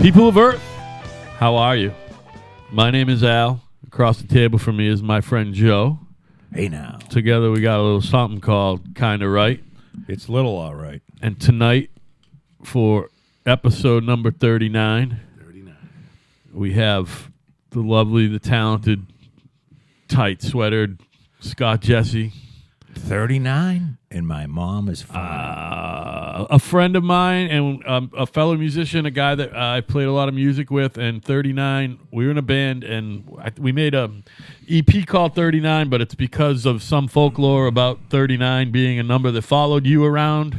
People of Earth, how are you? My name is Al. Across the table from me is my friend Joe. Hey now. Together we got a little something called Kinda Right. It's little all right. And tonight, for episode number 39, we have the lovely, the talented, tight-sweatered Scott Jesse. 39? And my mom is 5. A friend of mine and a fellow musician, a guy that I played a lot of music with, and 39, we were in a band, and we made a EP called 39, but it's because of some folklore about 39 being a number that followed you around.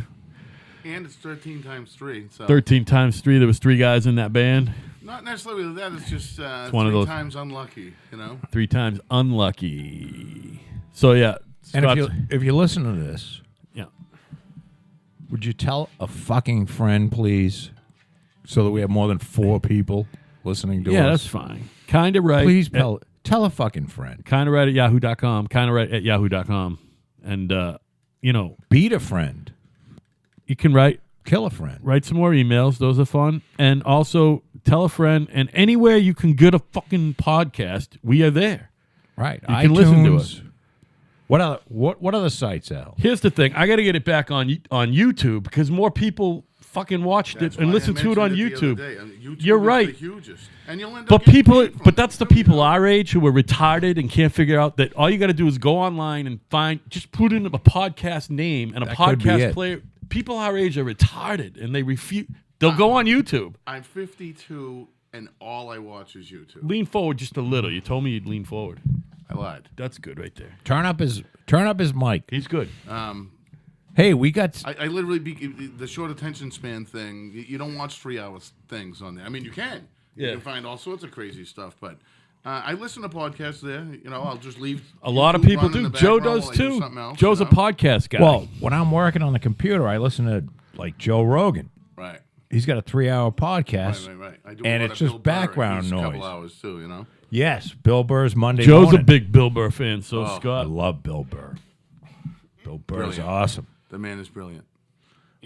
And it's 13 times 3. So 13 times 3, there was 3 guys in that band. not necessarily that, it's just one of three those times unlucky, you know? 3 times unlucky. So, yeah. And Scott's- if you listen to this, yeah. would you tell a fucking friend, please, so that we have more than 4 people listening to us? Yeah, that's fine. Kinda right. Please tell a fucking friend. Kinda right at yahoo.com. Kinda right at yahoo.com. And, Beat a friend. you can write Kill a friend. some more emails. Those are fun. And also tell a friend. And anywhere you can get a fucking podcast, we are there. Right. You can listen to us. What other sites, Al? Here's the thing. I got to get it back on YouTube because more people fucking watched That's it and why I listened to it on mentioned the YouTube. other day. I mean, YouTube You're is right. the hugest. And you'll end up But getting people, paid from but it that's the too, people you know? our age who are retarded and can't figure out that all you got to do is go online and just put in a podcast name and a That could be podcast it. player. People our age are retarded and they refuse. They'll go on YouTube. I'm 52, and all I watch is YouTube. Lean forward just a little. You told me you'd lean forward. I lied. That's good right there. Turn up his mic. He's good. Hey, we got I literally, the short attention span thing, you don't watch 3-hour things on there. I mean, you can. Yeah. You can find all sorts of crazy stuff, but I listen to podcasts there. You know, I'll just leave. A lot of YouTube people running in do. the Joe background does while I do too. something else, Joe's you a know? podcast guy. well, when I'm working on the computer, I listen to like Joe Rogan. Right. He's got a 3-hour podcast. Right. I do And a lot it's of just Bill Burr. background He's a couple noise. hours too, you know. Yes, Bill Burr's Monday Joe's morning. a big Bill Burr fan, so Oh. I Scott. love Bill Burr. Bill Burr's Brilliant. awesome. The man is brilliant.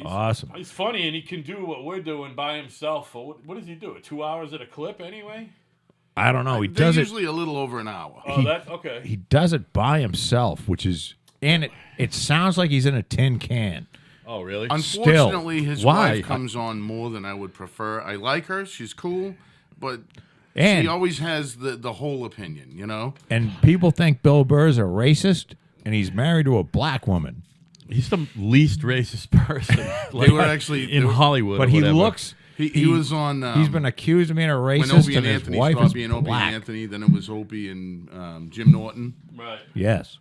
Awesome. He's funny and he can do what we're doing by himself. For what does he do? 2 hours at a clip anyway? I don't know. He They're does it. usually a little over an hour. Oh, that's okay. He does it by himself, which is, and it sounds like he's in a tin can. Oh, really? Unfortunately, his Why? wife comes on more than I would prefer. I like her; she's cool, but And she always has the whole opinion. You know, and people think Bill Burr's a racist, and he's married to a black woman. He's the least racist person they were actually in they were- Hollywood. But or he whatever. looks. He was on. He's been accused of being a when racist, Opie and and his Anthony wife is stopped being Opie black. and Anthony. Then it was Opie and Jim Norton. right. Yes.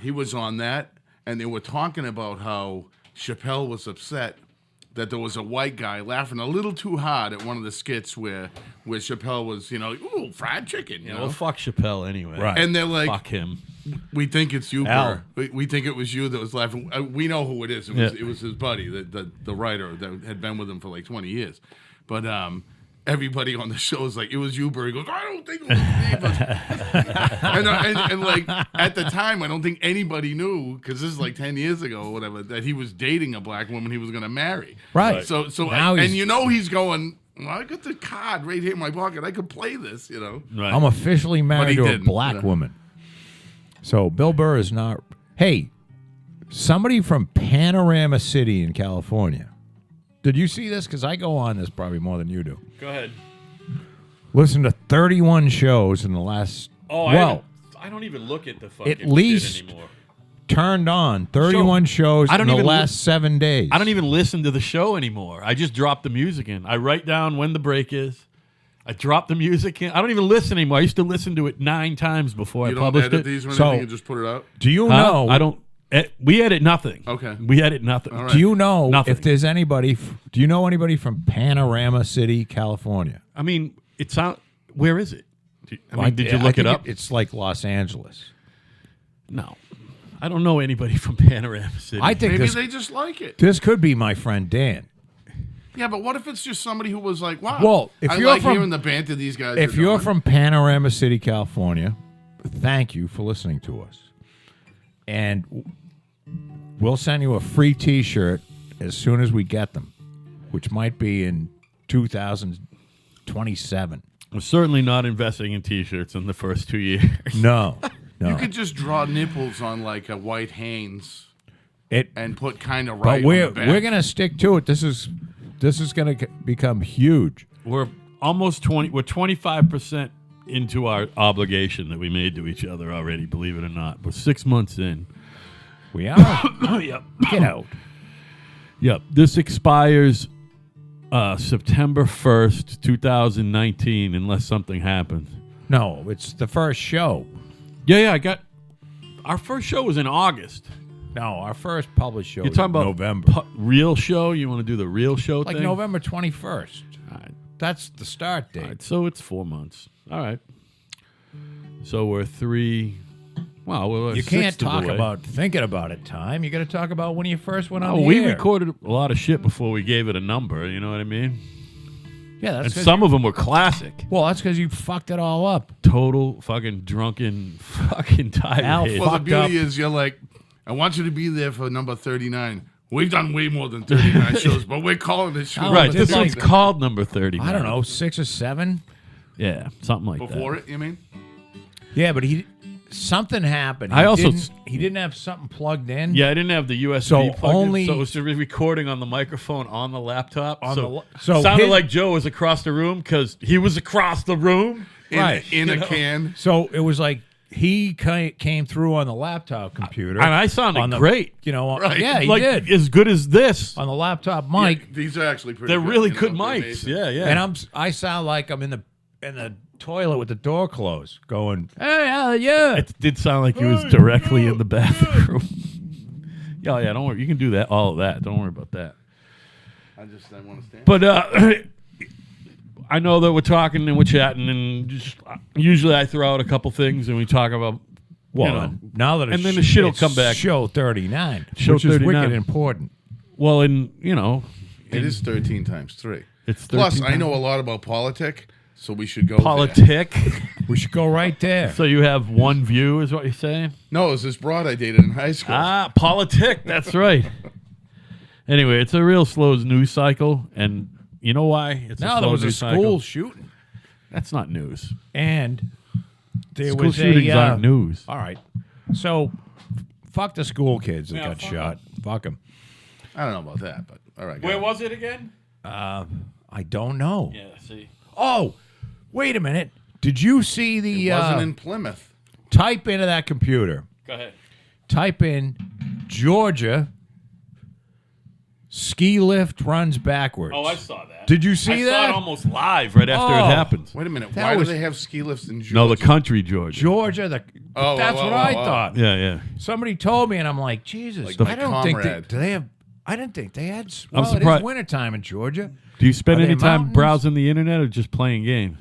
He was on that, and they were talking about how Chappelle was upset that there was a white guy laughing a little too hard at one of the skits where Chappelle was, ooh, fried chicken, you know. Well, fuck Chappelle anyway. Right. And they're like, Fuck him. we think it's you, Al. Burr. We think it was you that was laughing. We know who it is. It was his buddy, the writer that had been with him for like 20 years. But everybody on the show is like, it was you, Burr. He goes, I don't think it was me. and like at the time, I don't think anybody knew, because this is like 10 years ago or whatever, that he was dating a black woman he was going to marry. Right. So Now he's- he's going, well, I got the card right here in my pocket. I could play this, you know. Right. I'm officially married to a didn't, black you know. woman. So Bill Burr is not. Hey, somebody from Panorama City in California. Did you see this? Because I go on this probably more than you do. Go ahead. Listen to 31 shows in the last. Oh, well, I don't even look at the fucking at least shit anymore. turned on 31 shows I don't in the even last 7 days. I don't even listen to the show anymore. I just drop the music in. I write down when the break is. I drop the music in. I don't even listen anymore. I used to listen to it 9 times before You I don't published edit it. these or So- anything, you just put it out? Do you Huh? know? I don't. We edit nothing. Okay. We edit nothing. All right. Do you know Nothing. if there's anybody? Do you know anybody from Panorama City, California? I mean, it's out. Where is it? Did you I look it think up? It's like Los Angeles. No. I don't know anybody from Panorama City. I think Maybe this, they just like it. this could be my friend Dan. Yeah, but what if it's just somebody who was like, wow, Well, if I you're like from- hearing the banter these guys If are you're doing. from Panorama City, California, thank you for listening to us. And we'll send you a free T-shirt as soon as we get them, which might be in 2000. 27. We're certainly not investing in T-shirts in the first 2 years. No. You could just draw nipples on like a white Hanes It, and put kind of but right we're on the back. we're gonna stick to it. This is gonna become huge. We're almost 20. We're 25% into our obligation that we made to each other already. Believe it or not, we're 6 months in. We are. Yep. Get out. Yep. This expires September 1st, 2019, unless something happens. No, it's the first show. Yeah. I got our first show was in August. No, our first published show. You're talking about November, real show. You want to do the real show like thing? November 21st. All right. That's the start date. All right, so it's 4 months. All right. So we're 3. Well, we're You a can't sixth of the talk way. about thinking about it. Time. You got to talk about when you first went on Oh, the we air. recorded a lot of shit before we gave it a number. You know what I mean? Yeah, that's And 'cause some of them were classic. well, that's because you fucked it all up. Total fucking drunken fucking Al tirade. Well, the fucked beauty up. is you're like, I want you to be there for number 39. We've done way more than 39 shows, but we're calling this show. Oh, Right, but this it's one's like- called number 30. I don't know, 6 or 7. Yeah, something like Before that. it, you mean? Yeah, but something happened. I also he didn't have something plugged in. Yeah, I didn't have the USB So plugged only- in, so it was recording on the microphone on the laptop. On so the so sounded his- like Joe was across the room because he was across the room. Right. In a can. So it was like he came through on the laptop computer, And I sounded on the- great. You know, Right. yeah, he like did as good as this. on the laptop mic. Yeah, these are actually pretty They're good, really you know, good they're mics. amazing. Yeah. And I sound like I'm in the toilet with the door closed, going, "Hey, yeah." It did sound like he was directly in the bathroom. Yeah, don't worry. You can do that. All of that. Don't worry about that. I want to stand. But I know that we're talking and we're chatting, and just usually I throw out a couple things and we talk about. Well, you know, now that and then the shit'll come back. Show 39, Show which is 39. wicked important. Well, and It is 13 times 3. it's Plus, 13 I know a lot about politic, so we should go politic. We should go right there. So you have one view, is what you're saying? No, it was this broad I dated in high school. Politic. That's right. Anyway, it's a real slow news cycle, and you know why? It's Now a slow there was a news school cycle? shooting, That's not news. and there School was shootings a aren't news. All right, so fuck the school kids that Yeah, got fuck shot. Fuck them. I don't know about that, but all right. Where go. was it again? I don't know. Yeah, see. Oh, wait a minute. Did you see the It wasn't in Plymouth. type into that computer? Go ahead. Type in Georgia ski lift runs backwards. Oh, I saw that. Did you see I saw that? it almost live right after Oh. it happened. Wait a minute. That Why was- do they have ski lifts in Georgia? No, the country, Georgia. Georgia, Oh, that's oh, what oh, I oh. thought. Yeah. Somebody told me, and I'm like, Jesus, Like I my don't think comrade. do they have. I didn't think they had. I'm Well, it surprised- is wintertime in Georgia. Do you spend Are any they time mountains? browsing the internet or just playing games?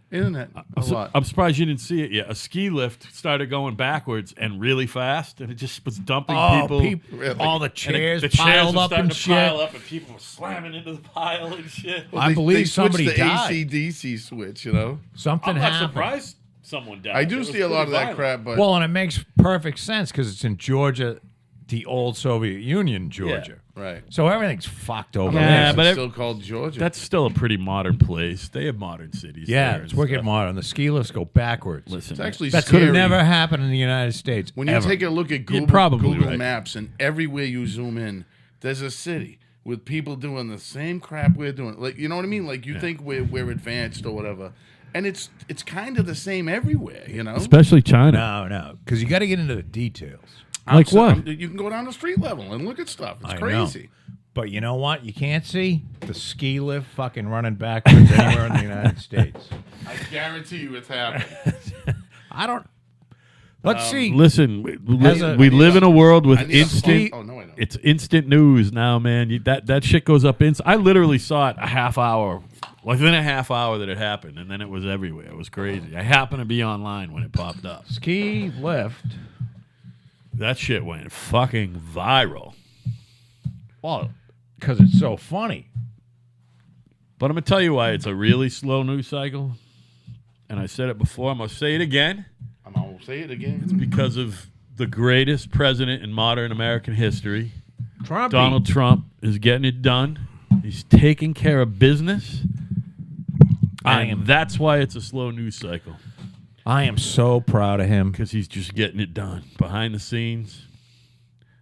Internet. A lot. I'm surprised you didn't see it yet. A ski lift started going backwards and really fast, and it just was dumping people. Really? all the And chairs the chairs piled were up starting and to shit. pile up, and people were slamming into the pile and shit. I believe they somebody switched the died. AC/DC switch, you know? Something I'm not happened. surprised someone died. I It do was see a lot of pretty that violent. crap, but Well, and it makes perfect sense because it's in Georgia, the old Soviet Union, Georgia. right. So everything's fucked over Yeah, there. but it's it- still called Georgia. That's still a pretty modern place. They have modern cities. Yeah, there it's and wicked stuff. modern. The ski lifts go backwards. Listen, it's actually that scary. could have never happened in the United States. When you ever. take a look at Google, probably Google right. Maps and everywhere you zoom in, there's a city with people doing the same crap we're doing. Like, you know what I mean? Like, you think we're advanced or whatever, and it's kind of the same everywhere. You know? especially China. no, because you got to get into the details. Like what? You can go down the street level and look at stuff. It's I know. crazy. But you know what? You can't see the ski lift fucking running backwards anywhere in the United States. I guarantee you it's happening. I don't. Let's see. Listen, Has a- we live in a world with I need a instant. phone. Oh, no, I don't. It's instant news now, man. That shit goes up. I literally saw it within a half hour that it happened, and then it was everywhere. It was crazy. I happened to be online when it popped up. Ski lift. That shit went fucking viral. Well, because it's so funny. But I'm gonna tell you why it's a really slow news cycle. And I said it before. I'm gonna say it again. I'm gonna say it again. Because of the greatest president in modern American history. Trump. Donald Trump is getting it done. He's taking care of business. That's why it's a slow news cycle, I am so proud of him, because he's just getting it done behind the scenes,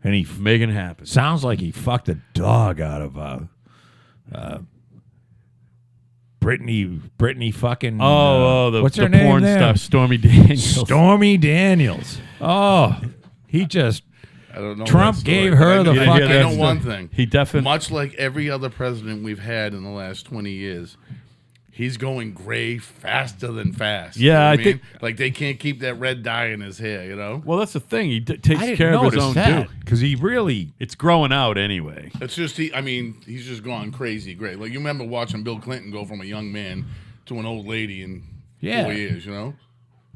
and he making it happen. sounds like he fucked a dog out of Brittany fucking. The what's her the name porn there? stuff, Stormy Daniels. Stormy Daniels. Oh, he just. I don't know. Trump that story, gave but her I the know- fucking- I know That's one the- thing. He definitely. Much like every other president we've had in the last 20 years, he's going gray faster than fast. Yeah, You know what I mean? think- like they can't keep that red dye in his hair. You know, Well, that's the thing. He I takes didn't care of his notice own that due. because he really. It's growing out anyway. it's just he's just gone crazy gray. Like you remember watching Bill Clinton go from a young man to an old lady in Yeah. 4 years. You know,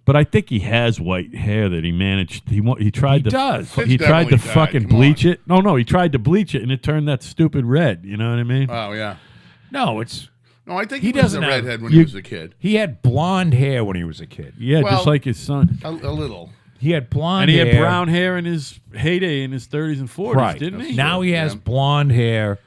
But I think he has white hair that he managed. He tried He to. does. He It's tried to definitely dyed. fucking Come bleach on. it. No, he tried to bleach it, and it turned that stupid red. You know what I mean? oh yeah. No, it's. No, I think He he was a doesn't have- redhead when you- he was a kid. He had blonde hair when he was a kid. Yeah, Well- just like his son. A little. He had blonde And he hair. had brown hair in his heyday in his 30s and 40s, Right. didn't he? Now he has Yeah. blonde hair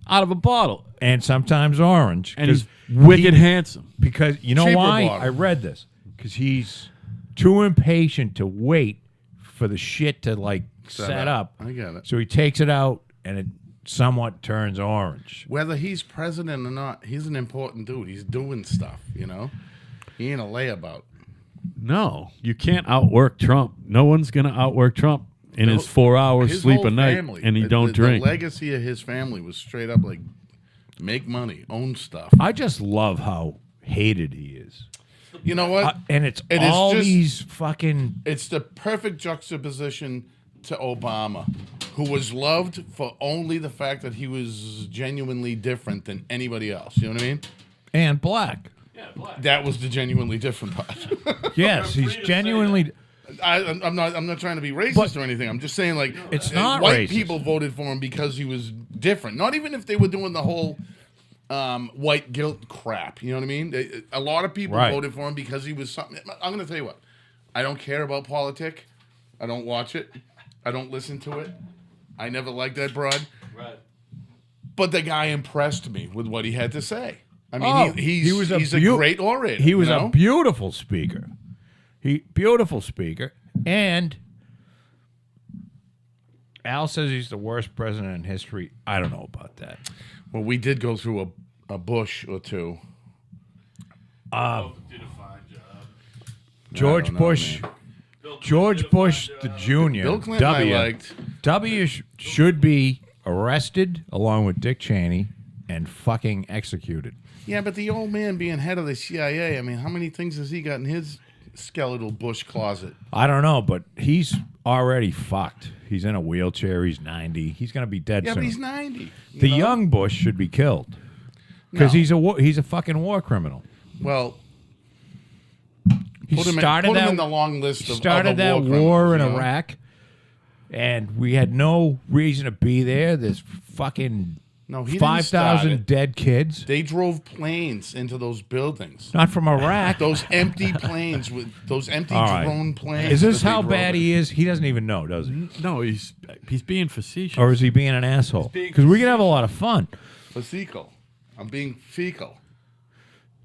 Out of a bottle. and sometimes orange. And he's 'cause wicked handsome. because you know Cheaper why? bottle. I read this. Because he's too impatient to wait for the shit to like set up. I get it. So he takes it out and it somewhat turns orange. Whether he's president or not, he's an important dude. He's doing stuff, you know? He ain't a layabout. No, you can't outwork Trump. No one's going to outwork Trump in his 4 hours His sleep whole a night, family, and he the- don't drink. The legacy of his family was straight up like make money, own stuff. I just love how hated he is. You know what? And it's It is all just- these fucking. It's the perfect juxtaposition to Obama, who was loved for only the fact that he was genuinely different than anybody else. You know what I mean? And black. That was the genuinely different part. Yes, he's genuinely. I'm not trying to be racist or anything. I'm just saying, like, It's not white racist. people voted for him because he was different. Not even if they were doing the whole white guilt crap. You know what I mean? A lot of people Right. voted for him because he was something. I'm going to tell you what. I don't care about politics. I don't watch it. I don't listen to it. I never liked that broad. Right. But the guy impressed me with what he had to say. I mean, Oh, he's a great orator. He was you a know? beautiful speaker. Beautiful speaker. And Al says he's the worst president in history. I don't know about that. Well, we did go through a Bush or two. Did a fine job. George don't know, Bush. man. George Bush the Jr. Bill Clinton W. I liked. W should be arrested along with Dick Cheney and fucking executed. Yeah, but the old man being head of the CIA, I mean, how many things has he got in his skeletal Bush closet? I don't know, but he's already fucked. He's in a wheelchair. He's 90. He's going to be dead Yeah, soon. but he's 90. The know? young Bush should be killed because No. he's a fucking war criminal. Well, He put him started in the long list of started other that war war in criminals, you know? Iraq, and we had no reason to be there. There's fucking No, he didn't 5,000 start it. dead kids. They drove planes into those buildings. Not from Iraq. Those empty planes with those empty All right. drone planes. Is this that they how drove bad in. he is? He doesn't even know, does he? No, he's being facetious. Or is he being an asshole? being Because we can have a lot of fun. Fecal. I'm being fecal.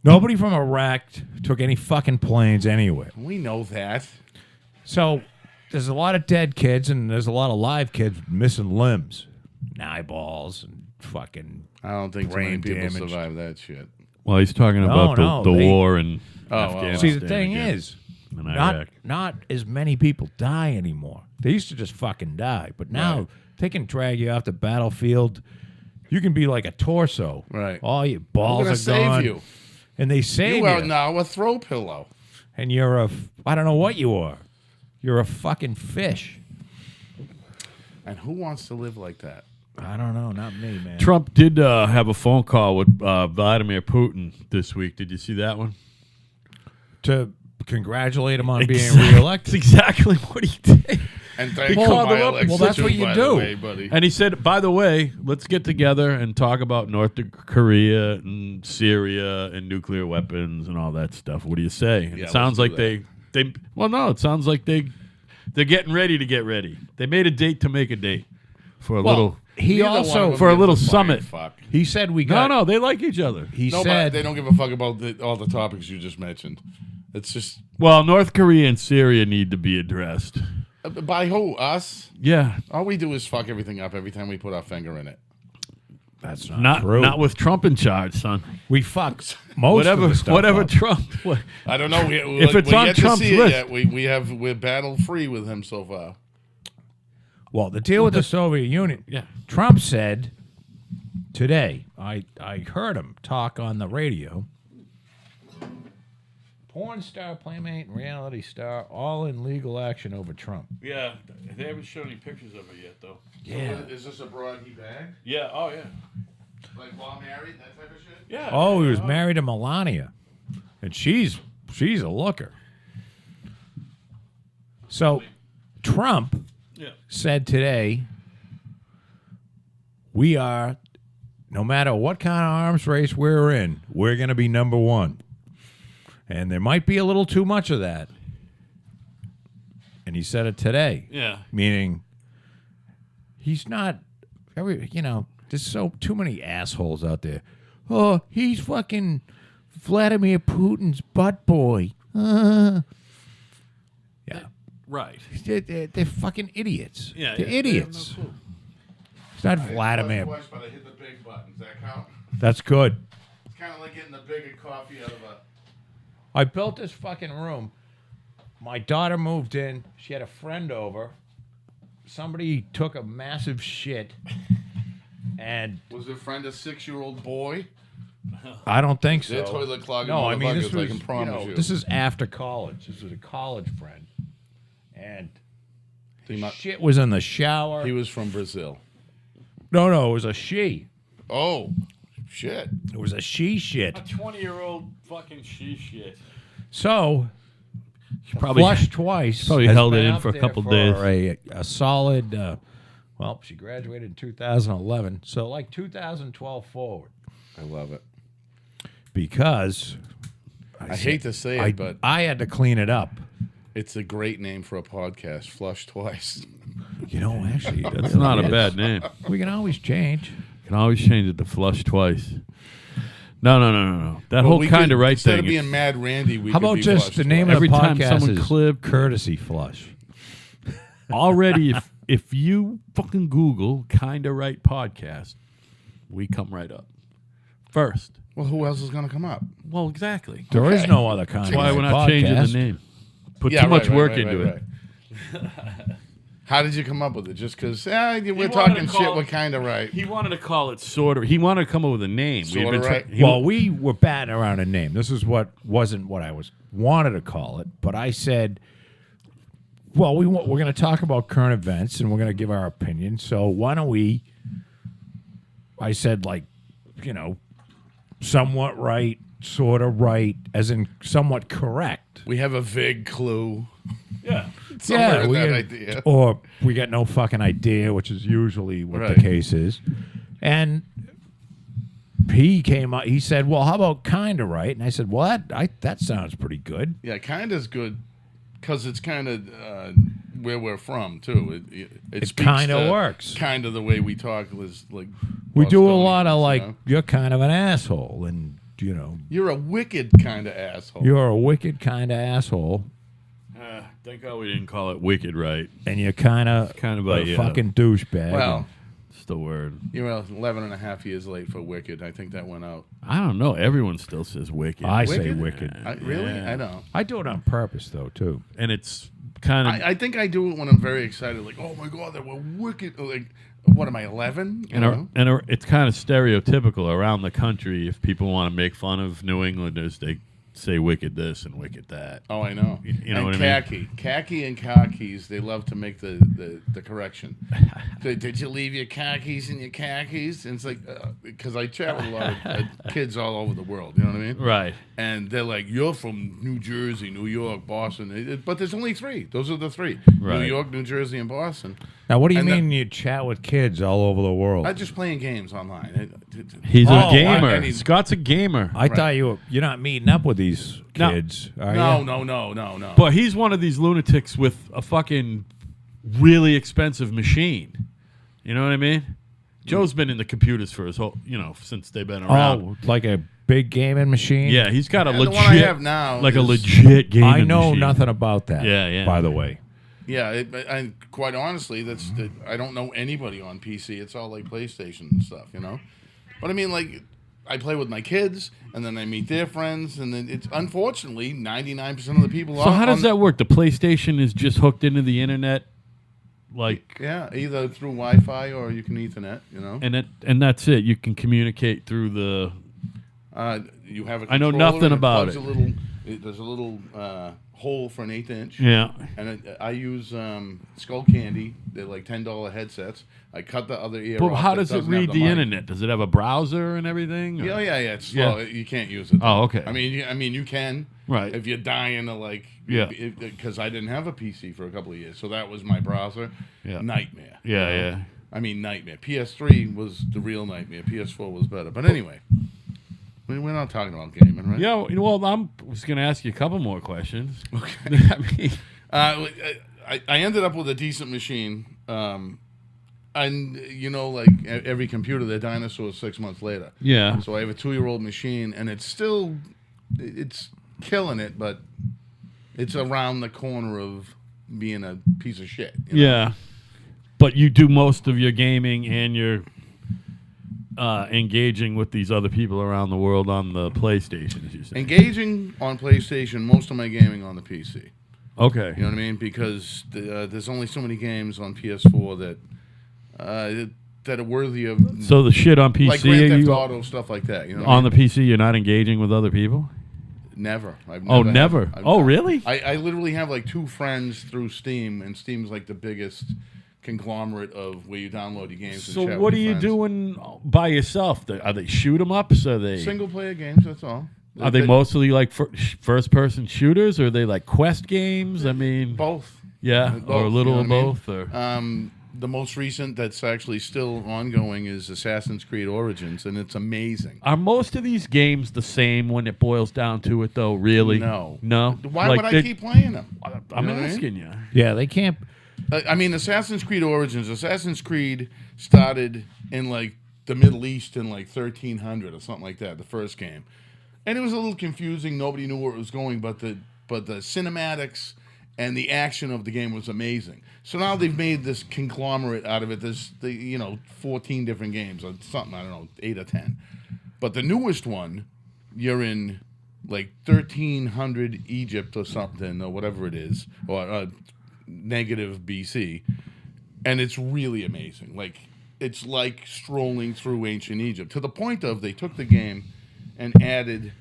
Nobody from Iraq took any fucking planes anywhere. We know that. So there's a lot of dead kids, and there's a lot of live kids missing limbs, and eyeballs, and fucking. I don't think too many Brain people damage. survive that shit. Well, he's talking about no, the they- war in well. Afghanistan. See, the thing again, is, in not Iraq. not as many people die anymore. They used to just fucking die, but now Right. they can drag you off the battlefield. You can be like a torso. Right. All your I'm balls gonna are save gone, you. and they save You you. are now a throw pillow. And you're I don't know what you are. You're a fucking fish. And who wants to live like that? I don't know, not me, man. Trump did have a phone call with Vladimir Putin this week. Did you see that one? To congratulate him on being That's reelected. exactly what he did. And thank He you, called my him up. election Well, that's too, what you by do. the way, buddy. And he said, by the way, let's get together and talk about North Korea and Syria and nuclear weapons and all that stuff. What do you say? And Yeah, it sounds let's like do they well, no, it sounds like they're getting ready to get ready. They made a date to make a date. for a little. He Neither one also of them for a gives little flying summit. Fuck. he said we No, got. no, they like each other. He No, but said they don't give a fuck about all the topics you just mentioned. It's just Well, North Korea and Syria need to be addressed. by who? Us? Yeah, All we do is fuck everything up every time we put our finger in it. that's not, not true. not with Trump in charge, son. We fucked most of the stuff Whatever up. Trump. I don't know. If it's we on yet to Trump's see list. it yet. We're battle free with him so far. Well, the deal with the Soviet Union. Yeah. Trump said today. I heard him talk on the radio. Porn star, playmate, and reality star all in legal action over Trump. Yeah, they haven't shown any pictures of her yet, though. Yeah. Is this a broad he bagged? Yeah. Oh, yeah. Like while married, that type of shit? Yeah. Oh, he was married to Melania, and she's a looker. So, Trump Yeah. said today, we are, no matter what kind of arms race we're in, we're going to be number one. And there might be a little too much of that. And he said it today, Yeah. meaning he's not, there's so too many assholes out there. Oh, he's fucking Vladimir Putin's butt boy. Yeah. Right. They're fucking idiots. Yeah. They're yeah, idiots. they have no clue. It's not Vladimir. But I hit the big button. Does that count? That's good. It's kind of like getting the bigger coffee out of a. I built this fucking room. My daughter moved in. She had a friend over. Somebody took a massive shit. And Was your friend a 6-year-old boy? I don't think so. They're toilet clogging No, I mean, this motherfuckers, was, I can promise you. this is after college. This was a college friend. And shit was in the shower. He was from Brazil. No, it was a she. Oh, shit. It was a she shit. A 20-year-old fucking shit. So, Probably flushed twice. probably has held it been in up for a there couple for days. A solid, well, she graduated in 2011. So, like 2012 forward. I love it. Because I hate to say it, but I had to clean it up. it's a great name for a podcast. Flush twice. Actually, That's not a bad name. We can always change. Can always change it to flush twice. No. That whole kind of right instead thing. of being it's- Mad Randy, we How could about be just Flush the name Twice. Every of the time podcast someone is clipped- Courtesy Flush. already, if you fucking Google "kinda right" podcast, we come right up first. Well, who else is going to come up? Well, exactly. There is no other kind That's why of we're not podcast. changing the name. Put too much work into it. How did you come up with it? Just because we're wanted talking to call shit, it- we're kind of right. He wanted to call it sort of. He wanted to come up with a name. We'd Sorta been right. Well, we were batting around a name. This is what wasn't what I wanted to call it, but I said, well, we're going to talk about current events and we're going to give our opinion. So why don't we? I said, like, somewhat right, sort of right, as in somewhat correct. We have a vague clue. yeah. Somewhere in we that had- idea. or we got no fucking idea, which is usually what the Right. case is. And he came up. He said, "Well, how about kind of right?" And I said, "Well, that sounds pretty good." Yeah, kind is good because it's kind of where we're from too. It speaks kinda to works. Kind of the way we talk was like We do a Bostonians, lot of like, you know? you're kind of an asshole, and You're a wicked kind of asshole. you're a wicked kind of asshole, Thank God we didn't call it wicked right. and you're kind of a fucking douchebag. well, It's the word. you're 11 and a half years late for wicked. I think that went out. I don't know. Everyone still says wicked. I say wicked. Really? Yeah. I don't. I do it on purpose though too. And it's kind of. I think I do it when I'm very excited. Like, oh my God, they were wicked. Like, what am I, 11? It's kind of stereotypical around the country. If people want to make fun of New Englanders, they say wicked this and wicked that. Oh, I know. You know and what I mean? Khaki and khakis, they love to make the correction. Did you leave your khakis in your khakis? And it's like, because I chat with a lot of kids all over the world, you know what I mean? Right. And they're like, you're from New Jersey, New York, Boston. But there's only 3. Those are the 3. Right. New York, New Jersey, and Boston. Now, what do you And mean you chat with kids all over the world? I'm just playing games online. He's Oh, a gamer. I need- Scott's a gamer. I thought you're not meeting up with these No. kids, are No, you? no. But he's one of these lunatics with a fucking really expensive machine. You know what I mean? Joe's been in the computers for his whole, since they've been around. Oh, like a big gaming machine? Yeah, he's got a And legit. the one I have now like a is- legit gaming I know machine. nothing about that. Yeah. By the way. Yeah, and quite honestly, I don't know anybody on PC. It's all like PlayStation and stuff, But I mean, like, I play with my kids, and then I meet their friends, and then it's unfortunately 99% of the people. So how does that work? The PlayStation is just hooked into the internet, like, Yeah, either through Wi-Fi or you can Ethernet. and that's it. You can communicate through the. You have a. I know controller nothing and it about plugs it. There's a little hole for an 1/8 inch. Yeah. And I use Skull Candy. They're like $10 headsets. I cut the other ear But off. how that does it doesn't have read the mic. internet? Does it have a browser and everything? or- Yeah. It's slow. Yeah. You can't use it. Oh, okay. I mean, you can. Right. If you're dying to like. Yeah. Because I didn't have a PC for a couple of years, so that was my browser. Yeah. Nightmare. Yeah. I mean, nightmare. PS3 was the real nightmare. PS4 was better. But anyway, we're not talking about gaming, right? Yeah. Well, I was going to ask you a couple more questions. Okay. I mean, I ended up with a decent machine. And, like every computer, they're dinosaurs 6 months later. yeah. So I have a 2-year-old machine, and it's killing it, but it's around the corner of being a piece of shit. Yeah. But you do most of your gaming and your engaging with these other people around the world on the PlayStation, as you say. Engaging on PlayStation, most of my gaming on the PC. Okay. You know what I mean? Because there's only so many games on PS4 that are worthy of So the shit on PC, like Grand are Theft you, Auto, stuff like that. You know, on the PC, you're not engaging with other people? never. I've Oh, never. never. I've- Oh, really? I literally have like 2 friends through Steam, and Steam's like the biggest conglomerate of where you download your games. So and chat what with are you friends. doing by yourself? Are they shoot 'em ups? Are they Single player games. That's all. are they mostly like first person shooters, or are they like quest games? I mean, both? yeah, Both, or a little you of know what I mean? both. Or The most recent that's actually still ongoing is Assassin's Creed Origins, and it's amazing. are most of these games the same when it boils down to it, though? Really? No. No. Why Like, would I they're- keep playing them? I'm You know what I mean? asking you. Yeah, they can't. I mean, Assassin's Creed Origins. Assassin's Creed started in like the Middle East in like 1300 or something like that. The first game, and it was a little confusing. Nobody knew where it was going, but the cinematics and the action of the game was amazing. So now they've made this conglomerate out of it. There's 14 different games or something. I don't know, 8 or 10. But the newest one, you're in like 1300 Egypt or something or whatever it is, or negative BC, and it's really amazing. Like it's like strolling through ancient Egypt to the point of they took the game and added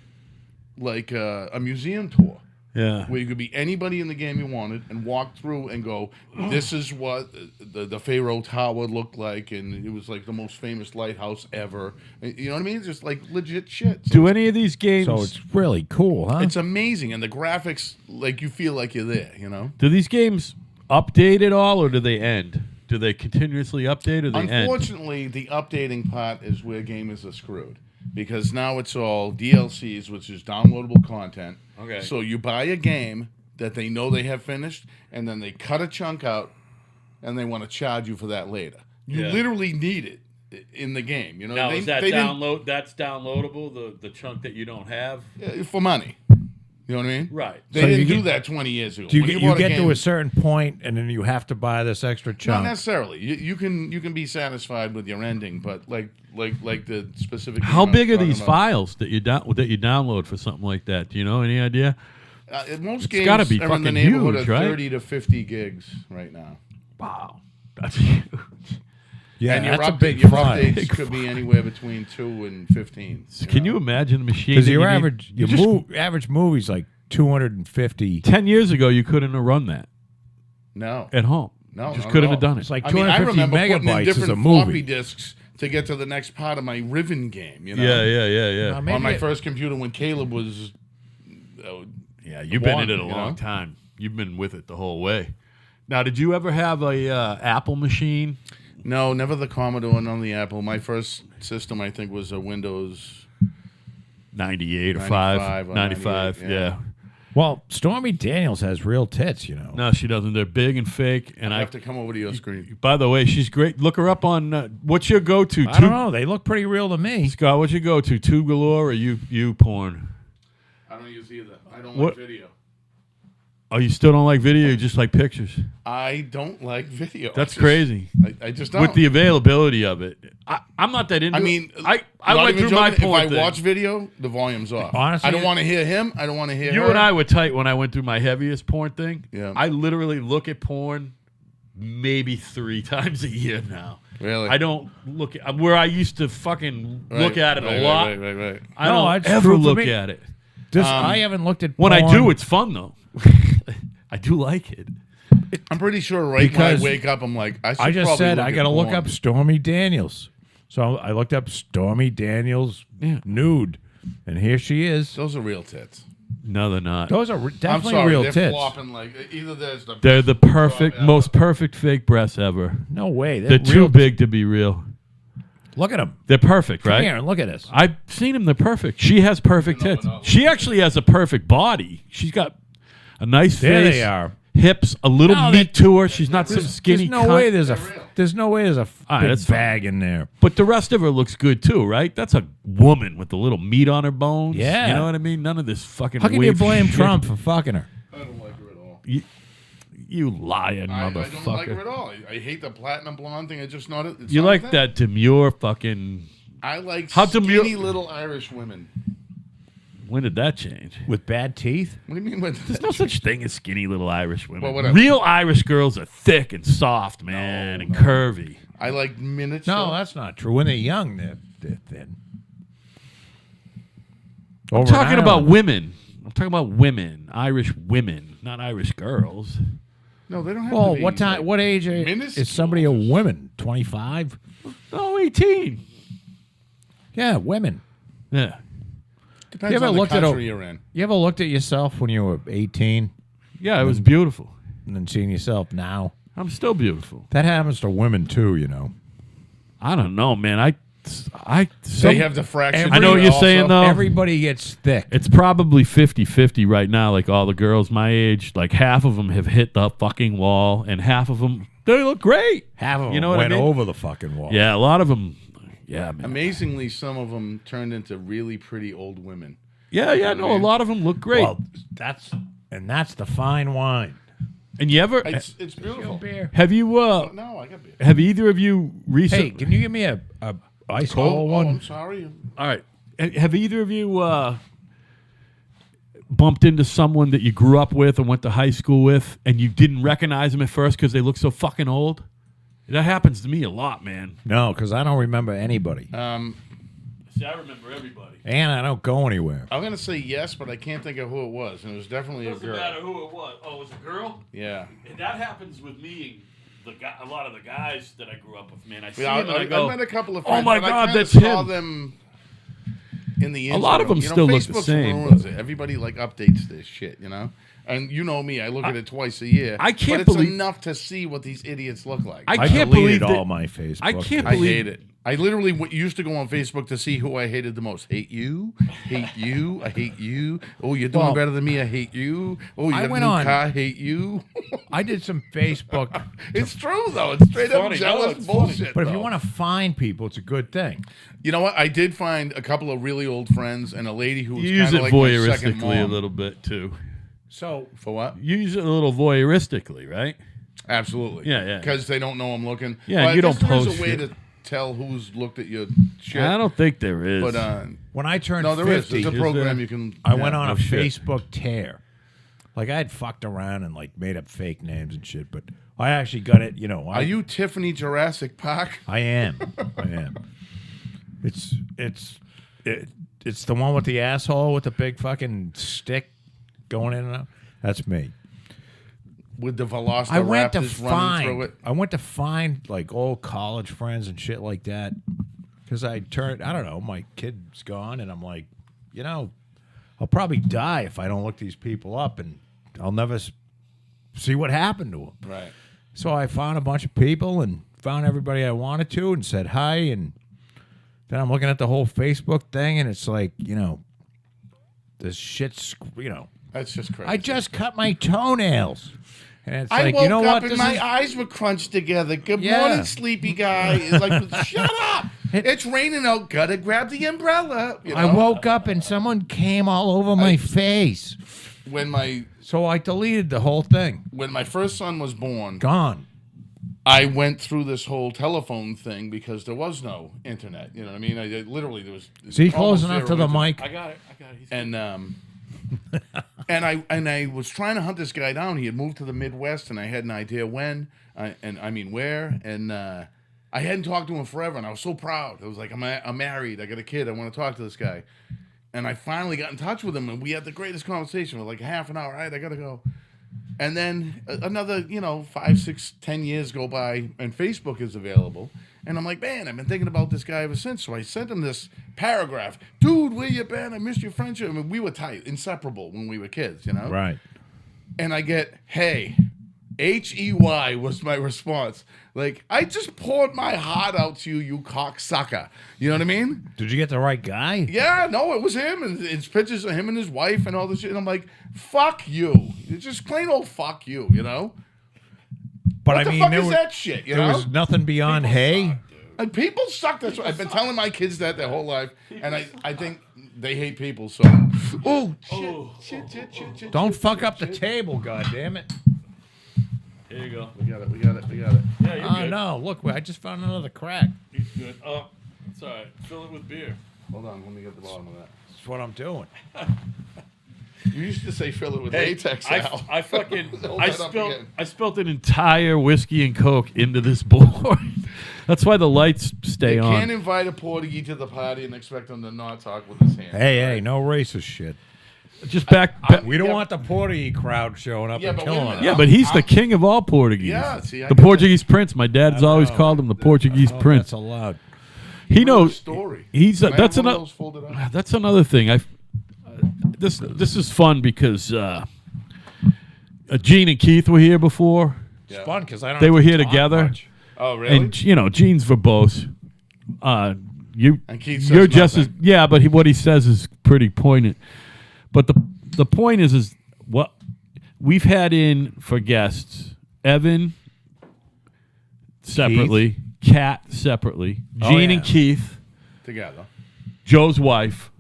like a museum tour Yeah. where you could be anybody in the game you wanted and walk through and go, this is what the Pharaoh Tower looked like, and it was like the most famous lighthouse ever. You know what I mean? It's just like legit shit. So Do any of these games? So it's really cool, huh? it's amazing, and the graphics, like you feel like you're there. do these games update at all, or do they end? Do they continuously update, or they end? Unfortunately, the updating part is where gamers are screwed, because now it's all DLCs, which is downloadable content. Okay. So you buy a game that they know they have finished, and then they cut a chunk out, and they want to charge you for that later. You Yeah. literally need it in the game. You know, Now they, is that they didn't- download? That's downloadable. The chunk that you don't have. for money. You know what I mean? Right. They So didn't you do get- that 20 years ago. Do you When get, bought to game- a certain point, and then you have to buy this extra Not chunk? necessarily. You can be satisfied with your ending, but like the specific. How game I was big are talking these about. files that you download for something like that? Do you know any idea? Most It's games gotta be are in the fucking neighborhood huge, of right? 30 to 50 gigs right now. Wow, that's huge. Yeah, And your that's a update- big your file. updates could be anywhere between 2 and 15. Can you imagine the machine? Because that your you need- average you just- average movie's like 250. 10 years ago, you couldn't have run that No. at home. No, Just not couldn't at have done all. it. It's like I mean, I 250 remember putting in megabytes is a different movie. floppy disks to get to the next part of my Riven game. You know? Yeah. Maybe On my it- first computer when Caleb was. Yeah, you've been in One, it a you long know? time. You've been with it the whole way. Now, did you ever have a Apple machine? No, never the Commodore, none of the Apple. My first system, I think, was a Windows. 98 or 95 5? or 95, 98, yeah. yeah. Well, Stormy Daniels has real tits, you know. No, she doesn't. They're big and fake. And I I have to come over to your screen. By the way, she's great. Look her up on. What's your go-to? I don't know. They look pretty real to me. Scott, what's your go-to? Tube Galore or you porn? I don't use either. I don't What? like video. Oh, you still don't like video? You just like pictures? I don't like video. That's I just- crazy. I just don't. With the availability of it, I'm not that into. I mean, I not went even through my joking, porn If I thing. watch video, the volume's off. Honestly, I don't want to hear him. I don't want to hear You her. and I were tight when I went through my heaviest porn thing. Yeah. I literally look at porn maybe 3 times a year now. Really? I don't look at where I used to fucking Right, look at it right, a lot. Right. I No, don't it's ever true for look me. at it. I haven't looked at When I porn. do, it's fun though. I do like it. I'm pretty sure right Because when I wake up, I'm like, I should I just probably said look I at got to look porn. up Stormy Daniels. So I looked up Stormy Daniels Yeah. nude, and here she is. Those are real tits. No, they're not. Those are I'm definitely sorry, real they're tits. flopping like either there's the. They're the perfect, ever. most perfect fake breasts ever. No way. They're too big to be real. Look at them. They're perfect, Come right? here and look at this. I've seen them. They're perfect. She has perfect tits. no. She actually has a perfect body. She's got a nice There face. they are. Hips, a little No, meat to her. She's not some skinny. There's no cunt. way there's real. there's no way there's a All right, big that's fine. bag in there. But the rest of her looks good too, right? That's a woman with a little meat on her bones. Yeah. You know what I mean? None of this fucking. How can you weird blame shit. Trump for fucking her? I don't like her at all. You lying I don't like motherfucker. her at all. I hate the platinum blonde thing. It's just not. It's You not like a thing. that demure fucking. I like How skinny demure- little Irish women. When did that change? With bad teeth? What do you mean with There's no such thing as skinny little Irish women. Well, whatever. Real Irish girls are thick and soft, man, and curvy. I like minutes. No, that's not true. When they're young, they're thin. I'm talking about women. I'm talking about women, Irish women, not Irish girls. no, they don't have Well, to be. what time? like- What age minuscule. is somebody a woman? 25? Oh, 18. Yeah, women. Yeah. Depends You ever on the looked at country you're in. You ever looked at yourself when you were 18 Yeah, it was beautiful. and then seen yourself now? I'm still beautiful. That happens to women too, you know. I don't know, man. They have the fraction. I know what you're also. saying, though. Everybody gets thick. It's probably 50-50 right now. Like all the girls my age, like half of them have hit the fucking wall, and half of them they look great. Half of them You know what I went mean? over the fucking wall. Yeah, a lot of them. Yeah, man. Amazingly, some of them turned into really pretty old women. Yeah. No, a lot of them look great. Well, that's the fine wine. And you ever It's beautiful. have you No, I got beer. have either of you recently? Hey, can you give me a ice Oh, cold one? I'm sorry. All right. Have either of you bumped into someone that you grew up with and went to high school with, and you didn't recognize them at first because they look so fucking old? That happens to me a lot, man. No, because I don't remember anybody. See, I remember everybody. And I don't go anywhere. I'm gonna say yes, but I can't think of who it was, and it was definitely a girl. who it was. Oh, it was a girl? Yeah. And that happens with me and a lot of the guys that I grew up with, man. I see Yeah, them and I go, I met a couple of "Oh friends. my but God, I kinda that's saw him." them in the A lot of them interim. still look the Facebook's same, ruins but- it. Everybody like updates this shit, you know. And you know me, I look at it twice a year. I can't but it's believe- enough to see what these idiots look like. I I can't deleted believe that- all my Facebook. I can't I believe hate it. I literally used to go on Facebook to see who I hated the most. Hate you. Hate you. I hate you. Oh, you're doing Well, better than me. I hate you. Oh, you I got a went new on- car. Hate you. I did some Facebook. It's true though. It's straight up funny. No, jealous it's funny. bullshit. But if you though. want to find people, it's a good thing. You know what? I did find a couple of really old friends and a lady who was you use kind it of like my second voyeuristically a mom. little bit too. So For what? You use it a little voyeuristically, right? Absolutely. Yeah. Because they don't know I'm looking. Yeah, But I you guess don't there is post a way shit. to tell who's looked at your shit. I don't think there is. But when I turned no, there is. 50, There's a Is program there? you can. I went on no a shit. Facebook tear. Like I had fucked around and like made up fake names and shit, but I actually got it. You know, Are you Tiffany Jurassic Park? I am. I am. It's the one with the asshole with the big fucking stick going in and out. That's me. With the Velociraptors I went to running through find. it. I went to find like old college friends and shit like that because I don't know. My kid's gone, and I'm like, you know, I'll probably die if I don't look these people up, and I'll never see what happened to them. Right. So I found a bunch of people and found everybody I wanted to and said hi. And then I'm looking at the whole Facebook thing, and it's like, you know, this shit's, you know, That's just crazy. I just cut my toenails. And it's I like, woke you know up what? and my eyes were crunched together. Good Yeah. morning, sleepy guy. It's like, shut up. It's raining out. Gotta grab the umbrella. You know? I woke up and someone came all over my face. when my So I deleted the whole thing. when my first son was born. Gone. I went through this whole telephone thing because there was no internet. You know what I mean? I literally there was. See, close almost enough to zero the internet. mic. I got it. He's And and I was trying to hunt this guy down. He had moved to the Midwest, and I had an idea when, where, and I hadn't talked to him forever, and I was so proud. I was like, I'm married, I got a kid, I want to talk to this guy, and I finally got in touch with him, and we had the greatest conversation for like a half an hour. All right, I gotta go. And then another, 5, 6, 10 years go by, and Facebook is available. And I'm like, man, I've been thinking about this guy ever since. So I sent him this paragraph. Dude, where you been? I missed your friendship. I mean, we were tight, inseparable when we were kids, Right. And I get, hey, H-E-Y was my response. Like, I just poured my heart out to you, you cocksucker. You know what I mean? Did you get the right guy? Yeah, no, it was him. And it's pictures of him and his wife and all this shit. And I'm like, fuck you. It's just plain old fuck you, But What I the mean, fuck there is was, that shit, there was nothing beyond hey. And people suck. That's what I've been telling my kids that their whole life. And I think they hate people, so. Oh, shit. Don't fuck up the table, goddammit. Here you go. We got it. Yeah, you're Oh, good. no. Look, I just found another crack. He's good. Oh, it's all right. Fill it with beer. Hold on, let me get the bottom of that. That's what I'm doing. You used to say fill it with latex, Al. I fucking Hold I that up spilled again. I spilled an entire whiskey and coke into this board. That's why the lights stay You on. can't invite a Portuguese to the party and expect him to not talk with his hands. Hey, no racist shit. Just back. We don't want the Portuguese crowd showing up Yeah, and but wait a killing minute. us. yeah, but he's the king of all Portuguese. Yeah, see, I the get Portuguese prince. My dad's always called him the Portuguese Oh, prince. that's allowed. He Wrote a knows. story. He's Can I that's have one of another. those folded up? That's another thing. This is fun because Gene and Keith were here before. It's fun because I don't. They have were to here talk together. much. Oh, really? And Gene's verbose. You And Keith says you're just as nothing. but what he says is pretty poignant. But the point is what we've had in for guests: Evan separately, Kat separately, Oh, Gene yeah. and Keith, Together. Joe's wife,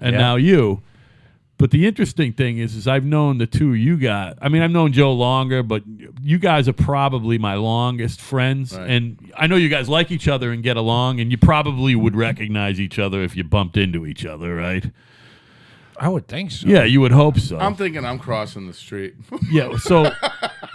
and Yeah. now you. But the interesting thing is I've known the two of you guys. I mean, I've known Joe longer, but you guys are probably my longest friends. Right. And I know you guys like each other and get along, and you probably would recognize each other if you bumped into each other, right? I would think so. Yeah, you would hope so. I'm thinking I'm crossing the street. Yeah, so,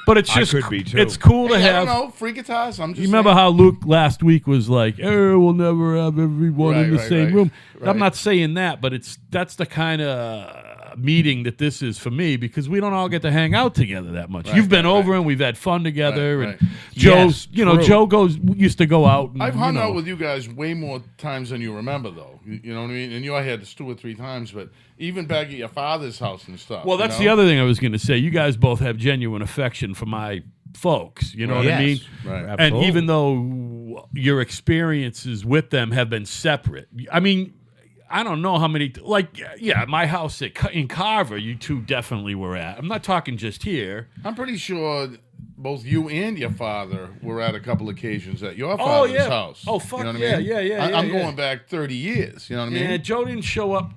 but it's I just, could be, too. it's cool to I have. don't know. Free guitars. I'm just You remember saying. how Luke last week was like, "Oh, we'll never have everyone in the Right, same right, room." right. I'm not saying that, but that's the kind of meeting that this is for me because we don't all get to hang out together that much. Right, You've been right, over right. and we've had fun together, Right, and right. Joe's, Yes, Joe used to go out. And, I've hung you know, out with you guys way more times than you remember, though. You know what I mean? And I had this 2 or 3 times, but even back at your father's house and stuff. Well, that's the other thing I was going to say. You guys both have genuine affection for my folks. You know what I mean? Right. And Absolutely. even though your experiences with them have been separate, I mean, I don't know how many. My house in Carver, you two definitely were at. I'm not talking just here. I'm pretty sure both you and your father were at a couple occasions at your father's yeah. house. Oh, fuck you know what yeah, I mean? yeah, yeah, I'm yeah. going back 30 years. You know what I mean? Yeah, Joe didn't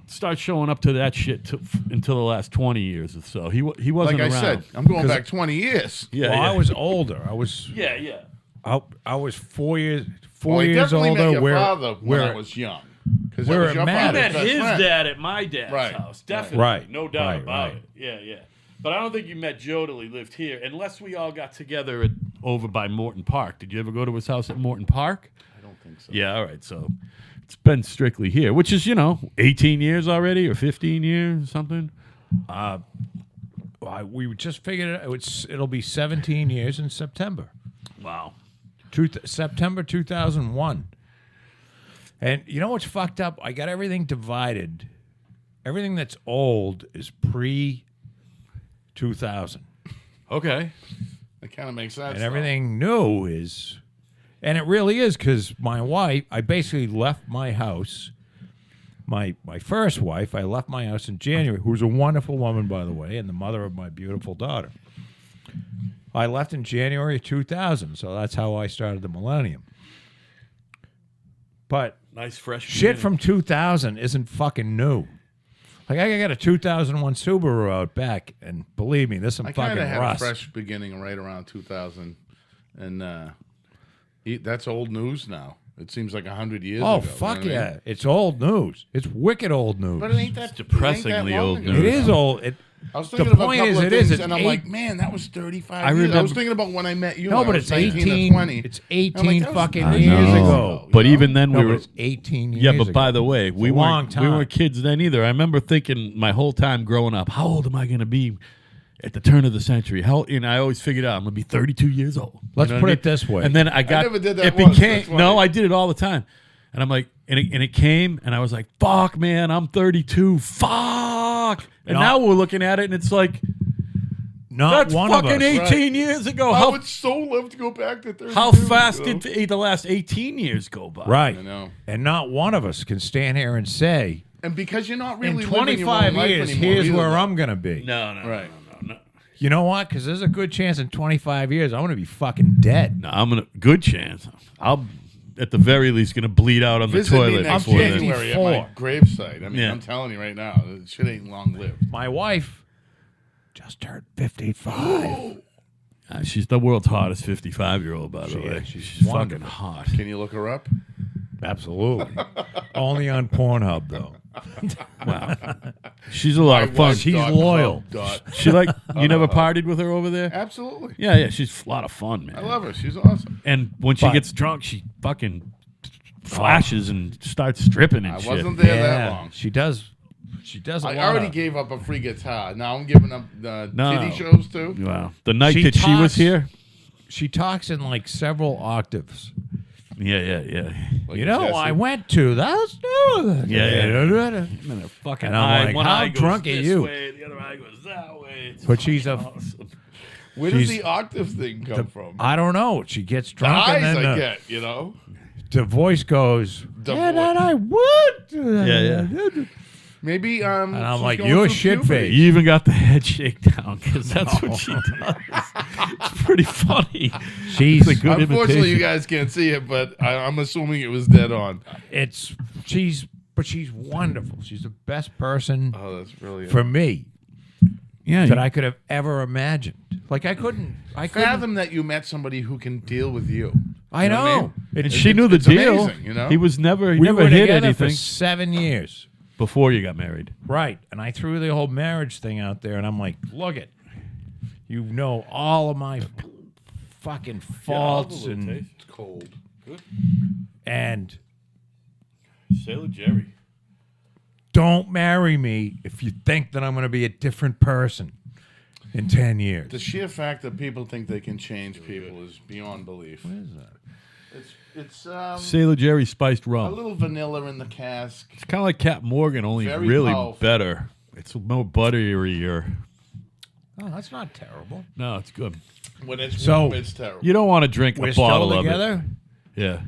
start showing up to that shit until the last 20 years or so. He wasn't Like I around. said, I'm going back 20 years. Yeah, Well, yeah. I was older. I was. Yeah. I was 4 years. Well, I 4 years definitely met older. your Where father when I where was young. Because where was it your mattered. I father's met best his friend. dad at my dad's Right. house. Definitely. Right. No doubt Right, about right. it. Yeah. But I don't think you met Joe till he lived here, unless we all got together over by Morton Park. Did you ever go to his house at Morton Park? I don't think so. Yeah, all right. So it's been strictly here, which is, 18 years already or 15 years, something. we just figured it'll be 17 years in September. Wow. September 2001. And you know what's fucked up? I got everything divided. Everything that's old is pre 2000. Okay. That kind of makes sense. And everything new is, and it really is because my wife, I basically left my house my first wife, I left my house in January, who's a wonderful woman, by the way, and the mother of my beautiful daughter. I left in January of 2000, so that's how I started the millennium. But Nice fresh shit from 2000 isn't fucking new. Like, I got a 2001 Subaru out back, and believe me, there's some I fucking kind of had rust. a fresh beginning right around 2000, and that's old news now. It seems like 100 years ago. Oh, you know fuck what I yeah. mean? It's old news. It's wicked old news. But it ain't that depressingly old ago. news. It is old. I was The thinking of a point couple is, of it things, is. It's and I'm eight- like, man, that was 35 I years. I was remember- thinking about when I met you. No, I but was it's 19 or 18. 20. It's I'm like, 18 that was fucking 30 years years ago. But you know? even then, No, we but were. it's 18 years Yeah, but ago. by the way, we a long weren't time. kids then either. I remember thinking my whole time growing up, how old am I going to be at the turn of the century? And I always figured out I'm going to be 32 years old. Let's You know put what I it mean? this way. And then I got never did that it once. became That's funny. no, I did it all the time. And I'm like, and it came, and I was like, fuck, man, I'm 32. Fuck. And No. now we're looking at it, and it's like, Not that's one of fucking us. 18 years ago. I How would so love to go back to 32. how fast you know? did the last 18 years go by? Right. I know. And not one of us can stand here and say, And because you're not really in living your 25 own life years, anymore here's either, where though. I'm going to be. No, no, Right. no. You know what? Because there's a good chance in 25 years, I'm going to be fucking dead. No, I'm gonna good chance. I'll at the very least gonna bleed out on the Visit me toilet next before then. January at 54. my gravesite. I mean, Yeah. I'm telling you right now, this shit ain't long lived. My wife just turned 55. She's the world's hottest 55-year-old, by the way. is. She's She's fucking wonderful. hot. Can you look her up? Absolutely. Only on Pornhub, though. Wow. She's a lot of fun. She's loyal. She like you never partied with her over there? Absolutely. Yeah, she's a lot of fun, man. I love her. She's awesome. And when she But- gets drunk, she fucking flashes and starts stripping and I shit. wasn't there that long. She does. She does a I lot already of- gave up a free guitar. Now I'm giving up the No. TV shows too. Wow. The night She that she was talks- here? She talks in like several octaves. Yeah. Like You know, Jesse. I went to that. Yeah. And Fucking I'm like, one how eye goes drunk are this you? way, the other eye goes that way. It's But she's a. awesome. Where does she's- the octave thing come from? I don't know. She gets The drunk eyes and then I the, get, you know. the voice goes. The and voice. then I would. Yeah. Maybe And I'm she's like, going you're through shit puberty. faced. You even got the head shake down because that's what she does. It's pretty funny. She's. It's a good Unfortunately, imitation. you guys can't see it, but I'm assuming it was dead on. She's wonderful. She's the best person Oh, that's brilliant. for me Yeah, that I could have ever imagined. Like I couldn't. Fathom that you met somebody who can deal with you. I You know what I know. mean? and she knew the it's deal. amazing, you know? He was never he We never were hid together anything for 7 years. before you got married. Right. And I threw the whole marriage thing out there, and I'm like, look it. You know all of my fucking faults It's cold. and Sailor Jerry. don't marry me if you think that I'm going to be a different person in 10 years. The sheer fact that people think they can change people is beyond belief. What is that? It's Sailor Jerry spiced a rum. little vanilla in the cask. It's kind of like Cap Morgan, only Very really powerful. better. It's more butterier. Oh, that's not terrible. No, it's good. When it's So- warm, it's terrible. You don't want to drink We're a bottle still of together. it. Yeah.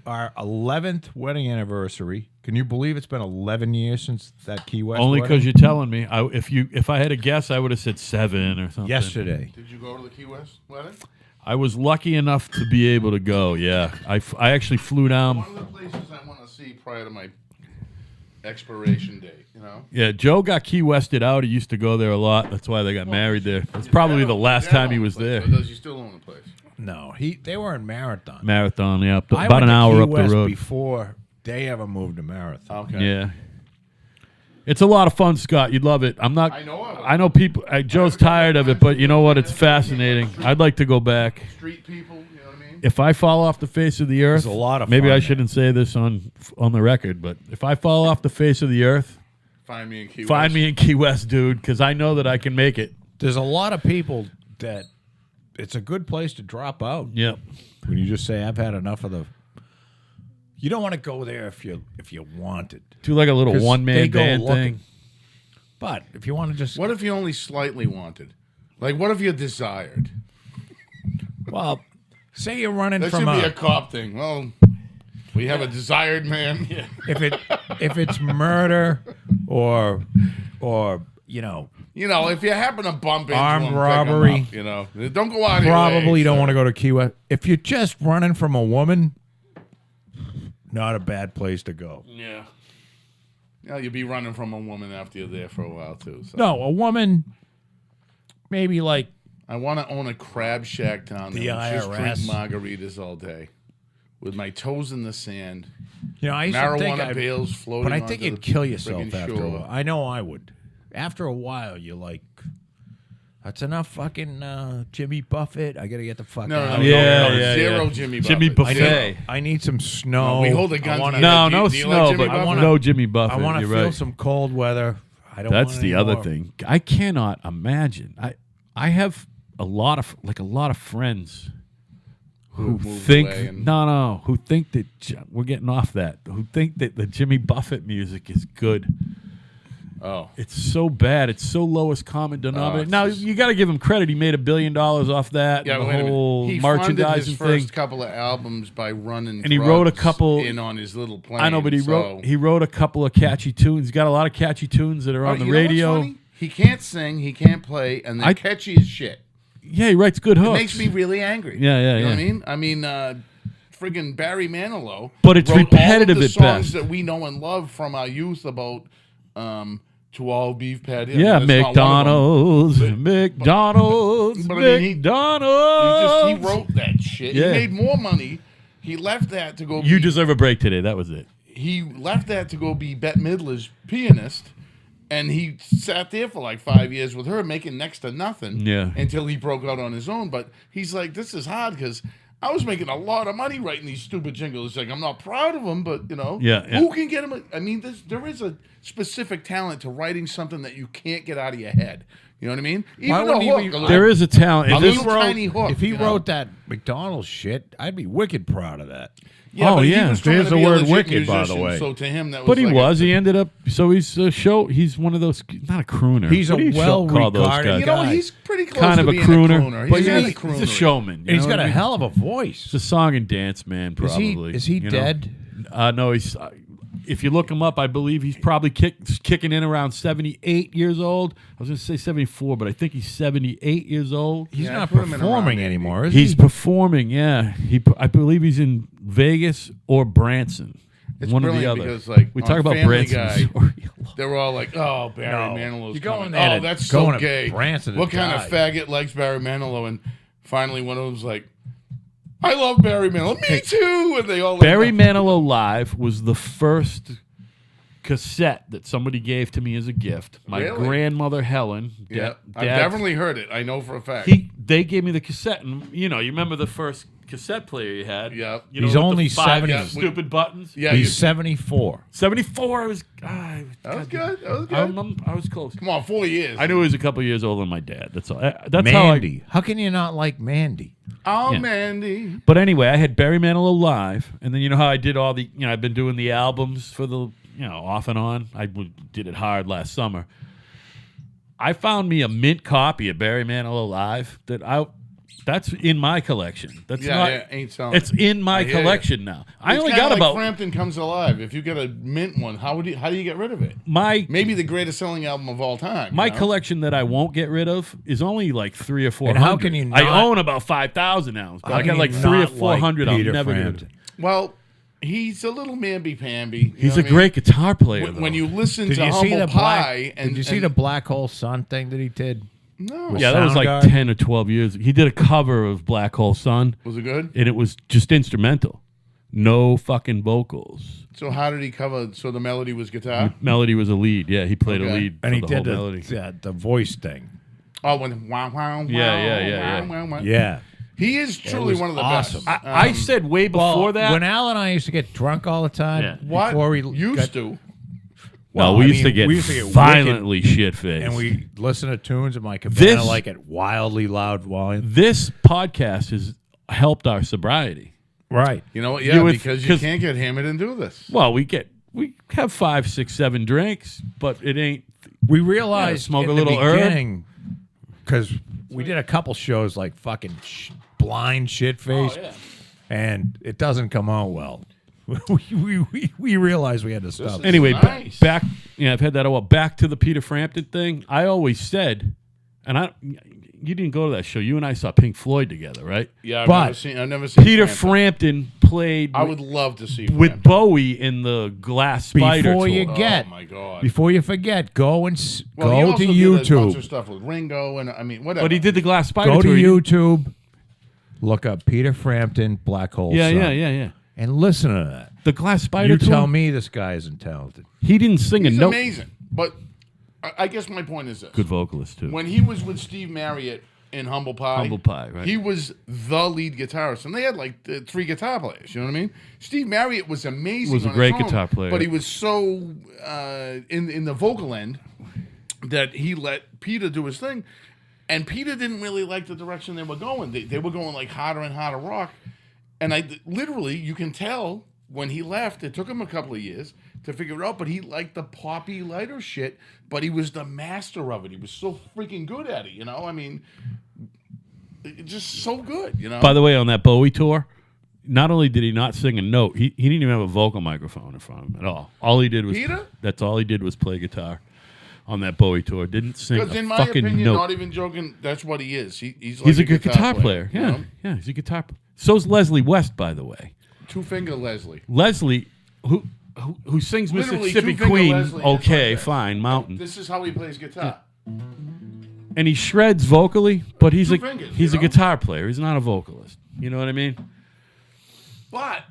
Our 11th wedding anniversary. Can you believe it's been 11 years since that Key West Only wedding? because you're telling me. If I had to guess, I would have said 7 or something. Yesterday. Did you go to the Key West wedding? I was lucky enough to be able to go. Yeah, I actually flew down. One of the places I want to see prior to my expiration date, you know? Yeah, Joe got Key Wested out. He used to go there a lot. That's why they got married there. It's probably the last time he was there. Does he still own the place? No, they were in Marathon. Marathon, yeah, I about went an to hour Key up the West road. before they ever moved to Marathon. Okay. Yeah. It's a lot of fun, Scott. You'd love it. I'm not. I know it. I know people. Joe's tired of it, but you know what? It's fascinating. I'd like to go back. Street people, you know what I mean? If I fall off the face of the earth, There's a lot of maybe fun I there. shouldn't say this on the record, but if I fall off the face of the earth, Find me in Key find West. me in Key West, dude, because I know that I can make it. There's a lot of people that it's a good place to drop out. Yep. When you just say, I've had enough of the. You don't want to go there if you wanted. Do like a little 'Cause one they man go band looking. thing. But if you want to just. What if you only slightly wanted? Like, what if you desired? Well, say you're running That from should be a a. cop thing. Well, We have a desired man. if it's murder or You know, if you happen to bump into Armed him, pick him robbery. up, you know, don't go out of your probably way, don't sir. want to go to Key West. If you're just running from a woman, not a bad place to go. Yeah. Yeah, you'll be running from a woman after you're there for a while too. So. No, a woman, maybe like I want to own a crab shack down there. The and just drink IRS. margaritas all day, with my toes in the sand. I used to think Marijuana bales floating. but I think onto you'd the kill yourself friggin' after a shore. while. I know I would. After a while, you're like, that's enough fucking Jimmy Buffett. I got to get the fuck No, out. no, Yeah, no, yeah, zero yeah. Jimmy Jimmy Buffett. Buffet. I need some snow. We hold a gun I to wanna- your No, head. no Do you snow, like Jimmy but Buffett? no Jimmy Buffett. I want to You're feel right. some cold weather. I don't That's want the any other more. thing. I cannot imagine. I have a lot of friends who moved think away and- who think that we're getting off that. Who think that the Jimmy Buffett music is good. Oh, It's so bad. It's so lowest common denominator. it's Now just- you got to give him credit. He made $1 billion off that. yeah. and Wait the a minute. whole He funded merchandising his thing. first couple of albums by running. And he wrote a drugs couple- in on his little plane. I know, but he wrote a couple of catchy tunes. He's got a lot of catchy tunes that are on the you know what's radio. funny? He can't sing. He can't play, and they're catchy as shit. Yeah, he writes good hooks. It makes me really angry. Yeah, yeah, You know yeah. what I mean? Friggin' Barry Manilow. But it's wrote repetitive all of the at songs best. that we know and love from our youth about to all beef patty. Yeah, I mean, that's not one of them. McDonald's, but I mean, he McDonald's. He wrote that shit. Yeah. He made more money. He left that to go. You be, deserve a break today. That was it. He left that to go be Bette Midler's pianist, and he sat there for like 5 years with her, making next to nothing. Yeah. Until he broke out on his own. But he's like, this is hard because I was making a lot of money writing these stupid jingles. Like, I'm not proud of them, but Yeah, yeah. who can get them? I mean, there is a specific talent to writing something that you can't get out of your head. You know what I mean? Even a wouldn't he hook, be- a little- There is a talent. a If this- little tiny hook. If he you know? wrote that McDonald's shit, I'd be wicked proud of that. Yeah, Oh, but yeah. he was trying There's to the be a word legit wicked, by the musician, way. So to him, that was. but he like was. A, He ended up. So he's a show. He's one of those. Not a crooner. He's What a do you call those well-regarded- guys? you know, guy. he's pretty close Kind to of a being crooner. He's But kinda he's a croonery. showman. And he's got a hell of a voice. He's a song and dance man. Probably. Is he you know? dead? No, he's. If you look him up, I believe he's probably kicking in around 78 years old. I was going to say 74, but I think he's 78 years old. He's Yeah, not put him in performing around anymore, is He's he? performing, yeah. I believe he's in Vegas or Branson. It's one or the brilliant other. because, like, we on talk about Family Branson. Guy, Sorry. They were all like, "Oh, Barry No. Manilow's You go coming. in there Oh, to- that's go so in to gay. Branson to What kind of die." faggot likes Barry Manilow?" And finally, one of them was like, "I love Barry Manilow. Me too." And they all Barry like, Manilow Live was the first cassette that somebody gave to me as a gift. My Really? grandmother Helen. Yeah, I've Dad- definitely heard it. I know for a fact. They gave me the cassette, and you remember the first cassette player you had. Yeah. You know, He's with only the five 70. stupid buttons. yeah, you, He's 74. 74. I was. that was good. That was I, good. I was close. Come on, 4 years. I knew he was a couple years older than my dad. That's all. That's how I. Mandy. How can you not like Mandy? Oh, Yeah. Mandy. But anyway, I had Barry Manilow Live, and then you know how I did all the. I've been doing the albums for the. Off and on. Did it hard last summer. I found me a mint copy of Barry Manilow Live that's in my collection. That's Yeah, not. yeah, ain't selling. It's in my I hear ya. collection now. I It's only kinda got like about Frampton Comes Alive. If you get a mint one, how do you get rid of it? my Maybe the greatest selling album of all time. my you know? collection that I won't get rid of is only like 300 or 400. And how can you I not- own about 5,000 now. But How I can got you like 300 or not 400. like I'll Peter never get rid of. Frampton? Well, he's a little mamby-pamby. He's a great guitar player. When though. you listen Did to you see Humble the Pie, Did you see the Black Hole Sun thing that he did? No, with yeah, that was like Soundgarden? 10 or 12 years. He did a cover of Black Hole Sun, was it good? and it was just instrumental. No fucking vocals. So how did he cover? So the melody was guitar. Melody was a lead. Yeah, he played a Okay. lead And for he the did whole melody. the voice thing. Oh, when wow wow wow Yeah. wow, wow. Yeah. He is truly was one of the awesome. best. I said way before that. When Al and I used to get drunk all the time, Yeah. what before we used got, to. well, well, we I used to mean, get we used to get violently shit-faced. and we listen to tunes in my cabana This- like at wildly loud volume. This podcast has helped our sobriety. Right. You know what? You Yeah, would- because you 'cause- can't get hammered and do this. Well, we have 5, 6, 7 drinks, but it ain't. We realized Yeah, smoke in a little the herb. beginning because we did a couple shows like fucking blind shit face, and it doesn't come out well. we realized we had to stop. is Anyway, nice. back. Yeah, I've had that a while. Back to the Peter Frampton thing. I always said, and you didn't go to that show. You and I saw Pink Floyd together, right? Yeah, But I've never seen Peter Frampton. Frampton played I would love to see with Frampton. Bowie in the Glass Spider Before you tour. get- Oh my god. Before you forget, go and Well, he go also to did a bunch of YouTube. stuff with Ringo and I mean whatever. But he did the Glass Spider Go to tour. He didn't- YouTube. Look up Peter Frampton, Black Hole Yeah, Sun, yeah. and listen to that. The Glass Spider You tour. tell me this guy isn't talented. He didn't sing He's a note. amazing. But I guess my point is this: Good vocalist too. when he was with Steve Marriott in Humble Pie, Humble Pie, right. He was the lead guitarist, and they had like 3 guitar players. You know what I mean? Steve Marriott was amazing. Was a on his great own, guitar player. but he was so in the vocal end that he let Peter do his thing, and Peter didn't really like the direction they were going. They were going like harder and harder rock, and literally you can tell when he left. It took him a couple of years to figure it out, but he liked the poppy, lighter shit. But he was the master of it. He was so freaking good at it. You know, I mean, just so good. You know. By the way, on that Bowie tour, not only did he not sing a note, he didn't even have a vocal microphone in front of him at all. All he did was Peter? That's all he did was play guitar on that Bowie tour. Didn't sing Because a in my fucking opinion, note. not even joking, that's what he is. He's like He's a good guitar player. you Yeah, know? yeah. He's a guitar. So's Leslie West, by the way. Two-finger Leslie. Leslie, who sings Literally, Mississippi two-finger Queen. Leslie, it's Okay, like that. fine, Mountain, This is how he plays guitar. and he shreds vocally, but he's Two a fingers, he's you a know? guitar player. He's not a vocalist. You know what I mean? But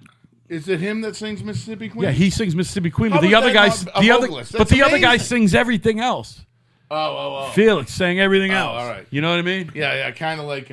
is it him that sings Mississippi Queen? Yeah, he sings Mississippi Queen, but How the is other that guy, not a the other, vocalist? but That's the other guy amazing. sings everything else. Oh. Felix sang everything else. all right. You know what I mean? Yeah, kind of like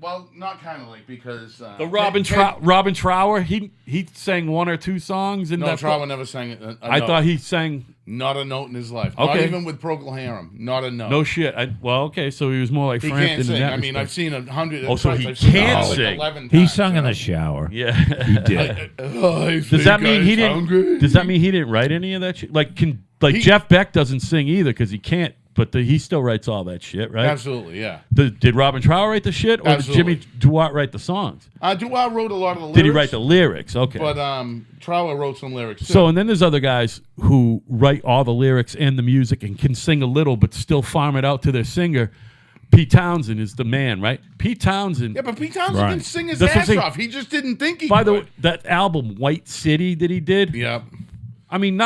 well, not kind of like because The Robin Trower, he sang 1 or 2 songs in No, that. Trower never sang it. I thought he sang. not a note in his life. Not Okay. even with Procol Harum. Not a note. No shit. Okay, so he was more like he Frampton can't in sing. that I mean, I've respect. seen 100. Oh, so times. he I've seen it can't like sing. 11 He times, sung you in know? the shower. Yeah. He did. Does that mean he didn't? Does that mean he didn't write any of that shit? Like He- Jeff Beck doesn't sing either because he can't. But he still writes all that shit, right? Absolutely, yeah. Did Robin Trower write the shit, or Absolutely. did Jimmy Duarte write the songs? Duarte wrote a lot of the lyrics. Did he write the lyrics? Okay. But Trower wrote some lyrics too. So, and then there's other guys who write all the lyrics and the music and can sing a little, but still farm it out to their singer. Pete Townsend is the man, right? Pete Townsend. yeah, but Pete Townsend Right. can sing his That's what I'm ass saying. off. He just didn't think he By the could. way, that album White City that he did. Yeah. I mean,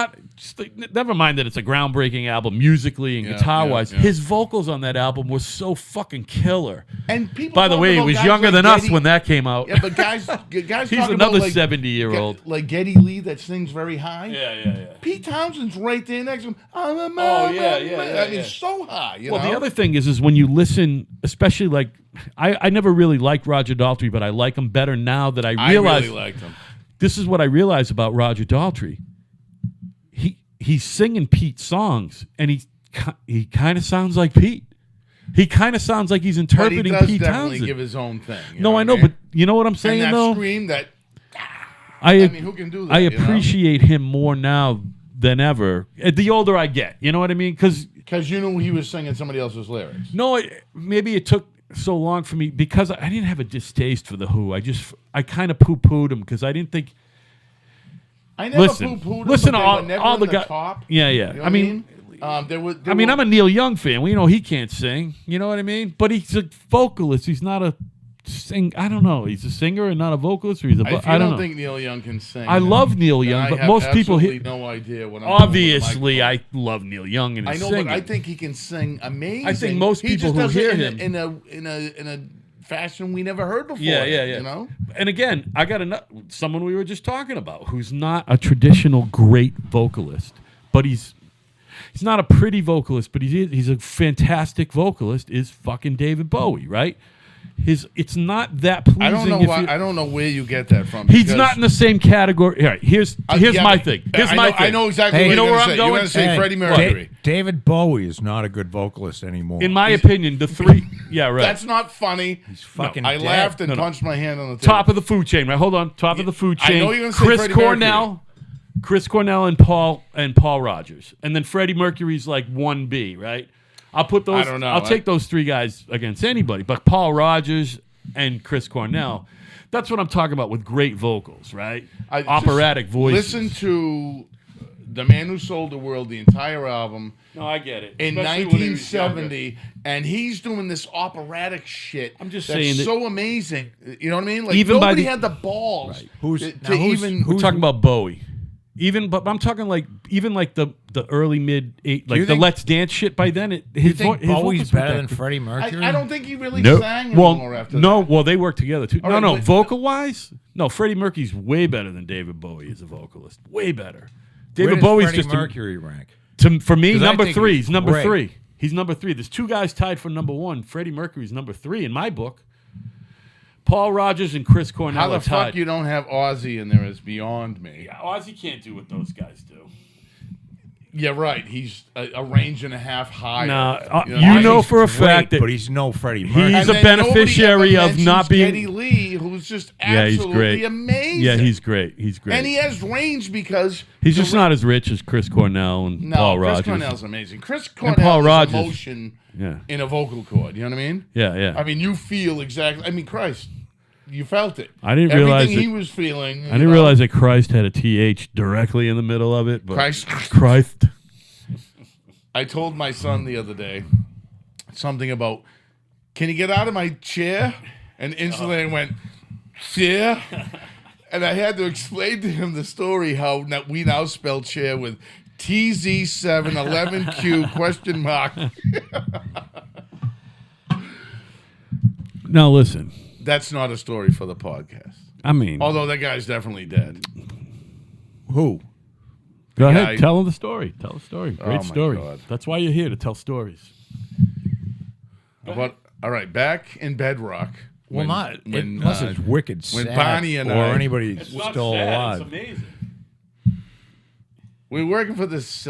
never mind that it's a groundbreaking album musically and Yeah, guitar wise. yeah. His vocals on that album were so fucking killer. And people. By the talk way, he about was guys younger like than us Geddy- when that came out. Yeah, but guys He's talk another about like 70-year-old. like Geddy Lee that sings very high. Yeah. Pete Townsend's right there next to him. I'm a Oh, man, yeah, man, yeah, man. yeah, I mean, yeah. so high. You Well, know? the other thing is when you listen, especially like I never really liked Roger Daltrey, but I like him better now that I I realize really liked him. this is what I realize about Roger Daltrey. He's singing Pete's songs, and he kind of sounds like Pete. He kind of sounds like he's But he interpreting does Pete definitely Townsend. give his own thing. you No, I what know, mean? but you know what I'm saying and that though. scream, that I mean, who can do that? I you know? appreciate him more now than ever. The older I get, you know what I mean? Because Because you knew he was singing somebody else's lyrics. no, maybe it took so long for me because I didn't have a distaste for the Who. I kind of poo-pooed him because I didn't think. I never Listen, poo-pooed him, listen but to they all- were never all in the the guy- top. Yeah. You know I what mean, I'm I'm a Neil Young fan. We know he can't sing. You know what I mean? But he's a vocalist. He's not a sing. I don't know. He's a singer and not a vocalist. Or he's a. If you I don't don't know. think Neil Young can sing, I love Neil then Young, I but have most people absolutely hit. no idea what I'm doing with the Obviously, microphone. I love Neil Young and I his know, singing. but I think he can sing amazing. I think most He people just who does hear it him- in a fashion we never heard before. Yeah. You know, And again, I got someone we were just talking about who's not a traditional great vocalist, but he's not a pretty vocalist, but he's a fantastic vocalist. Is fucking David Bowie, right? It's not that pleasing. I don't know if why. you- I don't know where you get that from. He's because- not in the same category. All right, here's yeah, my but- thing. Here's I my know, thing. I know exactly. Hey, what you know you're where gonna I'm say. going? You're going to say Hey, Freddie Mercury. David Bowie is not a good vocalist anymore. In my opinion, the three. Yeah, right. That's not funny. He's fucking I dead. laughed and No. punched my hand on the table. Top of the food chain, right? Hold on. Top of the food I chain. know you're gonna say Chris Freddie Cornell. Chris Cornell and Paul Rogers. And then Freddie Mercury's like 1B, right? I'll put those I don't know. I'll take those three guys against anybody. But Paul Rogers and Chris Cornell, That's what I'm talking about with great vocals, right? Just Operatic voices. Listen to The Man Who Sold the World, the entire album, No, I get it. in Especially when he was younger. 1970, and he's doing this operatic shit. I'm just that's saying that- so amazing. You know what I mean? Like Even by nobody the- had the balls Who's- to now who's- even. We're talking about Bowie. But I'm talking like even like the early mid eight, like you the think- Let's Dance shit. By then, You his think his Bowie's vocals were better than that good. Freddie Mercury? I don't think he really No, sang anymore after no. that. Well, they work together too. All No, right, no. but- Vocal wise, no. Freddie Mercury's way better than David Bowie as a vocalist. Way better. Where David does Bowie's Freddie just Mercury rank? for me 'Cause I number think 3. he's He's number great. 3. He's number 3. There's 2 guys tied for number 1. Freddie Mercury's number 3 in my book. Paul Rogers and Chris Cornell How the are tied. fuck you don't have Ozzy in there is beyond me. Yeah, Ozzy can't do what those guys do. Yeah, right. He's a range and a half higher. Nah, You you know, know He's for a great, fact that but he's no Freddie Mercury. he's And a then nobody beneficiary ever of not mentions being. Geddy Lee, who's just Yeah, he's absolutely great. amazing. Yeah, he's great. He's great. and he has range because He's the just not as rich as Chris Cornell and No, Paul Chris Rogers. Cornell's amazing. Chris Cornell Paul is Rogers. emotion Yeah, in a vocal cord. You know what I mean? yeah, yeah. I mean, you feel exactly. I mean, Christ, you felt it. I didn't realize everything that- he was feeling. I didn't realize that Christ had a TH directly in the middle of it. But Christ. I told my son the other day something about, can you get out of my chair? And instantly I went, chair? And I had to explain to him the story how we now spell chair with TZ711Q question mark. Now listen. That's not a story for the podcast. I mean, Although that guy's definitely dead. Who? go guy- ahead. Tell him the story. Tell the story. Great my story. God. That's why you're here, to tell stories. But all right, back in Bedrock. Well, when- unless it's wicked when sad Bonnie and or I- anybody still alive. amazing. we were working for this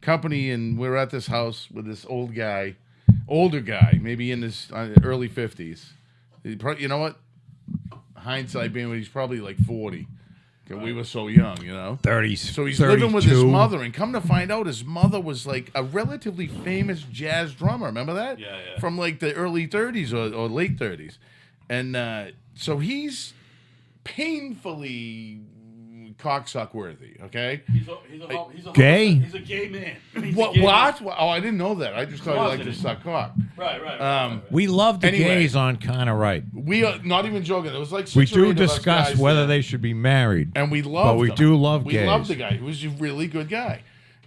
company, and we were at this house with this older guy, maybe in his early 50s. You know what? Hindsight being, he's probably like 40. 'Cause we were so young, you know? 30s. So he's living with his mother, and come to find out, his mother was like a relatively famous jazz drummer. Remember that? Yeah, yeah. From like the early 30s or late 30s. And so he's painfully cocksuck worthy, okay? He's a Gay? He's a gay man. He's What? a gay What? Oh, I didn't know that. I just thought he liked to Wasn't it? suck cock. Man. Right. We love the Anyway. gays on Kind of Right. We are not even joking. It was like 6 We or do 8 of us discuss guys whether there. they should be married. And we love we do love We gays. love the guy. He was a really good guy.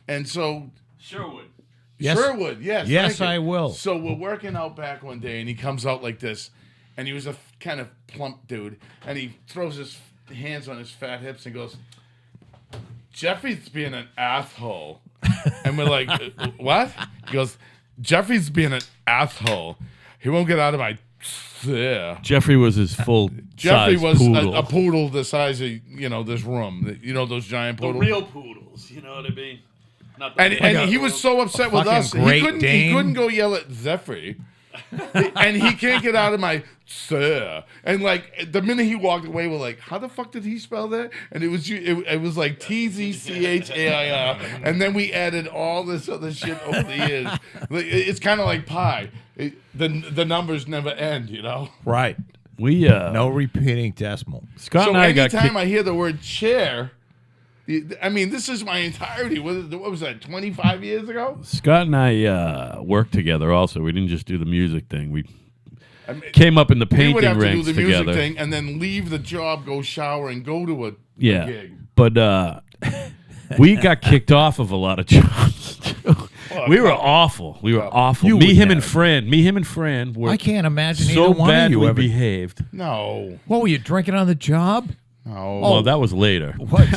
And so Sherwood. Yes. Sherwood, yes. Yes, thank you. I will. So we're working out back one day, and he comes out like this, and he was a kind of plump dude, and he throws his hands on his fat hips and goes, Jeffrey's being an asshole. And we're like, what? He goes, Jeffrey's being an asshole. He won't get out of my... Yeah. Jeffrey was his full Jeffrey size was poodle. a poodle the size of, this room. You know, those giant the poodles? real poodles. You know what I mean? Not the And he was so upset with fucking us. He Great couldn't Dane. go yell at Zephyr. And he can't get out of my sir. And like the minute he walked away, we're like, how the fuck did he spell that? And it was it was like TZCHAIR. And then we added all this other shit over the years. Like, it's kind of like pi. The numbers never end, you know. Right. We No repeating decimal. Scott So and I got anytime kicked. I hear the word chair, I mean, this is my entirety. What was that? 25 years ago? Scott and I worked together. Also, we didn't just do the music thing. We I mean, came up in the we would painting have to do ranks the music together. thing and then leave the job, go shower, and go to a Yeah, gig. but we got kicked off of a lot of jobs. too. We were awful. We were awful. You Me, would him, and never. Fran. Me, him, and Fran were I can't imagine so either one of badly you ever. behaved. No. What were you drinking on the job? No. Oh, that was later. What?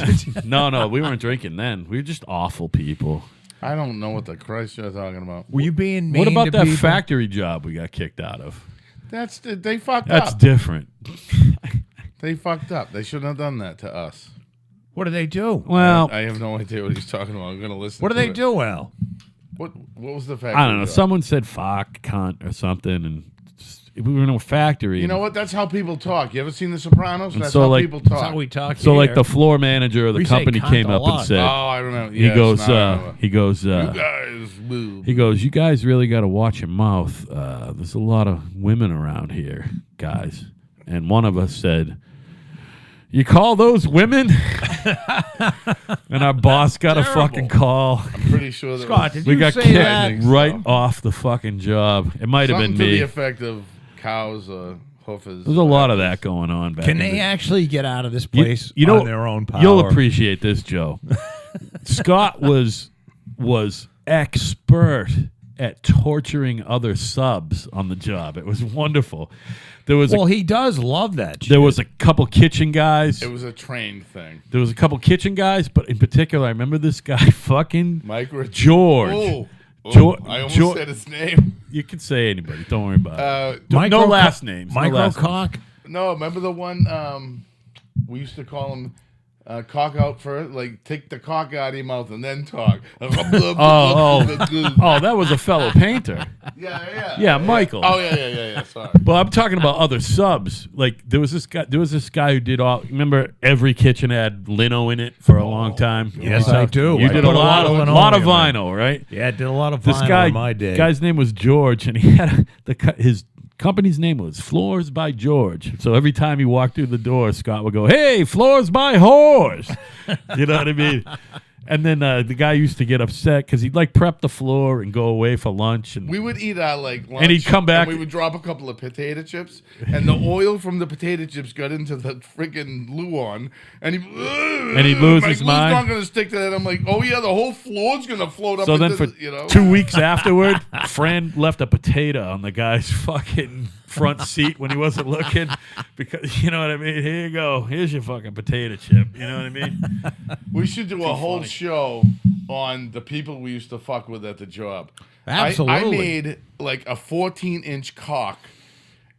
No, we weren't drinking then. We were just awful people. I don't know what the Christ you're talking about. Were you being mean What about to that people? factory job we got kicked out of? They fucked That's up. different. They fucked up. They shouldn't have done that to us. What do they do? Well, I have no idea what he's talking about. I'm gonna listen. What do to they it. do, Al? What was the factory I don't know. job? Someone said fuck, cunt, or something, and we were in a factory. You know what? That's how people talk. You ever seen The Sopranos? That's so, how like- people That's talk. how we talk So, here. like, the floor manager of the We say company cunt came a up lot. and said, Oh, I remember. he Yes, goes, now I remember. you guys, woo. he goes, you guys really got to watch your mouth. There's a lot of women around here, guys. and one of us said, "You call those women?" And our boss got a fucking call. I'm pretty sure that Scott, was did We you got say kicked that? right off the fucking job. It might have something been to me. the effect of cows or hoofers. There's a lot of that going on back Can in they the- actually get out of this place you know, on their own power? You'll appreciate this, Joe. Scott was expert at torturing other subs on the job. It was wonderful. There was Well, he does love that shit. there was a couple kitchen guys. It was a trained thing. There was a couple kitchen guys, but in particular, I remember this guy, fucking Mike George. Oh, George- I almost George- said his name. You can say anybody. Don't worry about it. Micro no last names. No Micro last names. cock. No, remember the one we used to call him cock out first? Like, take the cock out of your mouth and then talk. Oh, that was a fellow painter. Yeah. Yeah, Michael. Oh, yeah. Sorry. But I'm talking about other subs. Like there was this guy who did all. Remember, every kitchen had lino in it for a long time. Yes, You I do. You I did put a lot of linoleum in. vinyl, right? Yeah, I did a lot of This vinyl guy, in my day. guy's name was George, and he had his company's name was Floors by George. So every time he walked through the door, Scott would go, "Hey, Floors by Whores." You know what I mean? And then the guy used to get upset because he'd like prep the floor and go away for lunch. And We would eat our lunch, And he'd come back- And we would drop a couple of potato chips, and the oil from the potato chips got into the freaking Luon, and he'd lose my his glue's mind. not gonna stick to that. I'm like, oh yeah, the whole floor's gonna float up. so then into for the, 2 weeks afterward, Fran left a potato on the guy's fucking front seat when he wasn't looking, because you know what I mean. Here you go. Here's your fucking potato chip. You know what I mean? We should do a whole show on the people we used to fuck with at the job. I Absolutely. made like a 14-inch cock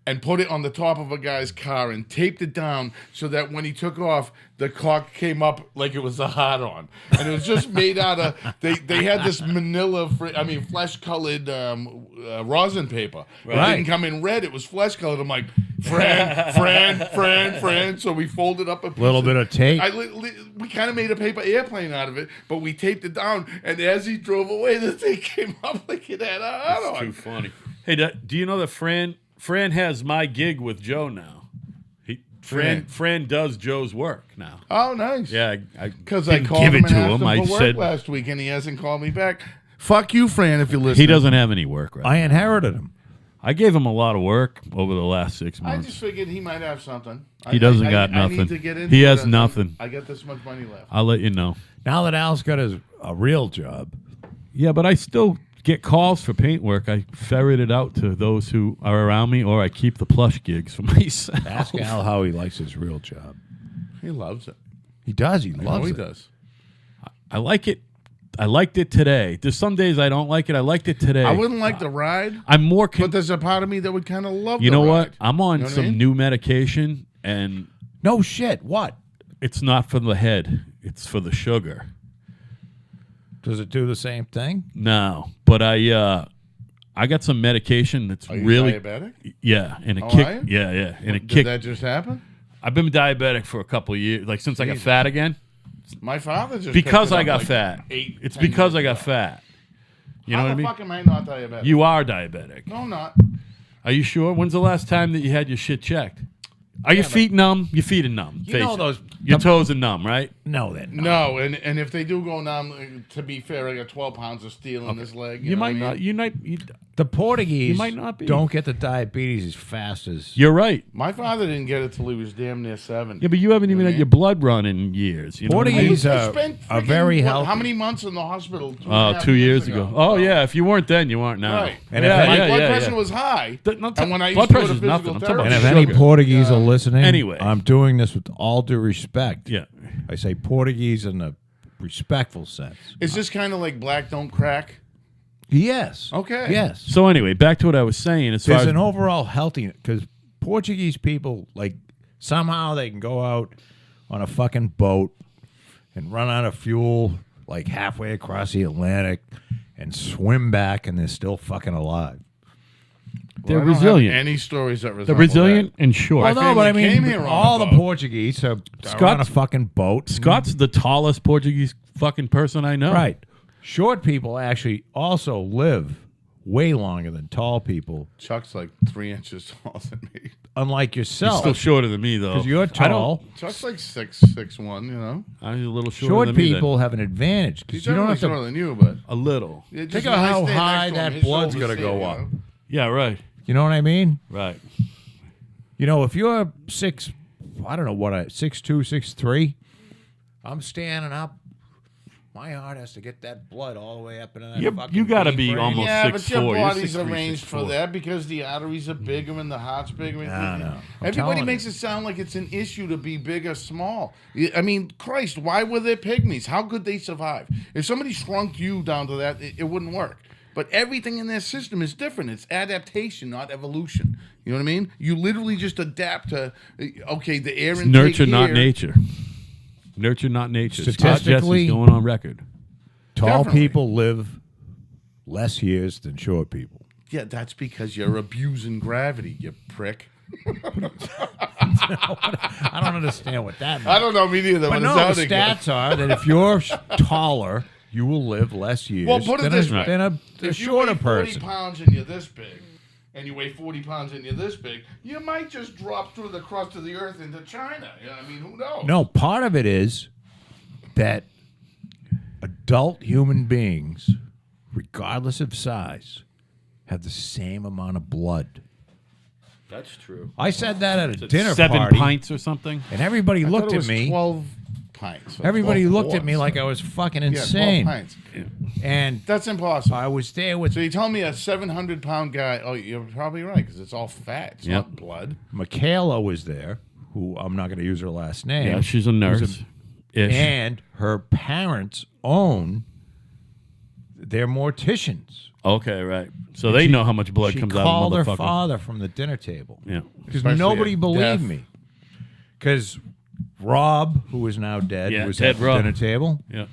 and put it on the top of a guy's car and taped it down so that when he took off, the cock came up like it was a hot-on. And it was just made out of, they had this manila, flesh-colored rosin paper. It Right. didn't come in red, it was flesh-colored. I'm like, Fran. So we folded up a piece Little bit of tape. we kind of made a paper airplane out of it, but we taped it down. And as he drove away, the thing came up like it had a hot-on. Funny. Hey, do you know that Fran has my gig with Joe now? Fran does Joe's work now. Oh, nice. Yeah, Because I didn't called give him it and to asked him. him I for work said last week, and he hasn't called me back. Fuck you, Fran, if you're listening. he doesn't have any work right. I inherited him. I gave him a lot of work over the last 6 I months. just figured he might have something. He doesn't I got need nothing. to get into He has it. nothing. I got this much money left. I'll let you know. Now that Al's got a real job, Yeah, but I still get calls for paint work. I ferret it out to those who are around me, or I keep the plush gigs for myself. ask Al how he likes his real job. He loves it. He does. He I know loves he it. does. I like it. I liked it today. There's some days I don't like it. I liked it today. I wouldn't like the ride, I'm more. but there's a part of me that would kind of love You the know ride. what? I'm on You know what I some mean? new medication, and No shit. What? it's not for the head. It's for the sugar. Does it do the same thing? No, but I got some medication that's Are you really diabetic? yeah, and it Oh, kicked. are you? Yeah, and it Did kicked. that just happen? I've been diabetic for a couple of years, like since I got Jesus. fat again. My father just Because picked it I up got like fat. 8, It's 10 because years I got ago. fat. You know How what I the mean? fuck am I not diabetic? You are diabetic. No, I'm not. Are you sure? When's the last time that you had your shit checked? Are your feet numb? Your feet are numb. You know Face it. those- Your toes are numb, right? No, that No, and if they do go numb, to be fair, I got 12 pounds of steel in this leg. You know might what I not. mean? You might. the Portuguese You might not be. don't get the diabetes as fast as You're right. My father didn't get it till he was damn near 7. Yeah, but you haven't even had your blood run in years. You know what I mean? Portuguese I are very freaking, healthy. How many months in the hospital? 2.5 2 years ago. Oh yeah, if you weren't then, you aren't now. Right. And yeah, if My yeah, blood yeah, pressure yeah. was high. Not and when I used blood to go to pressure's physical nothing. I'm talking therapy, And if about any sugar. Portuguese are listening, Anyway. I'm doing this with all due respect. Yeah. I say Portuguese in a respectful sense. Is this kind of like black don't crack? Yes. Okay. Yes. So anyway, back to what I was saying. As far There's as an overall healthy because Portuguese people like somehow they can go out on a fucking boat and run out of fuel like halfway across the Atlantic and swim back and they're still fucking alive. they're I don't have resilient. Any stories that They're resemble resilient and short. My Well, no, but I family mean, came here on all a the boat. Portuguese are on a Scott's- fucking boat. Scott's the tallest Portuguese fucking person I know. Right. Short people actually also live way longer than tall people. Chuck's like 3 inches taller than me. unlike He's yourself, still shorter than me, though. because you're I don't- tall, Chuck's like 6'1", you know. I'm a little shorter short than me then. people have an advantage He's because you don't definitely have shorter to. than you, but A little. yeah, just Think when of I how stand high next to him, that his blood's shoulders gonna go stay, up. you know? Yeah, right. You know what I mean? Right. You know, if you're 6, I don't know what 6'2", 6'3", I'm standing up. My heart has to get that blood all the way up into that fucking You got to be brain. almost Yeah, 6'4". but your You're body's 6'3", arranged for 6'4". that because the arteries are bigger and the heart's bigger. I know. I'm Everybody telling makes it sound like it's an issue to be big or small. I mean, Christ, why were there pygmies? How could they survive? If somebody shrunk you down to that, it wouldn't work. But everything in their system is different. It's adaptation, not evolution. You know what I mean? You literally just adapt to, okay, the air intake Nurture, not here- nature. Nurture, not nature. Scott Statistically- Jesse's going on record. Tall Definitely. people live less years than short people. Yeah, that's because you're abusing gravity, you prick. I don't understand what that means. I don't know me neither. But But no, it the sounded good. stats are that if you're taller, you will live less years Well, put it than, this a, way. than a If you shorter weigh 40 person. pounds and you're this big, and you weigh 40 pounds and you're this big, you might just drop through the crust of the earth into China. You know, I mean, who knows? No, part of it is that adult human beings, regardless of size, have the same amount of blood. That's true. I said that at a dinner 7 party, pints or something. and everybody I thought looked it at was me. 12 pints. or Everybody 12 looked at me quarts. like I was fucking Yeah, 12 insane. pints. And That's impossible. I was there with So you tell me a 700-pound guy, oh, you're probably right, because it's all fat. It's Yep. not blood. Michaela was there, who I'm not going to use her last name. Yeah, she's a nurse. Ish. And her parents own, they're morticians. Okay, right. So they know how much blood She comes out called of her the motherfucker. father from the dinner table. Yeah. Because Especially nobody at believed death. me. Because Rob, who is now dead, Yeah, was dead at the Rob. dinner table. Yeah.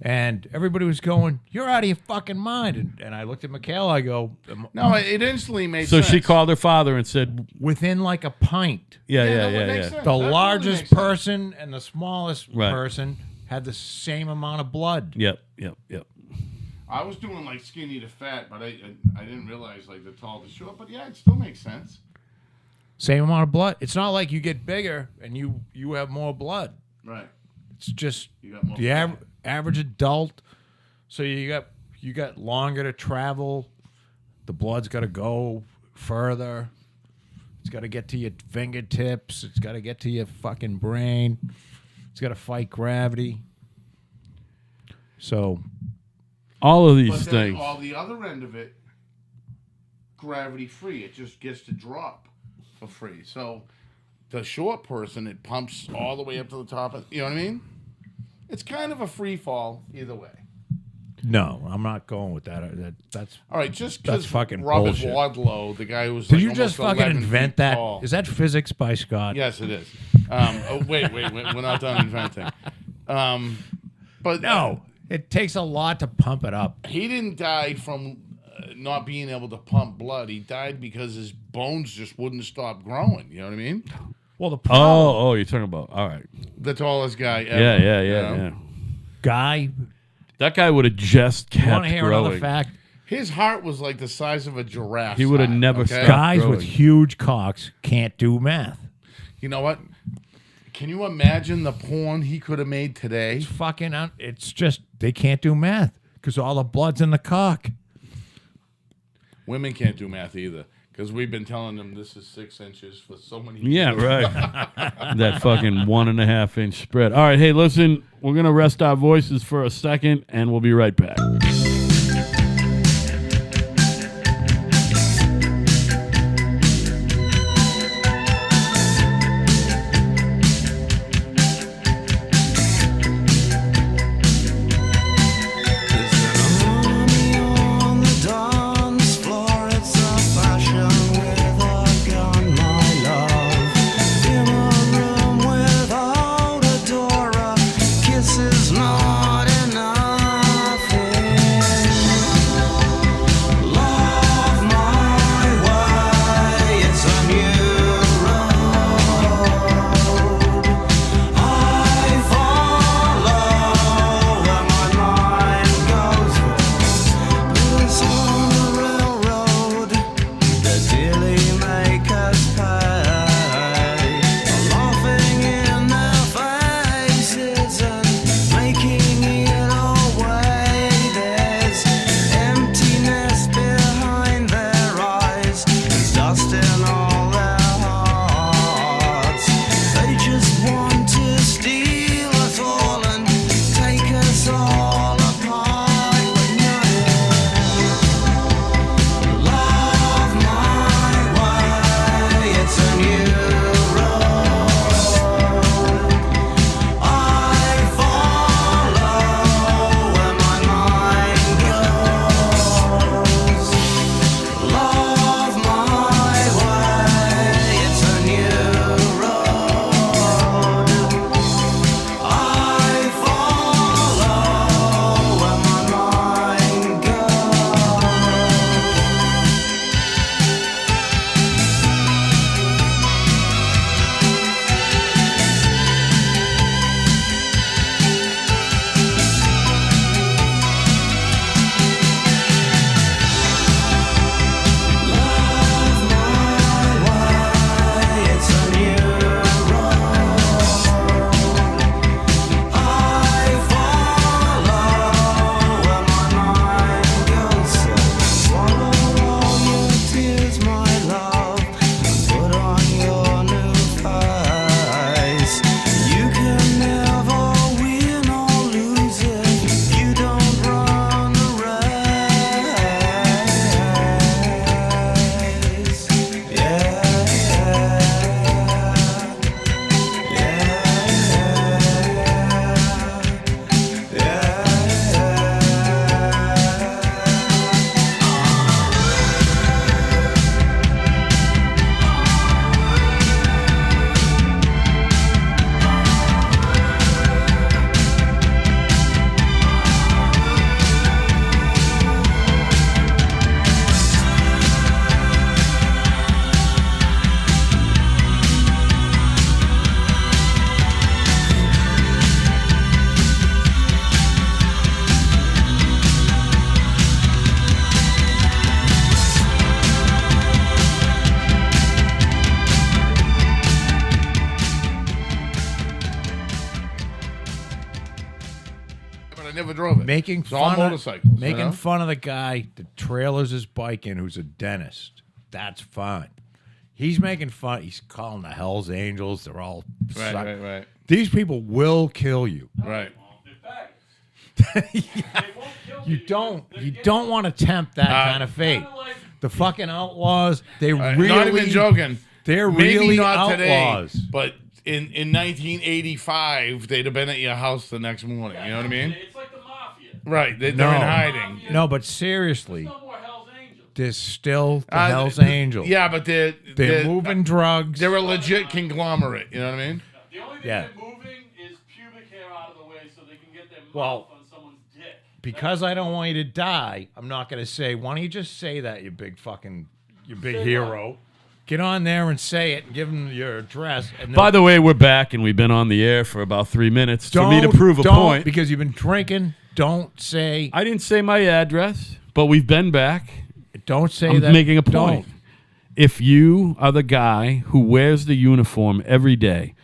And everybody was going, "You're out of your fucking mind." And I looked at Michaela, I go, No, it instantly made So sense. she called her father and said, within like a pint. "Yeah, Yeah, yeah, that would yeah, make yeah." sense. The That totally largest makes sense. person and the smallest Right. person had the same amount of blood. Yep, yep, yep. I was doing like skinny to fat, but I didn't realize like the tall to short. But yeah, it still makes sense. Same amount of blood. It's not like you get bigger and you have more blood. Right. It's just You got more the fat. average adult. So you got longer to travel. The blood's got to go further. It's got to get to your fingertips. It's got to get to your fucking brain. It's got to fight gravity. So All of these But then things. all the other end of it, gravity free. It just gets to drop for free. So the short person, it pumps all the way up to the top. You know what I mean? It's kind of a free fall either way. no, I'm not going with that. That's. All right, just That's because fucking Robert bullshit. Wardlow, the guy who was Did like you just almost fucking 11 invent feet that? tall. Is that physics by Scott? Yes, it is. Wait, we're not done inventing. But No, it takes a lot to pump it up. he didn't die from not being able to pump blood. He died because his bones just wouldn't stop growing. You know what I mean? Well, the problem, Oh, you're talking about. All right. The tallest guy ever. Yeah, yeah, you yeah, know? yeah. guy. That guy would have just You want kept to hear another growing. fact? His heart was like the size of a giraffe. He would have never stopped. Guys with growing. huge cocks can't do math. You know what? Can you imagine the porn he could have made today? It's fucking. It's just they can't do math because all the blood's in the cock. Women can't do math either because we've been telling them this is 6 inches for so many Yeah, years. right. That fucking 1.5 inch spread. All right, hey, listen, we're gonna rest our voices for a second, and we'll be right back. Not enough. of it. Making it's all fun motorcycles. of, making fun of the guy that trailers his bike in, who's a dentist. That's fine. He's making fun. He's calling the Hell's Angels. They're all Right. These people will kill you. Right. You don't want to tempt that kind of fate. The fucking outlaws. They really Not even joking. They're Maybe really not outlaws. today, but in 1985, they'd have been at your house the next morning. You know what I mean? It's like the mafia. Right. They're in No. hiding. No, but seriously, No more Hell's Angels. there's still the Hell's Angels. Yeah, but They're moving drugs. They're a legit conglomerate. You know what I mean? The only thing Yeah. they're moving is pubic hair out of the way so they can get their mouth Well, on someone's dick. Because I don't want you to die, I'm not going to say, why don't you just say that, you big hero? Get on there and say it and give them your address. And By the way, we're back and we've been on the air for about 3 minutes for me to prove a don't, point. Because you've been drinking, don't say I didn't say my address, but we've been back. don't say I'm that. making a point. Don't. If you are the guy who wears the uniform every day,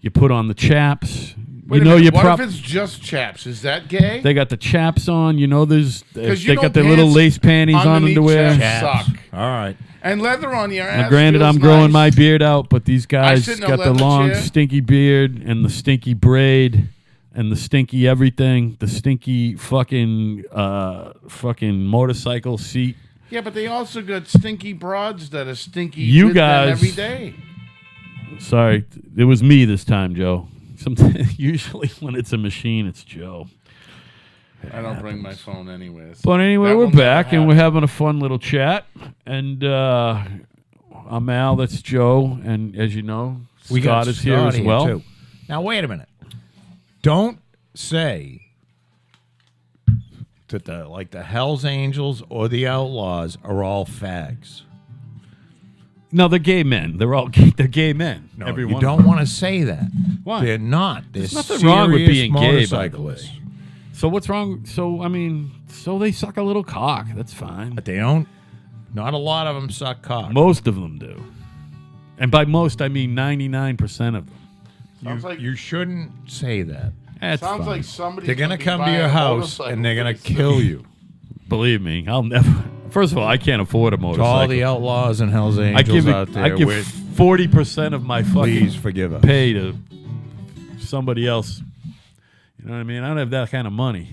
you put on the chaps. Wait a minute, what if it's just chaps? Is that gay? They got the chaps on. You know, they you know got their little pants lace panties on underneath underwear. chaps suck. All right. And leather on your Now, ass. granted, feels I'm growing my nice. beard out, but these guys sit in a got the leather long, chair. stinky beard and the stinky braid and the stinky everything, the stinky fucking motorcycle seat. Yeah, but they also got stinky broads that are stinky You with them guys- every day. Sorry, it was me this time, Joe. Usually when it's a machine, it's Joe. I don't bring my phone anyways. But anyway, That we're will never back and we're happen. having a fun little chat. And I'm Al, that's Joe. And as you know, We Scott got is here Scott as well. too. Now, wait a minute. Don't say that the Hell's Angels or the Outlaws are all fags. No, they're gay men. They're gay men. No, Every you one of don't them. want to say that. Why? They're not. They're There's nothing wrong with serious being gay, by the way. motorcyclists. So what's wrong? So, I mean, so they suck a little cock. That's fine. But they don't. Not a lot of them suck cock. Most of them do. And by most, I mean 99% of them. Sounds like You shouldn't say that. That's sounds fine. like somebody. They're gonna come to your house and they're gonna kill you. Believe me, I'll never. First of all, I can't afford a To motorcycle. all the outlaws and Hell's I Angels give out there, I give with, 40% of my fucking please forgive us. pay to somebody else. You know what I mean? I don't have that kind of money.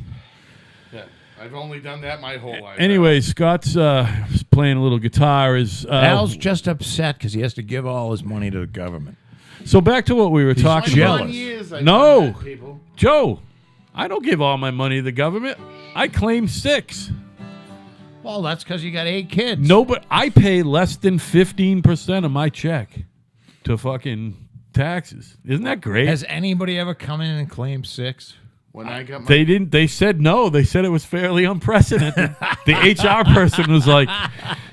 Yeah, I've only done that my whole life. Anyway, Scott's playing a little guitar. Al's just upset because he has to give all his money to the government. So back to what we were talking jealous. about. Years I've No. done that, people. Joe, I don't give all my money to the government. I claim 6. Well, that's because you got 8 kids. No, but I pay less than 15% of my check to fucking taxes. Isn't that great? Has anybody ever come in and claimed 6? When I got my They didn't. They said no. They said it was fairly unprecedented. The HR person was like,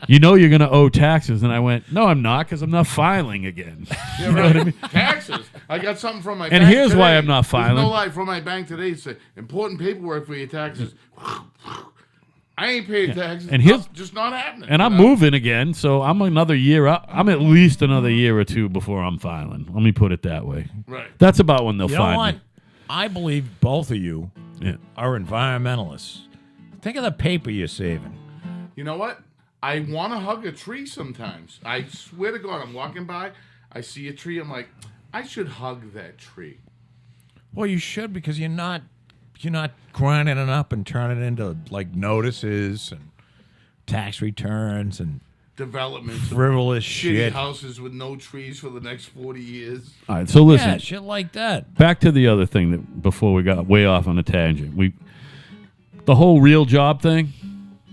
"You know, you're going to owe taxes," and I went, "No, I'm not, because I'm not filing again." Yeah, You know right. what I mean? Taxes. I got something from my And bank here's why today. I'm not There's filing. no lie from my bank today. It said important paperwork for your taxes. I ain't paid taxes. And here's- just not happening. And I'm you know? moving again, so I'm another year out. I'm at least another year or two before I'm filing. Let me put it that way. Right. That's about when they'll You know find what? me. I believe both of you Yeah. are environmentalists. Think of the paper you're saving. You know what? I want to hug a tree sometimes. I swear to God, I'm walking by, I see a tree, I'm like, I should hug that tree. Well, you should, because you're not grinding it up and turning it into like notices and tax returns and Developments of frivolous shitty shit. houses with no trees for the next 40 years. All right, so listen. Yeah, shit like that. Back to the other thing that before we got way off on a tangent. The whole real job thing,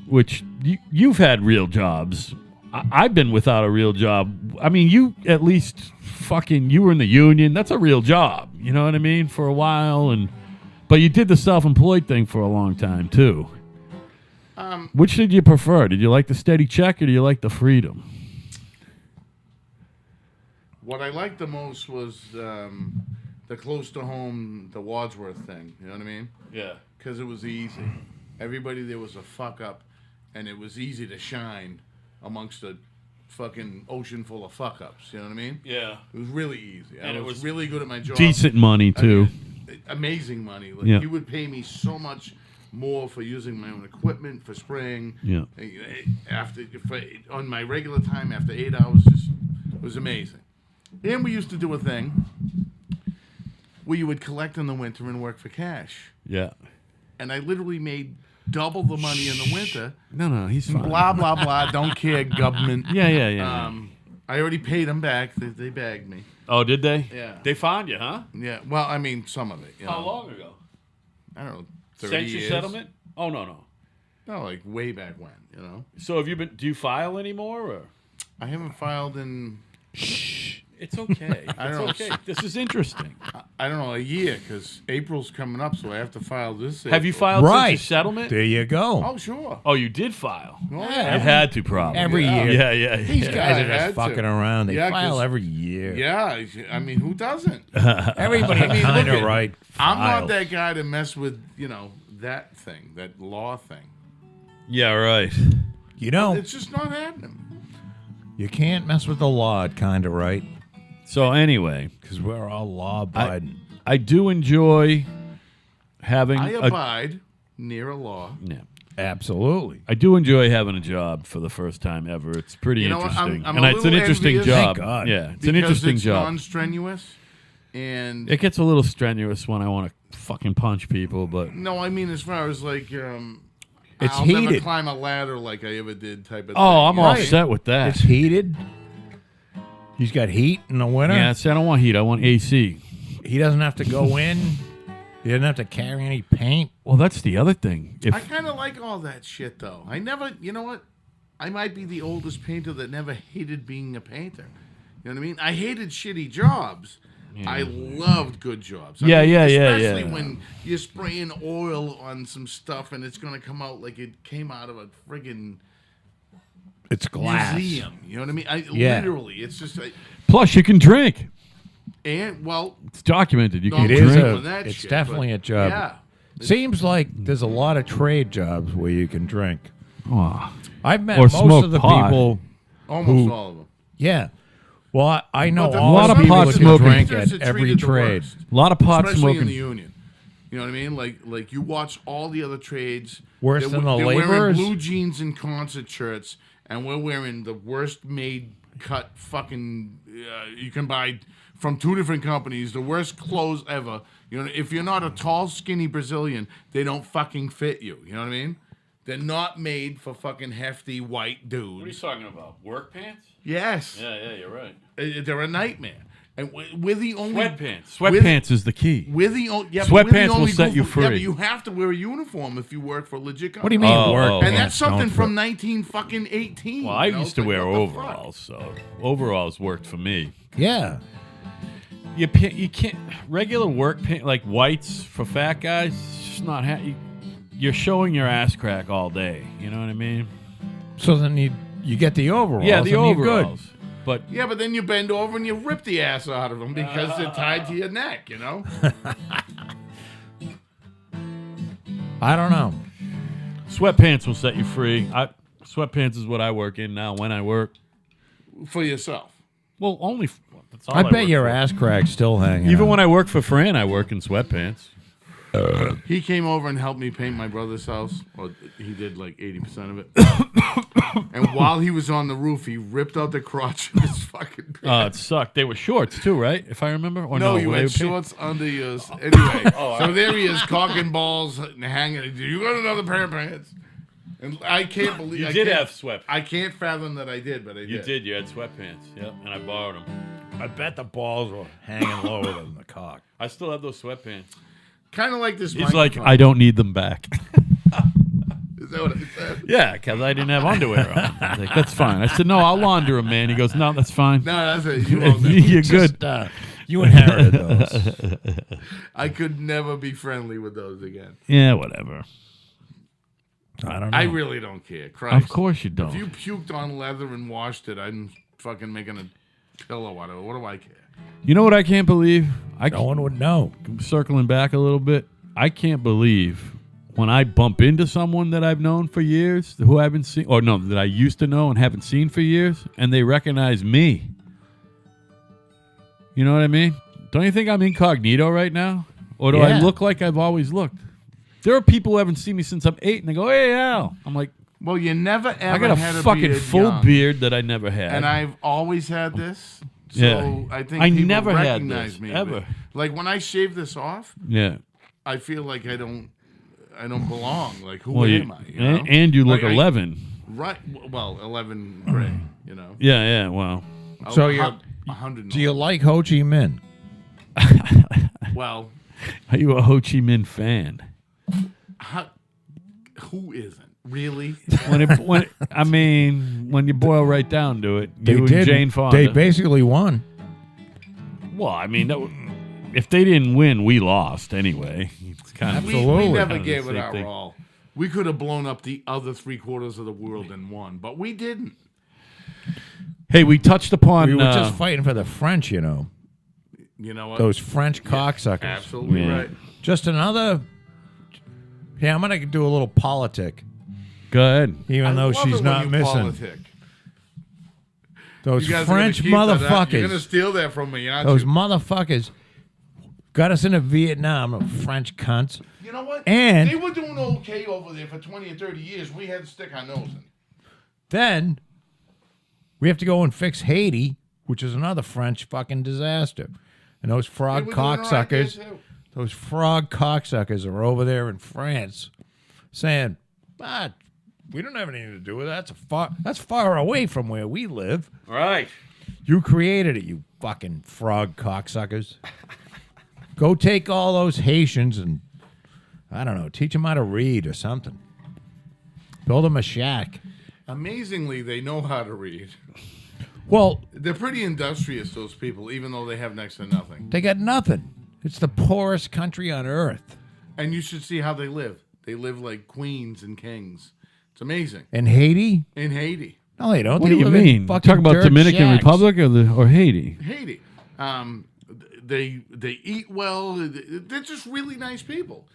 which you've had real jobs. I've been without a real job. I mean, you at least you were in the union. That's a real job. You know what I mean? For a while, but you did the self-employed thing for a long time too. Which did you prefer? Did you like the steady check or do you like the freedom? What I liked the most was the close to home, the Wadsworth thing. You know what I mean? Yeah. Because it was easy. Everybody there was a fuck up, and it was easy to shine amongst a fucking ocean full of fuck ups. You know what I mean? Yeah. It was really easy. And I it was was really good at my job. Decent money I too. mean, amazing money. Like, Yeah. he would pay me so much more for using my own equipment for spraying. Yeah. On my regular time after 8 hours, it was amazing. And we used to do a thing where you would collect in the winter and work for cash. Yeah. And I literally made double the money in the winter. No, he's fine. Blah, blah, blah. Don't care, government. Yeah. I already paid them back. They bagged me. Oh, did they? Yeah. They found you, huh? Yeah. Well, I mean, some of it. You know. long ago? I don't know. 30 Since your years. settlement? Oh, no. No, like way back when. You know. So have you been? Do you file anymore? Or? I haven't filed in. It's okay. I don't know. Okay. This is interesting. I don't know, a year, because April's coming up, so I have to file this. Have you April. filed Right. since your settlement? There you go. Oh, sure. Oh, you did file. Oh, You yeah. had to probably. Every Yeah. year. Yeah. These yeah. guys I are just had fucking to. around. They Yeah, file 'cause- every year. Yeah, I mean, who doesn't? Everybody mean, kind look of at- right. I'm not files. that guy to mess with, that thing, that law thing. Yeah, right. You know, It's just not happening. you can't mess with the law, kind of right, So anyway, because we're all law-abiding. I do enjoy having I a abide near a law. yeah. Absolutely. I do enjoy having a job for the first time ever. It's pretty You know what? interesting, I'm and a it's an little interesting envious. job. Thank God. Yeah, it's an Because interesting it's job. non-strenuous. And It gets a little strenuous when I want to fucking punch people, but no, I mean as far as like, It's I'll never heated. climb a ladder like I ever did type of thing. oh, I'm all Right. set with that. It's heated. He's got heat in the winter. Yeah, see, I don't want heat. I want AC. He doesn't have to go in. He doesn't have to carry any paint. Well, that's the other thing. If I kind of like all that shit, though. I never, you know what? I might be the oldest painter that never hated being a painter. You know what I mean? I hated shitty jobs. I loved good jobs. I Yeah, mean, yeah. Especially when you're spraying oil on some stuff and it's going to come out like it came out of a friggin' It's glass. museum. You know what I mean? Yeah. Literally, it's just like, plus you can drink. and well, It's documented. You No, can It I'm is drink. doing a. that It's shit, definitely but- a job. yeah. Seems like there's a lot of trade jobs where you can drink. Oh. I've met Or most smoke of the pot. people. Almost all of them. Yeah. Well, I know But the all lot the of people pot that can smoking. drink painters at are every treated the trade. worst. A lot of pot Especially in the smoking. union. You know what I mean? Like you watch all the other trades. Worse they're, than the they're wearing laborers? blue jeans and concert shirts, and we're wearing the worst made cut fucking. You can buy from 2 different companies the worst clothes ever. You know, if you're not a tall, skinny Brazilian, they don't fucking fit you. You know what I mean? They're not made for fucking hefty white dudes. talking about? Work pants? Yes, Yeah, you're right. they're a nightmare, and we're the only Sweatpants. Sweatpants is the key. We're the only. Yeah, Sweatpants but we're the will only set group you of- Yeah, free. but you have to wear a uniform if you work for a legit company. What do you mean Oh, work? oh. And pants that's something don't from fit? 1918. Well, I you know? used to It's like, wear what the fuck? overalls, so overalls worked for me. Yeah. You can't regular work pant like whites for fat guys. It's just not. You're showing your ass crack all day. You know what I mean? So then you get the overalls. Yeah, the and you're good. overalls. But Yeah, but then you bend over and you rip the ass out of them because they're tied to your neck. You know. I don't know. sweatpants will set you free. Sweatpants is what I work in now when I work. For yourself. Well, only. That's all I bet work your for. ass crack's still hanging. Even out. when I work for Fran, I work in sweatpants. He came over and helped me paint my brother's house. Well, he did like 80% of it. And while he was on the roof, he ripped out the crotch of his fucking pants. It sucked. They were shorts too, right? If I remember. Or No, no, you were they had pants? shorts under yours. Anyway, so there he is, cocking balls and hanging. You got another pair of pants? And I can't believe You I did can't- have sweatpants. I can't fathom that I did, but I did. You did. You had sweatpants. Yep, and I borrowed them. I bet the balls were hanging lower than the cock. I still have those sweatpants. Kind of like this. He's like, microphone. I don't need them back. Is that what I said? Yeah, because I didn't have underwear on. I was like, that's fine. I said, no, I'll launder them, man. He goes, no, that's fine. No, that's it. You own that. You're good. Just, you inherited those. I could never be friendly with those again. Yeah, whatever. I don't know. I really don't care. Christ. Of course you If you don't. puked on leather and washed it, I'm fucking making a pillow out of it. What do I care? You know what I can't believe? No one would know. Circling back a little bit, I can't believe when I bump into someone that I've known for years, who I haven't seen, or no, that I used to know and haven't seen for years, and they recognize me. You know what I mean? Don't you think I'm incognito right now? Or do I Yeah. look like I've always looked? There are people who haven't seen me since I'm 8, and they go, "Hey, Al." I'm like, Well, you never ever I got a had fucking beard full young. beard that I never had. And I've always had this. So Yeah. I think I people never had recognize this, me. ever. Like when I shave this off, yeah. I feel like I don't belong. Like who Well, am I? You know? and you look Like, 11. Right. Well, 11 gray. You know. Yeah, yeah. Well, So A you're- 100. Do you like Ho Chi Minh? Well, are you a Ho Chi Minh fan? who isn't really? When you boil right down to it, They you and did. Jane Fonda. They basically won. Well, I mean, if they didn't win, we lost anyway. It's kind of We Absolutely. never Kind of gave the it same our thing. all. We could have blown up the other 3/4 of the world and won, but we didn't. Hey, we touched upon. We were just fighting for the French, you know. You know what? Those French cocksuckers. Absolutely Yeah. right. Just another. Yeah, I'm going to do a little politic, Go ahead. even I though love she's it when not you missing. politic. Those You guys are gonna French keep that, huh? You're motherfuckers. gonna steal that from me, aren't Those you? motherfuckers got us into Vietnam, the French cunts. You know what? And- they were doing okay over there for 20 or 30 years. We had to stick our nose in. Then we have to go and fix Haiti, which is another French fucking disaster. And those They frog were doing all right there, cocksuckers, too. those frog cocksuckers are over there in France saying, we don't have anything to do with that. That's far away from where we live. Right. You created it, you fucking frog cocksuckers. Go take all those Haitians and, I don't know, teach them how to read or something. Build them a shack. Amazingly, they know how to read. Well, They're pretty industrious, those people, even though they have next to nothing. they got nothing. It's the poorest country on earth. And you should see how they live. They live like queens and kings. It's amazing. In Haiti? In Haiti. No, they don't. What They do you live in mean? fucking Talk about dirt Dominican shacks. Republic or Haiti? Haiti. They eat well. They're just really nice people.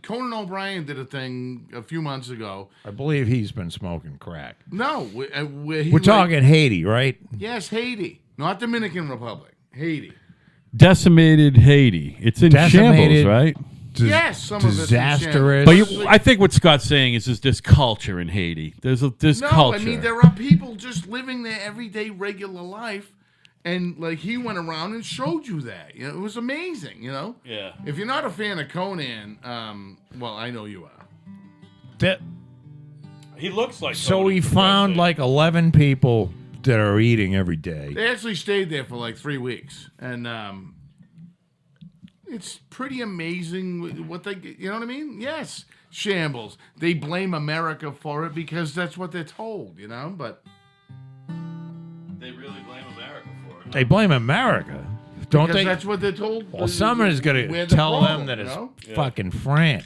Conan O'Brien did a thing a few months ago. I believe he's been smoking crack. No, where he We're talking Haiti, right? Yes, Haiti, not Dominican Republic. Haiti. Decimated Haiti. It's in Decimated. shambles, right? Yes, some of it's in Disastrous. shambles. But I think what Scott's saying is this culture in Haiti. There's no, culture. I mean there are people just living their everyday regular life, and like he went around and showed you that. You know, it was amazing. You know. Yeah. If you're not a fan of Conan, well, I know you are. That- He looks like. so we found like 11 people that are eating every day. They actually stayed there for like 3 weeks, and it's pretty amazing what they. You know what I mean? Yes, shambles. They blame America for it because that's what they're told. You know, but They really blame America for it. They blame America. Don't because they? that's what they're told. Well, someone is going We're to the tell problem, them that you it's know? fucking France.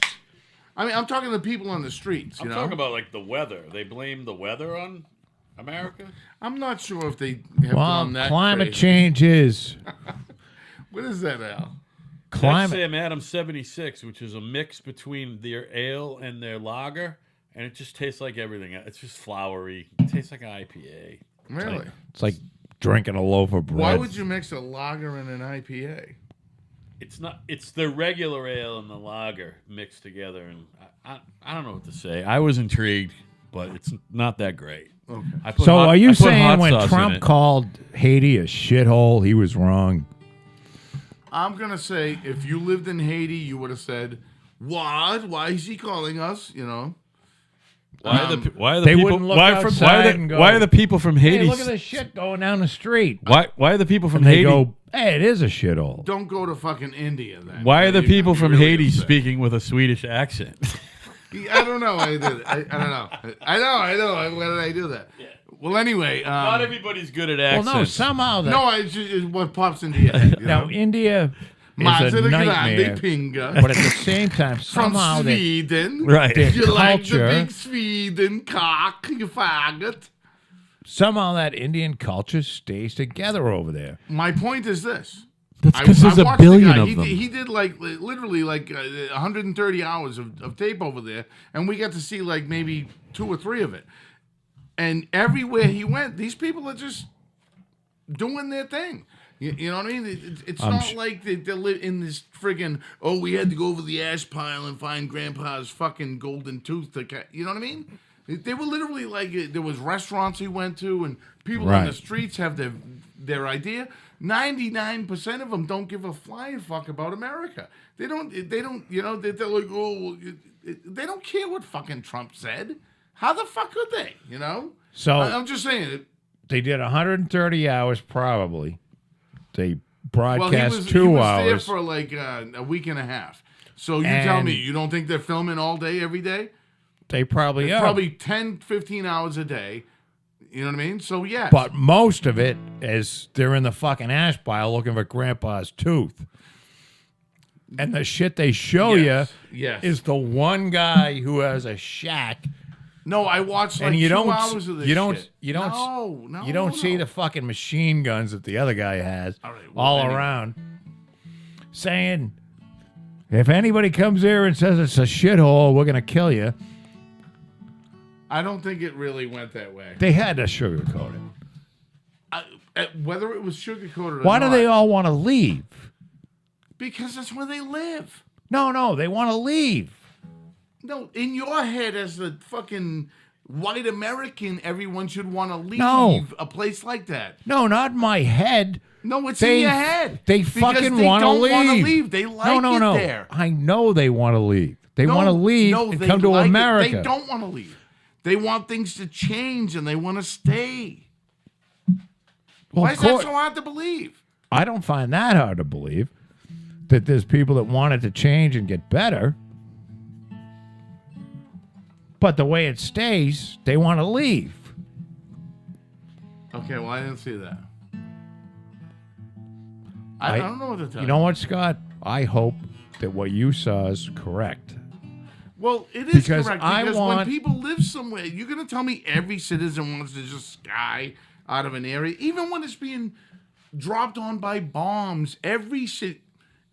I mean, I'm talking to the people on the streets. You I'm know, talking about like the weather. They blame the weather on America. I'm not sure if they have Well, gone that climate crazy. change is What is that, Al? That's climate. Sam Adams 76, which is a mix between their ale and their lager, and it just tastes like everything. It's just flowery. It tastes like an IPA. Really? It's like drinking a loaf of bread. Why would you mix a lager and an IPA? It's not. It's the regular ale and the lager mixed together, and I don't know what to say. I was intrigued, but it's not that great. Okay. I put So hot- are I you put saying hot when sauce in Trump it. called Haiti a shithole, he was wrong? I'm gonna say if you lived in Haiti, you would have said, "What? Why is he calling us?" You know. Why are the They people? wouldn't look Why, outside and go, why are the people from Hey, Haiti? look at this shit going down the street. Why are the people from And they Haiti? go, hey, it is a shithole. Don't go to fucking India then. Why are the You're people gonna from be really Haiti upset. speaking with a Swedish accent? I don't know. I did it. I don't know. I know. Why did I do that? Well, anyway. Not everybody's good at Well, accents. no, somehow that. No, it's what pops into your head. You Now, know? India is Mazda a Grande nightmare. Pinga But at the same time, from somehow they, Sweden. Right. their You like the culture, big Sweden cock, you faggot. somehow that Indian culture stays together over there. My point is this. That's because there's a watched the billion guy. of them. He did like literally like 130 hours of tape over there, and we got to see like maybe 2 or 3 of it. And everywhere he went, these people are just doing their thing. You know what I mean? It's not like they live in this friggin', oh, we had to go over the ash pile and find Grandpa's fucking golden tooth. You know what I mean? They were literally like, there was restaurants he went to, and people on the streets have their idea. 99% of them don't give a flying fuck about America. They don't, you know, they're like, oh, they don't care what fucking Trump said. How the fuck could they, you know? So I'm just saying. They did 130 hours probably. They broadcast Well, he was 2 hours. there for like a week and a half. So you tell me, you don't think they're filming all day, every day? They probably are. Probably 10, 15 hours a day. You know what I mean? So, yeah. But most of it is they're in the fucking ash pile looking for Grandpa's tooth. And the shit they show Yes, you yes. is the one guy who has a shack. No, I watched like And you 2 don't, hours of this you don't, shit. you don't, No, you don't no, see no. the fucking machine guns that the other guy has All right, well, all anyway. around, saying, if anybody comes here and says it's a shithole, we're gonna kill you. I don't think it really went that way. They had to sugarcoat it. Whether it was sugarcoated or Why not. do they all want to leave? Because that's where they live. No, they want to leave. No, in your head as a fucking white American, everyone should want to leave No. a place like that. No, not in my head. No, it's They- in your head. They Because fucking they want to don't leave. wanna leave. They like no. it there. I know they want to leave. They want to leave and they come to like it. America. They don't want to leave. They want things to change and they want to stay. Well, Why of is that course- so hard to believe? I don't find that hard to believe that there's people that want it to change and get better. But the way it stays, they want to leave. Okay, well, I didn't see that. I don't know what to tell you. You know what, Scott? I hope that what you saw is correct. Well, it is Because correct. I Because want- when people live somewhere, you're going to tell me every citizen wants to just sky out of an area, even when it's being dropped on by bombs. Every city,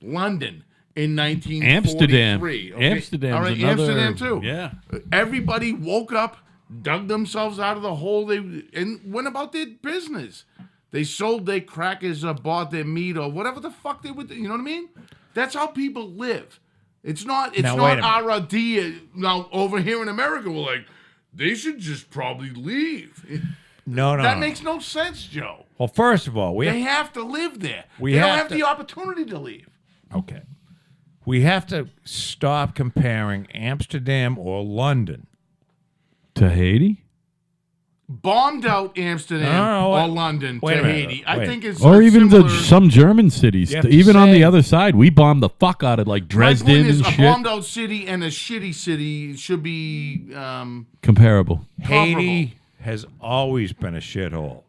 London in 1943. Amsterdam. Amsterdam's All right, another- Amsterdam too. yeah. Everybody woke up, dug themselves out of the hole, and went about their business. They sold their crackers or bought their meat or whatever the fuck they would do. You know what I mean? That's how people live. It's not Now, wait a not minute. our idea. Now over here in America, we're like, they should just probably leave. No. That makes no sense, Joe. Well, first of all, They have to live there. We They don't have have to- the opportunity to leave. okay. We have to stop comparing Amsterdam or London. To Haiti? Bombed out Amsterdam No, or wait. London Wait to a minute, Haiti. I wait. think it's Or even similar. some German cities. You have to Even on say- the other side, we bombed the fuck out of like My Dresden point is, and a shit. bombed out city and a shitty city should be Comparable. Haiti has always been a shithole.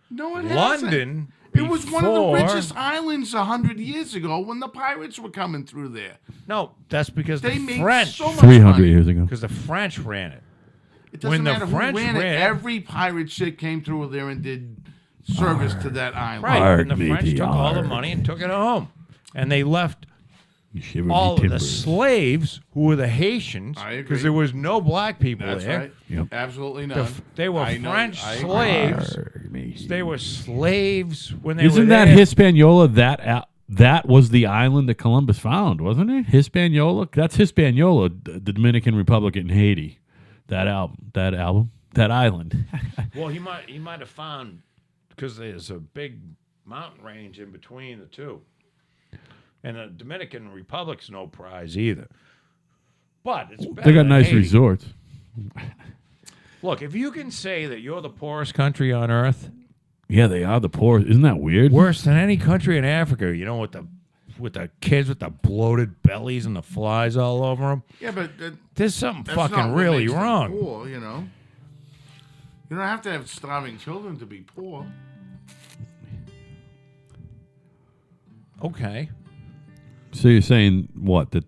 no, it hasn't. London, It was one of the before- richest islands 100 years ago when the pirates were coming through there. No, that's because They the made French. so much 300 money. years ago. Because the French ran it. It doesn't when the matter French who ran it. ran- Every pirate ship came through there and did service to that island. Right. Arg, And the French matey, took all the arg. money and took it home. And they left You shiver me all of the timbers. slaves who were the Haitians I agree. because there was no black people That's there. right. Yep. Absolutely none. They were I know- French I agree. slaves. Arg, matey. They were slaves when they were Isn't that there. Hispaniola? That was the island that Columbus found, wasn't it? Hispaniola. That's Hispaniola, the Dominican Republic in Haiti. That island. Well, he might have found because there's a big mountain range in between the two, and the Dominican Republic's no prize either. But it's better They got than nice Haiti. resorts. Look, if you can say that you're the poorest country on earth, Yeah, they are the poor. Isn't that weird? worse than any country in Africa, you know, with the kids with the bloated bellies and the flies all over them, Yeah, but there's something that's fucking not what really makes them wrong. Poor, you know. You don't have to have starving children to be poor. Okay. So you're saying what? That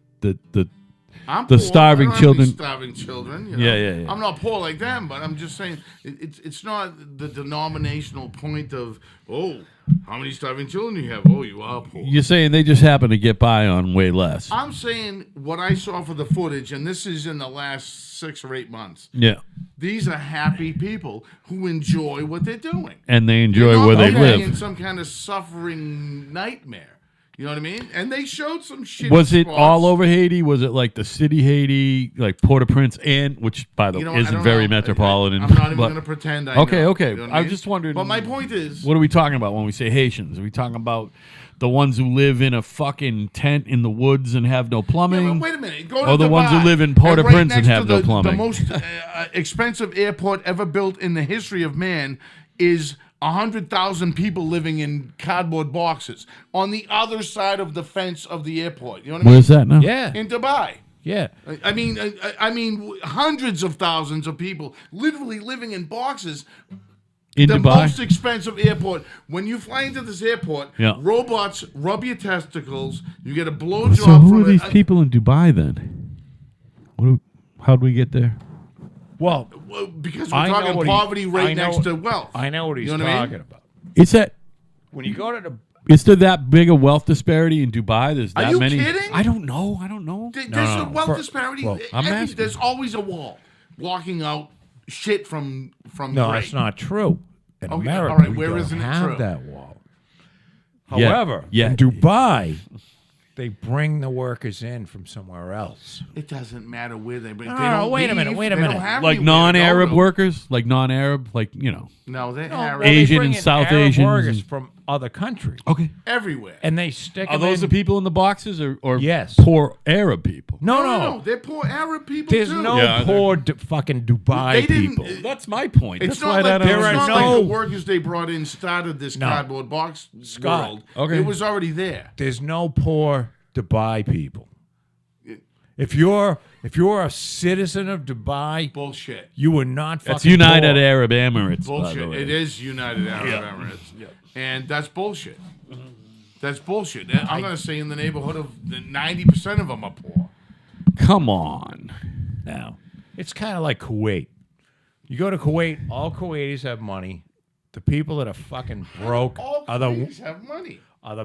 I'm the poor. starving I don't have children. any starving children. You know? Yeah. I'm not poor like them, but I'm just saying it's not the denominational point of how many starving children do you have? Oh, you are poor. You're saying they just happen to get by on way less. I'm saying what I saw for the footage, and this is in the last 6 or 8 months. Yeah, These are happy people who enjoy what they're doing. and they enjoy They're where not they living in live. some kind of suffering nightmare. You know what I mean? And they showed some shit. Was it all over Haiti? Was it like the city Haiti, like Port-au-Prince, and which by the You know, way I isn't don't very know. metropolitan? I'm not even but- going to pretend I Okay, know. okay. You know what I'm mean? just wondering. But my point is, What are we talking about when we say Haitians? Are we talking about the ones who live in a fucking tent in the woods and have no yeah, plumbing? but wait a minute. Go to Or the ones who Dubai, live in Port-au-Prince and next have to no plumbing. The most expensive airport ever built in the history of man is 100,000 people living in cardboard boxes on the other side of the fence of the airport. You know what I mean? Where's that now? Yeah. In Dubai. Yeah. I mean, hundreds of thousands of people literally living in boxes. In The Dubai? most expensive airport. When you fly into this airport, Yeah. robots rub your testicles. You get a blowjob So who from are these it. people in Dubai then? How'd we get there? Well, Well, because we're I know talking what poverty I rate know- next to wealth. I know what he's You know what I mean? talking about. Is that When you go to the is there that big a wealth disparity in Dubai? There's Are that you many. kidding? I don't know. There's no, a wealth for- disparity. well, I'm asking. There's always a wall blocking out shit from No, great. that's not true. In Okay, America, all right, we where don't isn't it have true? that wall. Yeah, However, yeah. in Dubai, they bring the workers in from somewhere else. It doesn't matter where they bring. No, They no, don't wait a minute, leave. wait a They don't minute. have Like anywhere to go non-Arab to. workers, like non-Arab, like No, they're No, Arab. well, they Asian bring and in South Arab Asians workers and- from other countries, okay. everywhere. and they stick Are them those in. the people in the boxes or Yes. poor Arab people? No, They're poor Arab people There's too. no Yeah, poor fucking Dubai They didn't- people. That's my point. It's That's not why like, that there it's are not no- like the workers they brought in started this No. cardboard box Scott, world. okay. It was already there. There's no poor Dubai people. If you're a citizen of Dubai, Bullshit. you are not fucking That's United poor. Arab Emirates. By the Bullshit. way. It is United Arab Emirates. And that's bullshit. That's bullshit. I'm going to say in the neighborhood of 90% of them are poor. Come on. Now, it's kind of like Kuwait. You go to Kuwait, all Kuwaitis have money. The people that are fucking broke All are Kuwaitis the have money.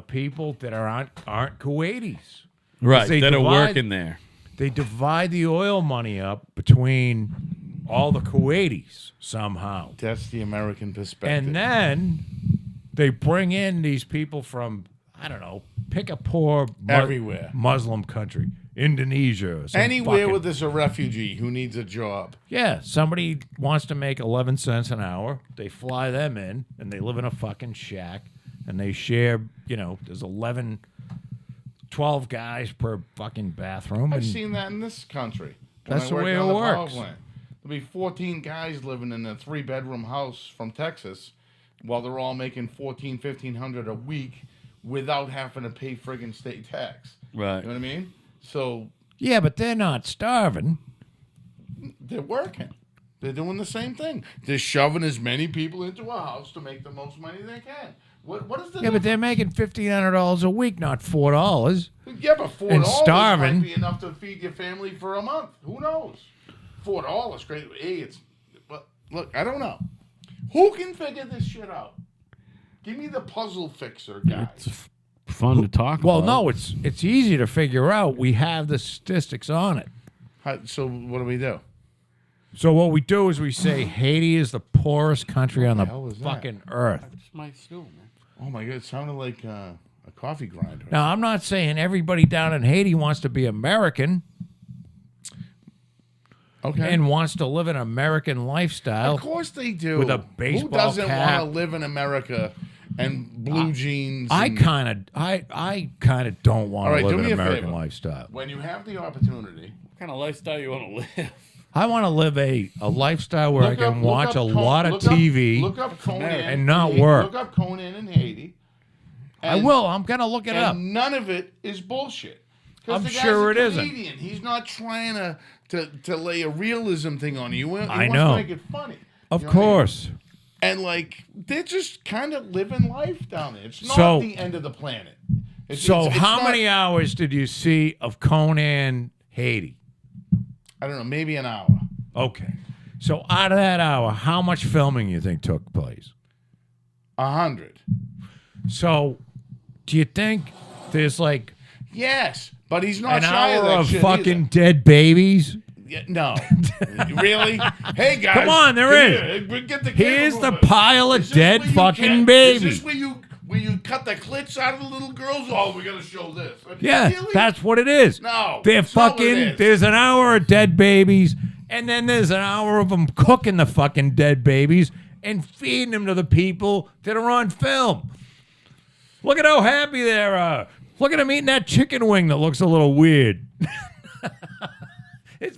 people that aren't Kuwaitis. Right, they that are divide- working there. They divide the oil money up between all the Kuwaitis somehow. That's the American perspective. And then they bring in these people from, I don't know, pick a poor Everywhere. Muslim country, Indonesia, or some Anywhere fucking- where there's a refugee who needs a job. yeah, somebody wants to make 11 cents an hour. They fly them in, and they live in a fucking shack, and they share. There's 12 guys per fucking bathroom. I've and seen that in this country. That's I the worked way on it the power works. plant. There'll be 14 guys living in a 3-bedroom house from Texas while they're all making $1,400-1,500 a week without having to pay friggin' state tax. Right. You know what I mean? So yeah, but they're not starving. they're working. They're doing the same thing. They're shoving as many people into a house to make the most money they can. What is the Yeah, but they're making $1,500 a week, not $4. Yeah, but $4 And starving. might be enough to feed your family for a month. Who knows? $4, great. Hey, but look, I don't know. Who can figure this shit out? Give me the puzzle fixer guy. It's fun to talk Well, about. no, it's easy to figure out. We have the statistics on it. So what do we do? So what we do is we say Haiti is the poorest country on the hell is that? fucking earth. It's my stool, man. Oh my God, it sounded like a coffee grinder. Now, I'm not saying everybody down in Haiti wants to be American Okay. and wants to live an American lifestyle. Of course they do. With a baseball Who doesn't cap. want to live in America and blue jeans? I and- kind of don't want All right, to do live me an a American favor. lifestyle. When you have the opportunity, What kind of lifestyle you want to live? I want to live a lifestyle where I can watch a lot of look up- TV. Look up Conan and not in Haiti. work. Look up Conan in Haiti. I And- will. I'm gonna look it up. And none of it is bullshit. 'Cause I'm the guy's sure a it isn't. comedian. He's not trying to lay a realism thing on you. He I wants know. to make it funny. Of You know what I mean? course. And like they're just kind of living life down there. It's not So- the end of the planet. So it's how not- many hours did you see of Conan Haiti? I don't know, maybe an hour. Okay. So out of that hour, how much filming you think took place? 100. So do you think there's like Yes, but he's not an shy of hour that of shit fucking either. dead babies? Yeah, no. Really? Hey guys, Come on, there is. Get the camera Here's the moving. pile of Is this dead where you fucking Is babies. this where you cut the clits out of the little girls? Oh, we're gonna show this. Yeah, Really? that's what it is. No, They're that's not what it fucking. is. There's an hour of dead babies, and then there's an hour of them cooking the fucking dead babies and feeding them to the people that are on film. Look at how happy they are. Look at them eating that chicken wing that looks a little weird. It's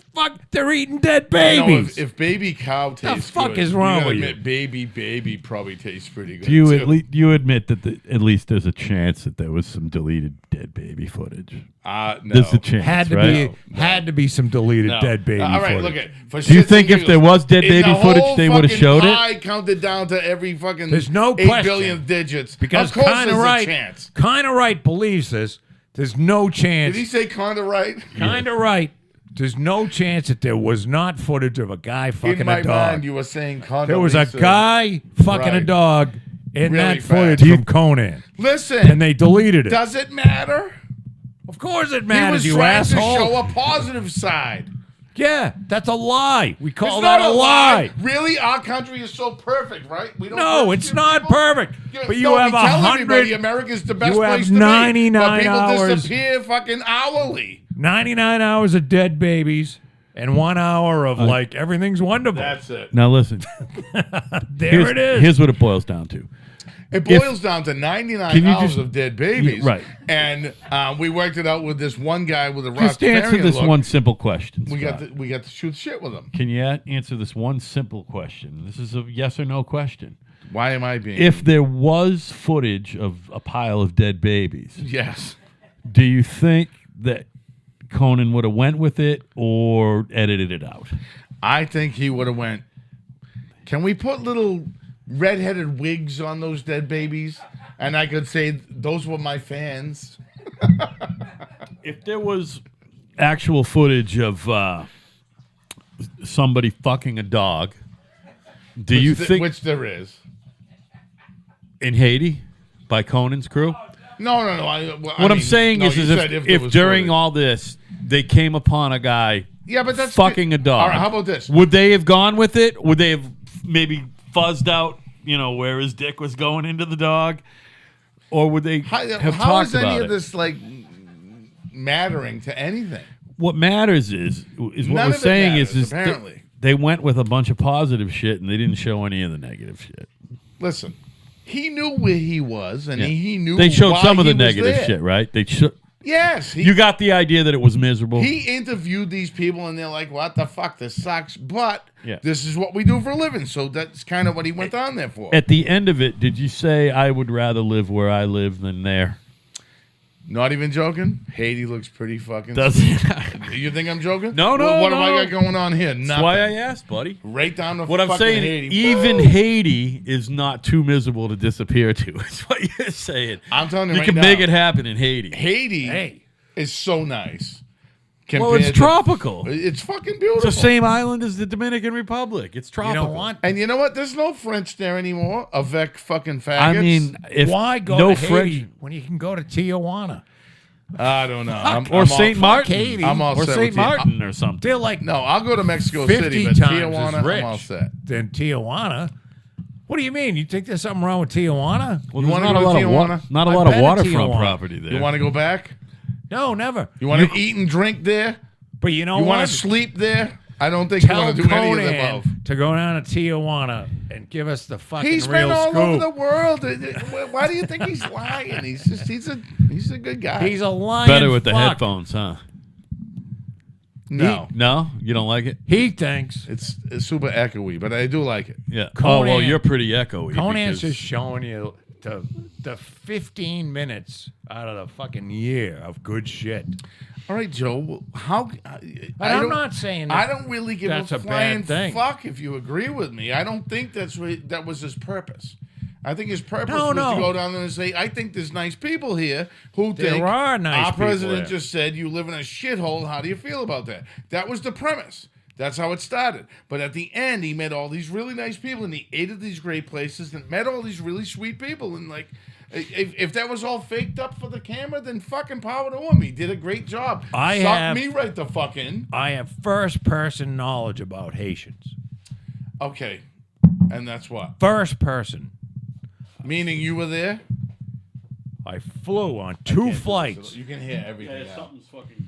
they're eating dead You know, babies. if baby cow tastes fuck good, is wrong gotta with you? admit, baby probably tastes pretty good. Do you too. you admit that at least there's a chance that there was some deleted dead baby footage? No. There's a chance, had to right? had to be some deleted No. dead baby. All right, footage. look at. For Do you shits think and if there giggles, was dead in baby the footage, whole they would've fucking showed it? pie counted down to every fucking. There's no 8 question. billion digits. Because of course kind of there's right, a chance. kind of right believes this. There's no chance. Did he say kind of right? Kind of right. There's no chance that there was not footage of a guy fucking In my a dog. mind, you were saying kind There was a guy fucking a Right. dog in Really that footage fast. from Conan, Listen, and they deleted it. does it matter? Of course it He matters, was you trying asshole. to show a positive side. Yeah, that's a lie. We call It's that not a lie. Really, our country is so perfect, right? We don't No, persecute it's not people? perfect. Yeah, But you no, have we tell 100 everybody America's the best you have place to be. 99 But people hours. disappear fucking hourly. 99 hours of dead babies and 1 hour of like everything's wonderful. That's it. Now listen, There it is. Here's what it boils down to. It boils down to 99 Can you hours just- of dead babies. Yeah, right. And we worked it out with this one guy with a Just answer Rastafarian this look. one simple question. We got Scott. to shoot shit with him. Can you answer this one simple question? This is a yes or no question. Why am I being? If there was footage of a pile of dead babies, Yes. do you think that Conan would have went with it or edited it out? I think he would have went, can we put little red-headed wigs on those dead babies? And I could say, those were my fans. If there was actual footage of somebody fucking a dog, do you think Which there is. in Haiti by Conan's crew? No. What I'm saying is there if was during footage. all this they came upon a guy Yeah, but that's fucking a dog. All right, how about this? Would they have gone with it? Would they have maybe fuzzed out, where his dick was going into the dog? Or would they have How talked is any about of it? this like mattering to anything? What matters is what None we're of it saying matters, is apparently. they went with a bunch of positive shit and they didn't show any of the negative shit. Listen, he knew where he was, and Yeah. he knew They showed why some of the he was negative there. shit, right? Yes, You got the idea that it was miserable. he interviewed these people, and they're like, "What the fuck? This sucks." But Yeah. this is what we do for a living, so that's kind of what he went on there for. At the end of it, did you say I would rather live where I live than there? Not even joking. Haiti looks pretty fucking. Does You think I'm joking? No, no, What have no. I got going on here? That's Nothing. why I asked, buddy. Right down the What I'm fucking saying, Haiti. even Woo! Haiti is not too miserable to disappear to. Is what you're saying. I'm telling you You right can now, make it happen in Haiti. Haiti Hey. is so nice. Well, it's compared to- tropical. It's fucking It's beautiful. the same island as the Dominican Republic. It's You tropical. know what? And you know what? There's no French there anymore. Avec fucking faggots. I mean, if Why go no to French Haiti when you can go to Tijuana? I don't know. or St. Martin, Haiti. I'm all or set St. with you. Martin or something. They're like No, I'll go to Mexico 50 City, but times Tijuana, as rich I'm all set. than Tijuana. What do you mean? You think there's something wrong with Tijuana? Well, You there's wanna not go a to lot of Tijuana? not a I've lot of been to waterfront Tijuana. property there. You want to go back? No, never. You want to eat and drink there? But you know You what? want to sleep there? I don't think you Tell want to do any of the Conan above. to go down to Tijuana and give us the fucking He's real been all scoop. over the world. Why do you think he's lying? He's a good guy. He's a lion. Better with the fuck. headphones, huh? no. No, you don't like it? He thinks It's super echoey, but I do like it. Yeah. Conan- Oh well, you're pretty echoey. Conan's because- just showing you the 15 minutes out of the fucking year of good shit. All right, Joe. How? I'm don't- not saying I that don't really give that's a a bad flying thing. fuck if you agree with me. I don't think that was his purpose. I think his purpose No, was no. to go down there and say, I think there's nice people here who There think are nice our people president here." just said you live in a shithole. How do you feel about that? That was the premise. That's how it started. But at the end, he met all these really nice people, and he ate at these great places and met all these really sweet people. And like, if that was all faked up for the camera, then fucking power to him. He did a great job. Suck me right the fuck in. I have first-person knowledge about Haitians. Okay, and that's what. First person. Meaning you were there. I flew on 2 flights. You can hear everything. now. something's fucking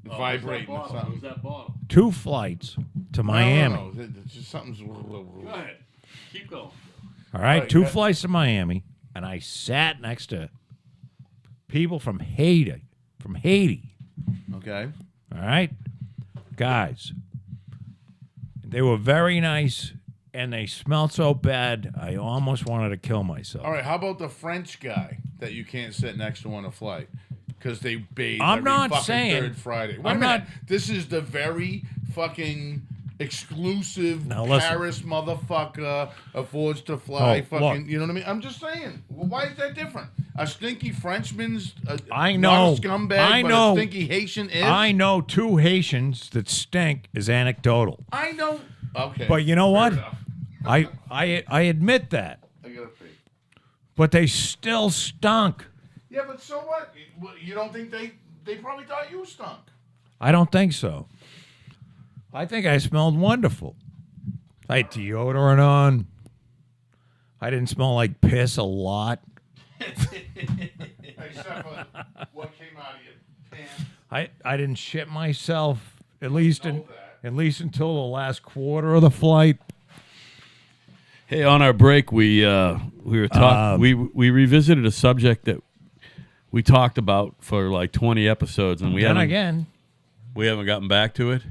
Vibrating or something. that bottle? 2 flights to Miami. No. It's just something's. Go ahead. Keep going. All right, Right, 2 yeah. flights to Miami, and I sat next to people from Haiti. From Haiti. Okay. All right, guys. They were very nice, and they smelled so bad, I almost wanted to kill myself. All right. How about the French guy that you can't sit next to on a flight because they bathe I'm every not fucking saying- third Friday? Wait I'm a minute. not- This is the very fucking exclusive Now, listen. Paris motherfucker affords to fly. Oh, fucking. look. You know what I mean? I'm just saying. Well, why is that different? A stinky Frenchman's. I Not know. a scumbag. I but know. A stinky Haitian is. I know 2 Haitians that stink is anecdotal. I know. Okay. But you know fair what? enough. I admit that. I gotta pee. But they still stunk. Yeah, but so what? You don't think they probably thought you stunk? I don't think so. I think I smelled wonderful. I had deodorant on. I didn't smell like piss a lot. Except for what came out of your pants. I didn't shit myself at least know that. at least until the last quarter of the flight. Hey, on our break, we were talking. We revisited a subject that we talked about for like 20 episodes, and we haven't gotten back to it.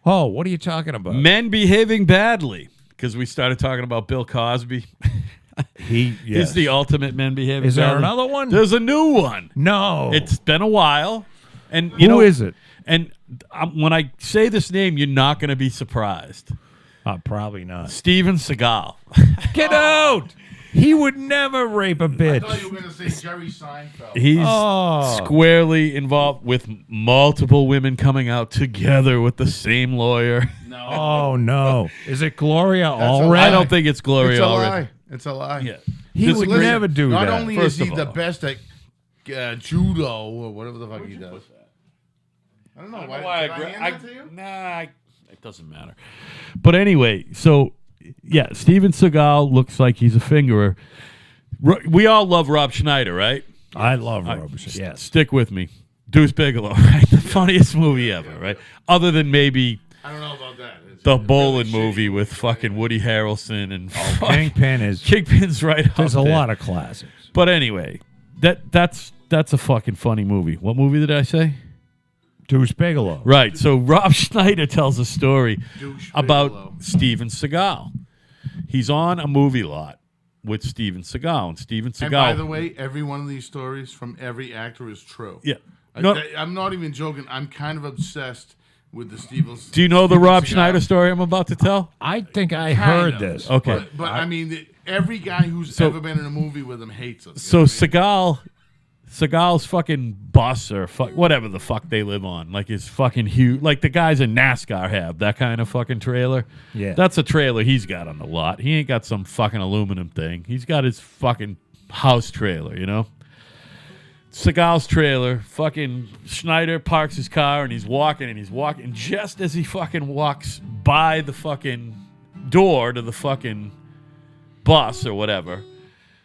Oh, what are you talking about? Men behaving badly, because we started talking about Bill Cosby. He's the ultimate men behaving. Is there badly. another one? There's a new one. No. It's been a while, and Who is it? And when I say this name, you're not going to be surprised. Probably not. Steven Seagal. Get out! He would never rape a I thought bitch. you were going to say Jerry Seinfeld. He's Oh. squarely involved with multiple women coming out together with the same lawyer. No. Oh no! Is it Gloria a Allred? lie. I don't think it's Gloria It's a already. lie. It's a lie. Yeah. He This- would listen, never do Not that. only First is he of the all. best at judo or whatever the fuck he does. I don't know. Did I hand that to you? Nah, it doesn't matter. But anyway, so yeah, Steven Seagal looks like he's a fingerer. We all love Rob Schneider, right? I love Roberson. Yes. Stick with me. Deuce Bigelow, right? The funniest movie ever, right? Other than maybe I don't know about that. It's the really Bolin shitty. movie with fucking Woody Harrelson and Kingpin is. Kingpin's right up There's a there. lot of classics. But anyway, that's a fucking funny movie. What movie did I say? Deuce Bigelow. Right. So Rob Schneider tells a story Douche about Bigelow. Steven Seagal. He's on a movie lot with Steven Seagal, and Steven Seagal. And by the way, every one of these stories from every actor is true. yeah. No, I'm not even joking. I'm kind of obsessed with the Steven. do you know the Steven Rob Seagal. Schneider story I'm about to tell? I think I Kind heard of. this. Okay. But I mean, every guy who's ever been in a movie with him hates us. So Seagal's fucking bus or whatever the fuck they live on, like his fucking huge, like the guys in NASCAR have that kind of fucking trailer. Yeah. That's a trailer he's got on the lot. He ain't got some fucking aluminum thing. He's got his fucking house trailer, you know? Seagal's trailer, fucking Schneider parks his car and he's walking. Just as he fucking walks by the fucking door to the fucking bus or whatever,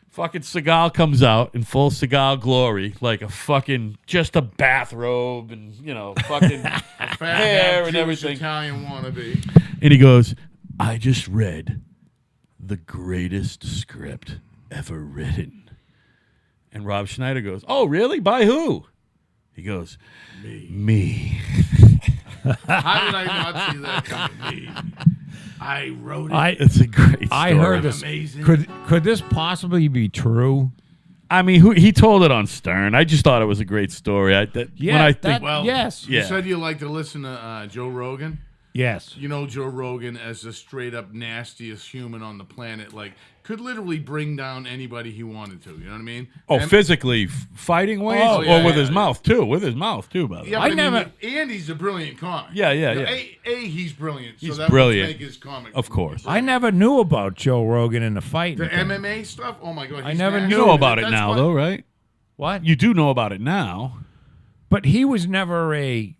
fucking Seagal comes out in full Seagal glory, like a fucking, just a bathrobe and, you know, fucking hair and everything. Italian wannabe. And he goes, I just read the greatest script ever written. And Rob Schneider goes, oh, really? By who? He goes, me. How did I not see that coming? I wrote it. It's a great story. I heard this. Amazing. Could this possibly be true? I mean, he told it on Stern. I just thought it was a great story. When I think, Well, yes. You Yeah. said you like to listen to Joe Rogan. Yes. you know Joe Rogan as the straight up nastiest human on the planet, like could literally bring down anybody he wanted to. You know what I mean? Oh, And- physically fighting ways, Oh, or yeah, with yeah, his yeah. mouth too. With his mouth too, by the Yeah, way. but I I never- mean, Andy's a brilliant comic. Yeah, yeah, yeah. He's brilliant. So He's that brilliant. would make his comic. Of course. I never knew about Joe Rogan in the fight. The MMA stuff. Oh my god! I he's never nasty. You know about it That's now, what- though, right? What? You do know about it now. But he was never a.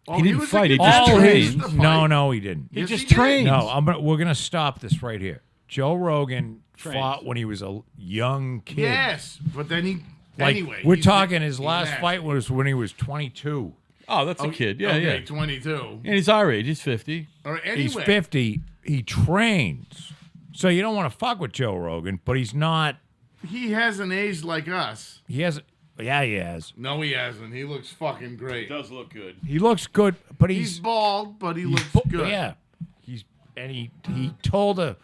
Oh, He didn't was a fight, he good just guy. all trained. his, used to no, fight. no, he didn't. Yes, just he did. trained. No, we're gonna stop this right here. Joe Rogan fought when he was a young kid. Yes, but then he. Like, anyway, we're he's- talking his he's last nasty. fight was when he was 22. Oh, that's a kid. Yeah, okay, yeah. 22. And he's our age. He's 50. All right, anyway, He's 50. He trains. So you don't want to fuck with Joe Rogan, but he's not. he hasn't aged like us. He has. Yeah, he has. No, he hasn't. He looks fucking great. Does look good. He looks good, but He's he's bald, but he looks good. Yeah, he told an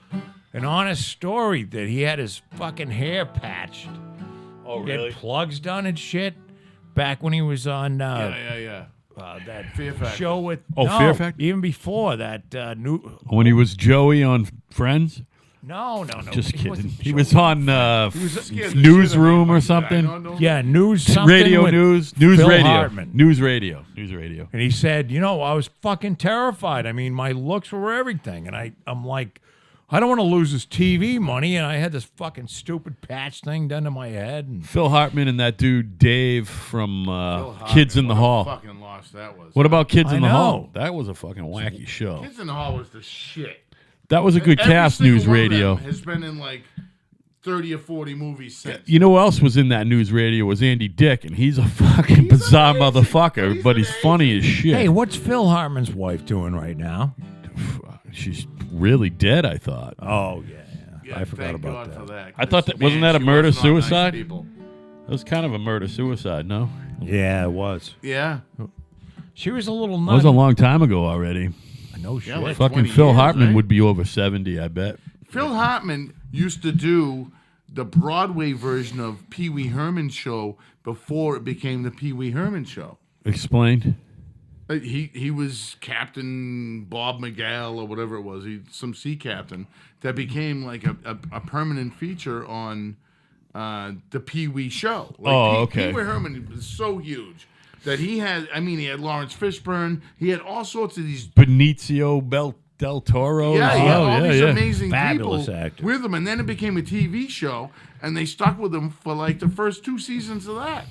honest story that he had his fucking hair patched. Oh, He had plugs done and shit back when he was on Yeah. that Fear Factor. show with. Oh, no, Fear Factor? Even before that new. When he was Joey on Friends? No. Just he kidding. wasn't He Joe. was on Scared the shit Newsroom out or of me. something. No. Yeah, news something Radio with News Phil Radio. Hartman. News Radio. News Radio. And he said, I was fucking terrified. I mean, my looks were everything. And I'm like, I don't want to lose this TV money. And I had this fucking stupid patch thing done to my head. And Phil Hartman and that dude Dave from Phil Kids in the Hartman, Hall. What a fucking loss that was. What about Kids I in the know. Hall? That was a fucking wacky show. Kids in the Hall was the shit. That was a good Every cast, single News one of Radio. them has been in like 30 or 40 movies since. You know who else was in that News Radio was Andy Dick, and he's a fucking bizarre amazing. motherfucker, He's but he's amazing. funny as shit. hey, what's Phil Hartman's wife doing right now? She's really dead, I thought. Oh, yeah. Yeah, I forgot thank about God that. for that. I thought that- 'cause, wasn't that a she murder wasn't on Nice suicide? People. It was kind of a murder-suicide, no? Yeah, it was. Yeah. She was a little That was nutty. a long time ago already. No shit. like- Fucking 20 Phil years, Hartman right? would be over 70, I bet. Phil Hartman used to do the Broadway version of Pee Wee Herman show before it became the Pee Wee Herman show. Explained. He was Captain Bob McGall or whatever it was. Some sea captain that became like a permanent feature on the Pee Wee show. Like okay. Pee Wee Herman was so huge that he had Lawrence Fishburne. He had all sorts of these. Benicio del Toro. Yeah, he had all these yeah. amazing Fabulous people actor. with him, and then it became a TV show, and they stuck with him for like the first 2 seasons of that,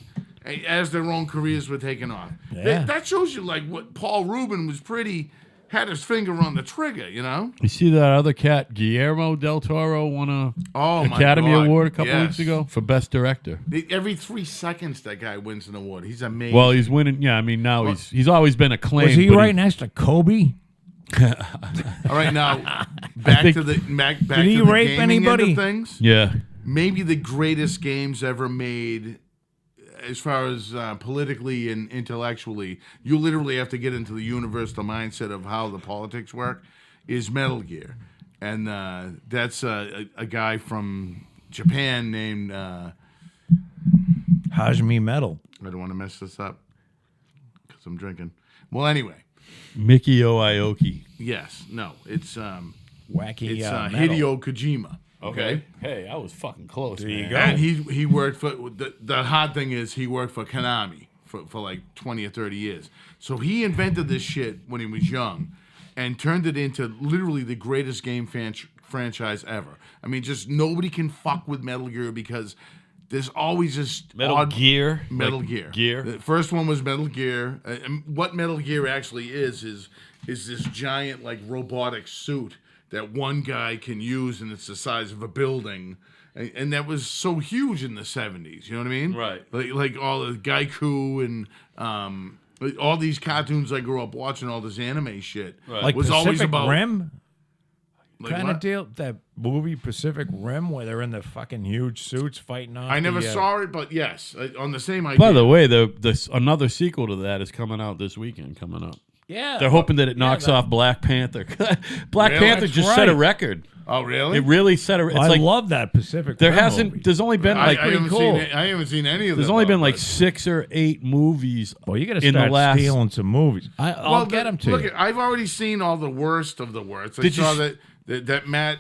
as their own careers were taking off. Yeah. That shows you like what Paul Rubin was had his finger on the trigger, you know. You see that other cat, Guillermo del Toro, won a Oh my Academy God, Award a couple yes. weeks ago for Best Director. Every 3 seconds, that guy wins an award. He's amazing. Well, he's winning. Yeah, I mean now he's always been acclaimed. Was he but right next to Kobe? all right, now back think- to the back Did he to the rape gaming end anybody? of things. Yeah. Maybe the greatest games ever made, as far as politically and intellectually. You literally have to get into the universal mindset of how the politics work. Is Metal Gear, and that's a guy from Japan named. Hajime Metal. I don't want to mess this up because I'm drinking. Well, anyway, Mikio Aoki. yes, no, it's Wacky Metal. Hideo Kojima. Okay. Hey, I was fucking close. There you man. go. And he worked for the hard thing is he worked for Konami for like 20 or 30 years. So he invented this shit when he was young and turned it into literally the greatest game franchise ever. I mean, just nobody can fuck with Metal Gear because there's always just Metal Gear. Metal Like Gear. Gear. The first one was Metal Gear. And what Metal Gear actually is this giant like robotic suit that one guy can use, and it's the size of a building. And that was so huge in the 70s. You know what I mean? Right. Like all the Gaiku and like all these cartoons I grew up watching, all this anime shit. Right. Like was Pacific always about Rim like kind of what? deal. That movie Pacific Rim where they're in the fucking huge suits fighting off. I never the, saw it, but yes, on the same idea. By the way, the another sequel to that is coming out this weekend. Coming up, Yeah. They're hoping that it knocks off Black Panther. Black Really? Panther That's just set a right. record. Oh, really? It really set a. It's I like love that Pacific there Rim hasn't. movie. There's only been like I haven't cool. seen. I haven't seen any of them. there's only been though, like but- 6 or 8 movies. Well, you got to in the start last. stealing some movies. I'll Well, get them to look, you. I've already seen all the worst of the worst. I Did you saw s- that Matt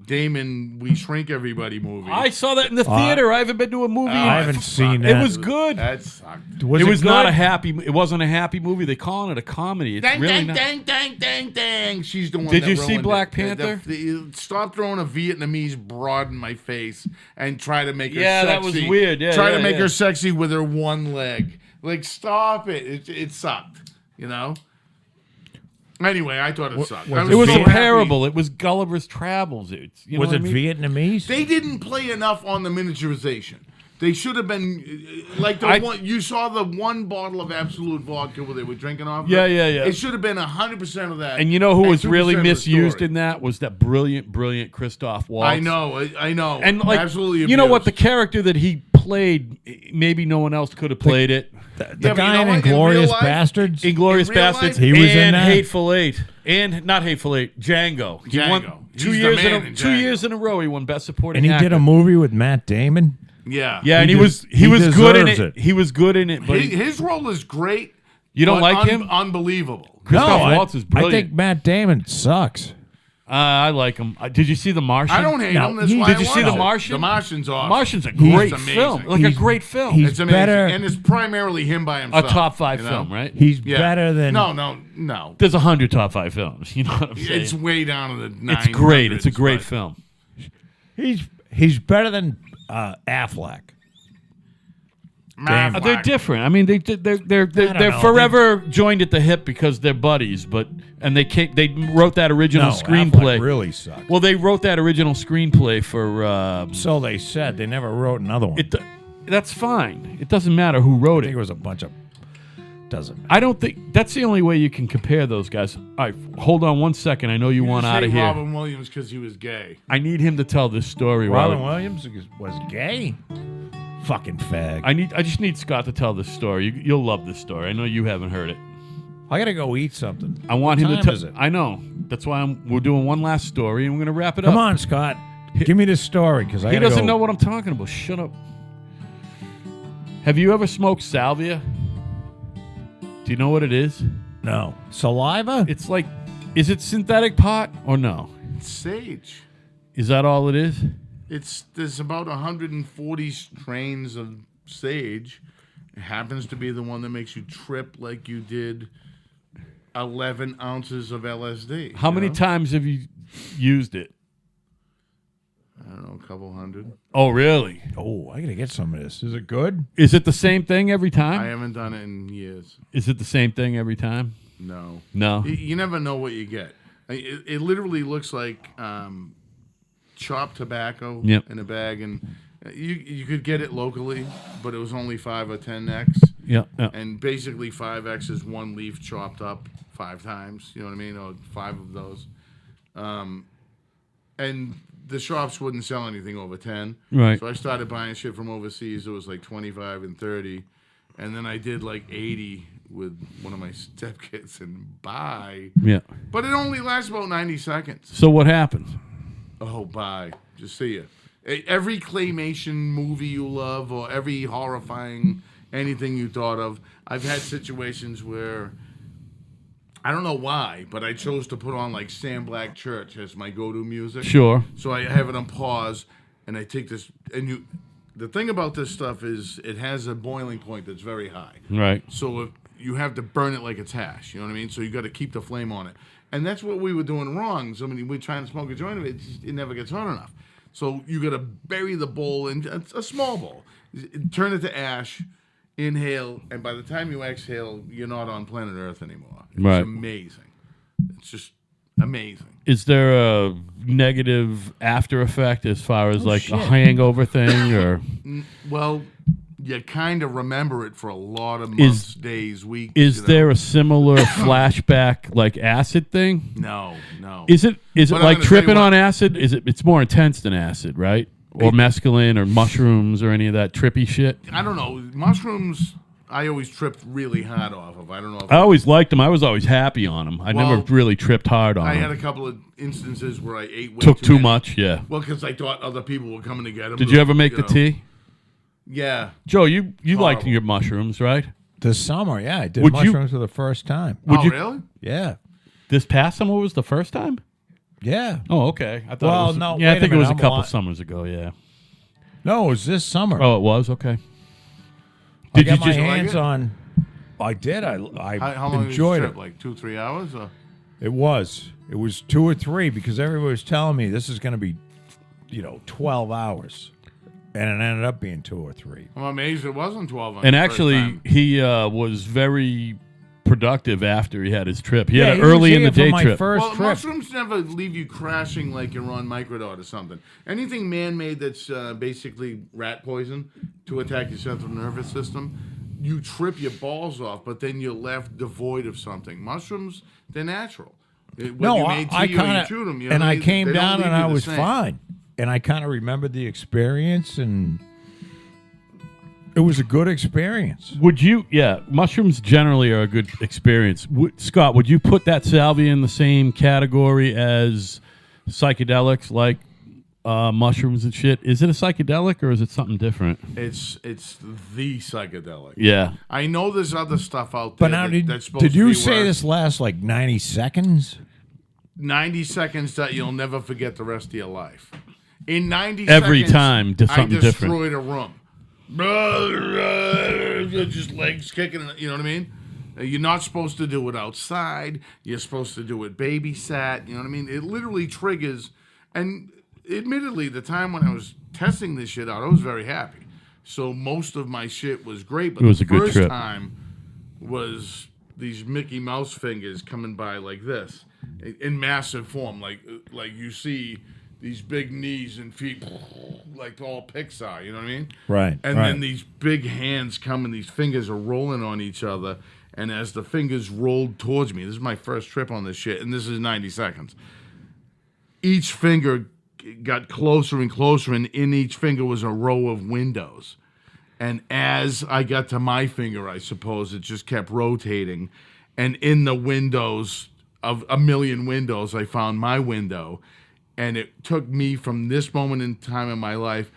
Damon We Shrink Everybody movie. I saw that in the theater. I haven't been to a movie. I in- haven't seen It that. was good. That sucked. It Was was good? not a happy. It wasn't a happy movie. They calling it a comedy. It's Dang, really dang, not. dang, dang, dang, dang. She's the one. Did that you see ruined Black it. Panther? Stop throwing a Vietnamese broad in my face and try to make her Yeah, sexy. that was weird. Yeah, try yeah, to make yeah. her sexy with her one leg. Like, stop it. It sucked. You know. Anyway, I thought it sucked. I It was so a happy. parable. It was Gulliver's Travels. It's, you know Was what it I mean? Vietnamese? They didn't play enough on the miniaturization. They should have been like the one you saw the one bottle of Absolute vodka where they were drinking off. Yeah, of. yeah, yeah. It should have been 100% of that. And you know who was 2% really of the misused story. in that was that brilliant Christoph Waltz. I know. And like, absolutely. you know what? The abused. character that he played, maybe no one else could have played it. The Yeah, but you guy know in what? In Inglorious real life- Bastards? Inglorious In real Bastards. life? He was in and that? Hateful Eight. And not Hateful Eight, Django. He won Django. 2 He's the years man in in 2 Django. years in a row. He won Best Supporting And he Actor. did a movie with Matt Damon? Yeah. Yeah, and He he was deserves good in it. it. He was good in it, but His role is great. You don't but like him? Unbelievable. Christoph No, Waltz is I brilliant. think Matt Damon sucks. I like him. Did you see The Martian? I don't hate No, him. That's he- why Did I you see watched The it. Martian? The Martian's awesome. Martian's a He's great amazing. film. Like a He's- great film. he's It's amazing, better- and it's primarily him by A himself. top 5 you know? film, right? He's Yeah. better than... No. There's 100 top 5 films. You know what I'm saying? It's way down in the 900s. It's great. It's a great but- film. He's better than Affleck. Matt They're Black. different. I mean, they're know. forever joined at the hip because they're buddies. And they wrote that original No, screenplay. Affleck really sucks. Well, they wrote that original screenplay for So they said. They never wrote another one. it. That's fine. It doesn't matter who wrote I think it. it was a bunch of... Doesn't matter. I don't think that's the only way you can compare those guys. All right, hold on one second. I know you want Just out of hate here. Robin Williams because he was gay. I need him to tell this story. Robin Robin. Williams was gay? Fucking fag. I just need Scott to tell this story. You'll love this story. I know you haven't heard it. I gotta go eat something. I want What him time to tell. is it? I know. That's why we're doing one last story and we're gonna wrap it Come up. on, Scott. Give me this story because I He gotta doesn't go. know what I'm talking about. Shut up. Have you ever smoked salvia? Do you know what it is? No. Saliva? It's like, is it synthetic pot or no? It's sage. Is that all it is? There's about 140 strains of sage. It happens to be the one that makes you trip like you did 11 ounces of LSD. How you many know? times have you used it? I don't know, a couple hundred. Oh, really? Oh, I gotta get some of this. Is it good? Is it the same thing every I time? haven't done it in years. Is it the same thing every time? No. No. You never know what you get. It literally looks like chopped tobacco Yep. in a bag, and you could get it locally, but it was only 5 or 10x. Yeah. Yeah. And basically 5x is one leaf chopped up 5 times. You know what I mean? Or 5 of those. And the shops wouldn't sell anything over 10. Right. So I started buying shit from overseas. It was like 25 and 30. And then I did like 80 with one of my stepkids and bye. Yeah. But it only lasts about 90 seconds. So what happens? Oh, bye. Just see ya. Every claymation movie you love or every horrifying anything you thought of, I've had situations where I don't know why, but I chose to put on like Sam Black Church as my go-to music. Sure. So I have it on pause, and I take this. And the thing about this stuff is it has a boiling point that's very high. Right. So if you have to burn it like it's hash. You know what I mean? So you got to keep the flame on it. And that's what we were doing wrong. So when we're trying to smoke a joint of it, it never gets hot enough. So you got to bury the bowl in a small bowl, turn it to ash, inhale, and by the time you exhale, you're not on planet Earth anymore. It's Right. amazing. It's just amazing. Is there a negative after effect as far as like a shit. hangover thing or Well, you kind of remember it for a lot of Is- months, days, weeks. is you know? there a similar flashback like acid thing? No. Is it But I'm like gonna tell you tripping what- on acid? It's more intense than acid, right? Or mescaline or mushrooms or any of that trippy shit? I don't know. Mushrooms I always tripped really hard off of. I don't know if I always liked him. I was always happy on him. I never Well, really tripped hard on I him. had a couple of instances where I ate way Took too many. much, yeah. Well, because I thought other people were coming to get them. Did you ever make the know. tea? Yeah. Joe, you liked Horrible. your mushrooms, right? This summer, yeah, I did Would you- mushrooms for the first time. Oh, you- really? Yeah, This past summer was the first time? yeah. Oh, okay. I thought Well, it was, no, yeah, I wait a think it was a minute, I'm couple li- summers ago, yeah. No, it was this summer. Oh, it was? Okay. I Did got you my just hands it? on. I did. I How long enjoyed was it. the trip? Like 2-3 hours? Or? It was 2 or 3 because everybody was telling me this is going to be, 12 hours, and it ended up being 2 or 3. I'm amazed it wasn't 12 on And the first actually, time. he was very productive after he had his trip. He had he an early was in the here for day my trip. first Well, trip. mushrooms never leave you crashing like you're on microdot or something. Anything man-made that's basically rat poison to attack your central nervous system, you trip your balls off, but then you're left devoid of something. Mushrooms, they're natural. When No, you I made tea or you kind chewed them, of, and I came they don't down leave and you I the was same. fine, and I kind of remembered the experience, and it was a good experience. Would you, mushrooms generally are a good experience. Scott, would you put that salvia in the same category as psychedelics like mushrooms and shit? Is it a psychedelic or is it something different? It's the psychedelic. Yeah. I know there's other stuff out there. But now, that's supposed did to you be say worse. this lasts like 90 seconds? 90 seconds that you'll never forget the rest of your life. In 90 Every seconds, time, do something I different. destroyed a room. Just legs kicking, you know what I mean? You're not supposed to do it outside. You're supposed to do it babysat. You know what I mean? It literally triggers. And admittedly, the time when I was testing this shit out, I was very happy. So most of my shit was great. But It was the a good first trip. time was these Mickey Mouse fingers coming by like this in massive form. Like you see these big knees and feet like all Pixar, you know what I mean? Right. And right. then these big hands come and these fingers are rolling on each other. And as the fingers rolled towards me, this is my first trip on this shit, and this is 90 seconds. Each finger got closer and closer, and in each finger was a row of windows. And as I got to my finger, I suppose, it just kept rotating. And in the windows of a million windows, I found my window. And it took me from this moment in time in my life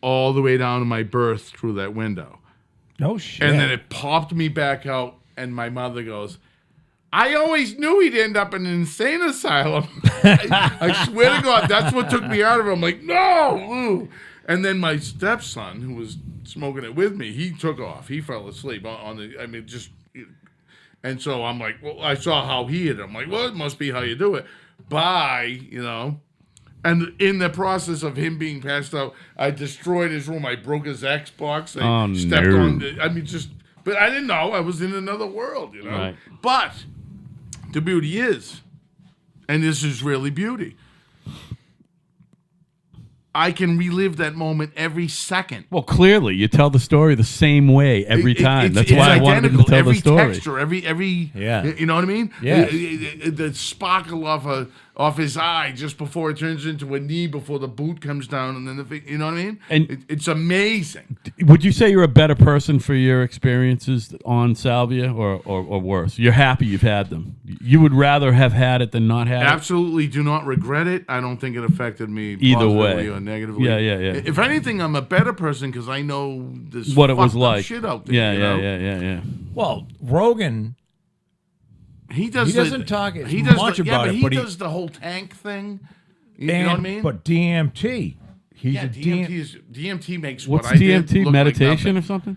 all the way down to my birth through that window. No shit. And then it popped me back out, and my mother goes, I always knew he'd end up in an insane asylum. I swear to God, that's what took me out of it. I'm like, no! Ooh. And then my stepson, who was smoking it with me, he took off. He fell asleep on the, just... And so I'm like, well, I saw how he hit it. I'm like, well, it must be how you do it. Bye, And in the process of him being passed out, I destroyed his room. I broke his Xbox. I stepped no. on but I didn't know. I was in another world, Right. But the beauty is, and this is really beauty, I can relive that moment every second. Well, clearly, you tell the story the same way every time. That's why I wanted him to tell every the story. Texture, every Yeah. you know what I mean? Yeah. The sparkle off his eye just before it turns into a knee before the boot comes down, and then you know what I mean? And- it's amazing. Would you say you're a better person for your experiences on salvia, or worse? You're happy you've had them. You would rather have had it than not have it. Absolutely, do not regret it. I don't think it affected me Either positively way. or negatively. Yeah. If anything, I'm a better person because I know this What it was fucked up like. shit out there. Yeah, you know? yeah. well, Rogan, He does. He doesn't talk as he does much the, about but it, he but he- does the whole tank thing. You know what I mean? But DMT, he's yeah, a DMT makes What's what I did DMT? look Meditation like or something?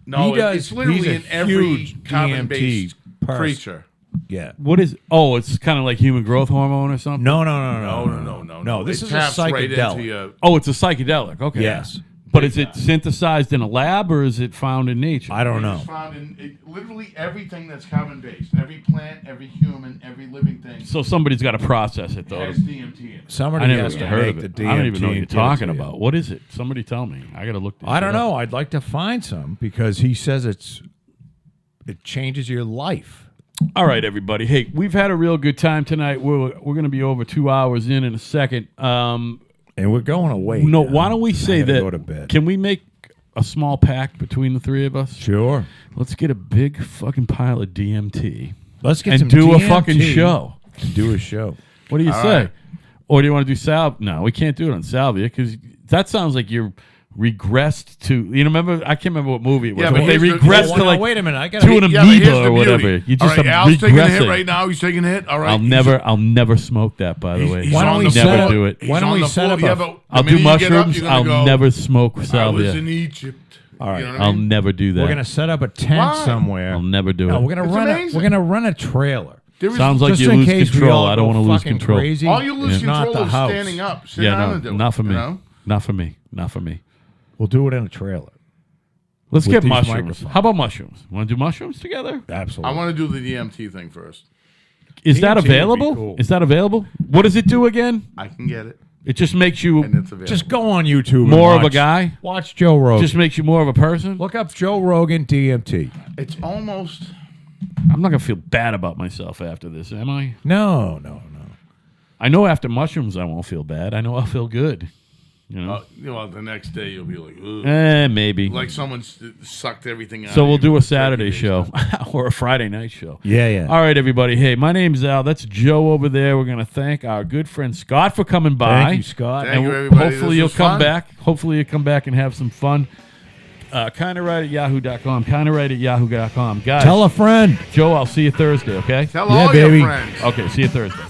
no, He does- it's literally he's a in every huge carbon-based DMT person. creature. yeah. What is? Oh, it's kind of like human growth hormone or something. No. No. This It is a taps right into psychedelic. your- Oh, it's a psychedelic. Okay. Yes. But is it synthesized in a lab or is it found in nature? I don't know. It's found in literally everything that's carbon-based. Every plant, every human, every living thing So somebody's got to process it, though. has DMT in it. Somebody I never has to heard make of the it. DMT. I don't even know what you're and give it talking to you. about. What is it? Somebody tell me. I got to look this I don't shit up. know. I'd like to find some because he says it changes your life. All right, everybody. Hey, we've had a real good time tonight. We're going to be over 2 hours in a second. And we're going away. No, now. why don't we say I gotta that? go to bed. Can we make a small pact between the three of us? Sure. Let's get a big fucking pile of DMT Let's get and some do a DMT fucking show. and do a show. What do you All say? right. Or do you want to do No, we can't do it on Salvia because that sounds like you're regressed to. You know, remember? I can't remember what movie it was, Yeah, but but they here's the- regressed well, to now, like wait a minute. I got to an Yeah, but here's amoeba the or whatever. beauty. You All just right, Al's taking a hit regressing. right now. He's taking a hit. All right. I'll never smoke that. By the way, He's Why don't on we the set floor. up- do it. He's why don't on we the set floor. up Yeah, a- but the I'll do minute you get up, mushrooms. you're gonna I'll go, never smoke I was salvia. in Egypt. All right. You know what I I'll mean? never do that. We're gonna set up a tent Why? somewhere. I'll never do No, it. we're gonna It's run. amazing. We're gonna run a trailer. There is- Sounds like Just you in lose case we control. all I don't go want to lose fucking control. crazy. all you lose It's not control the is house. standing up. Sit Yeah, down no, and do not it, for me. You know? Not for me. Not for me. We'll do it in a trailer. Let's With get these mushrooms. microphones. How about mushrooms? Want to do mushrooms together? Absolutely. I want to do the DMT thing first. Is that DMT would be available? cool. Is that available? What does it do again? I can get it, It just makes you and it's available. Just go on YouTube. and more of a watch- guy. Watch Joe Rogan. Just makes you more of a person. Look up Joe Rogan DMT. It's almost. I'm not gonna feel bad about myself after this, am I? No. I know after mushrooms I won't feel bad. I know I'll feel good. You know, The next day you'll be like, ugh. maybe. Like someone sucked everything out. So of we'll you do a for Saturday 30 days. show or a Friday night show. Yeah. All right, everybody. Hey, my name's Al. That's Joe over there. We're gonna thank our good friend Scott for coming by. Thank you, Scott. Thank you, And everybody. hopefully This you'll was come fun. back. Hopefully you'll come back and have some fun. Kinda right at yahoo.com. Kinda right at yahoo.com. Guys, Tell a friend. Joe, I'll see you Thursday, okay? Tell Yeah, all baby. your friends. Okay, see you Thursday.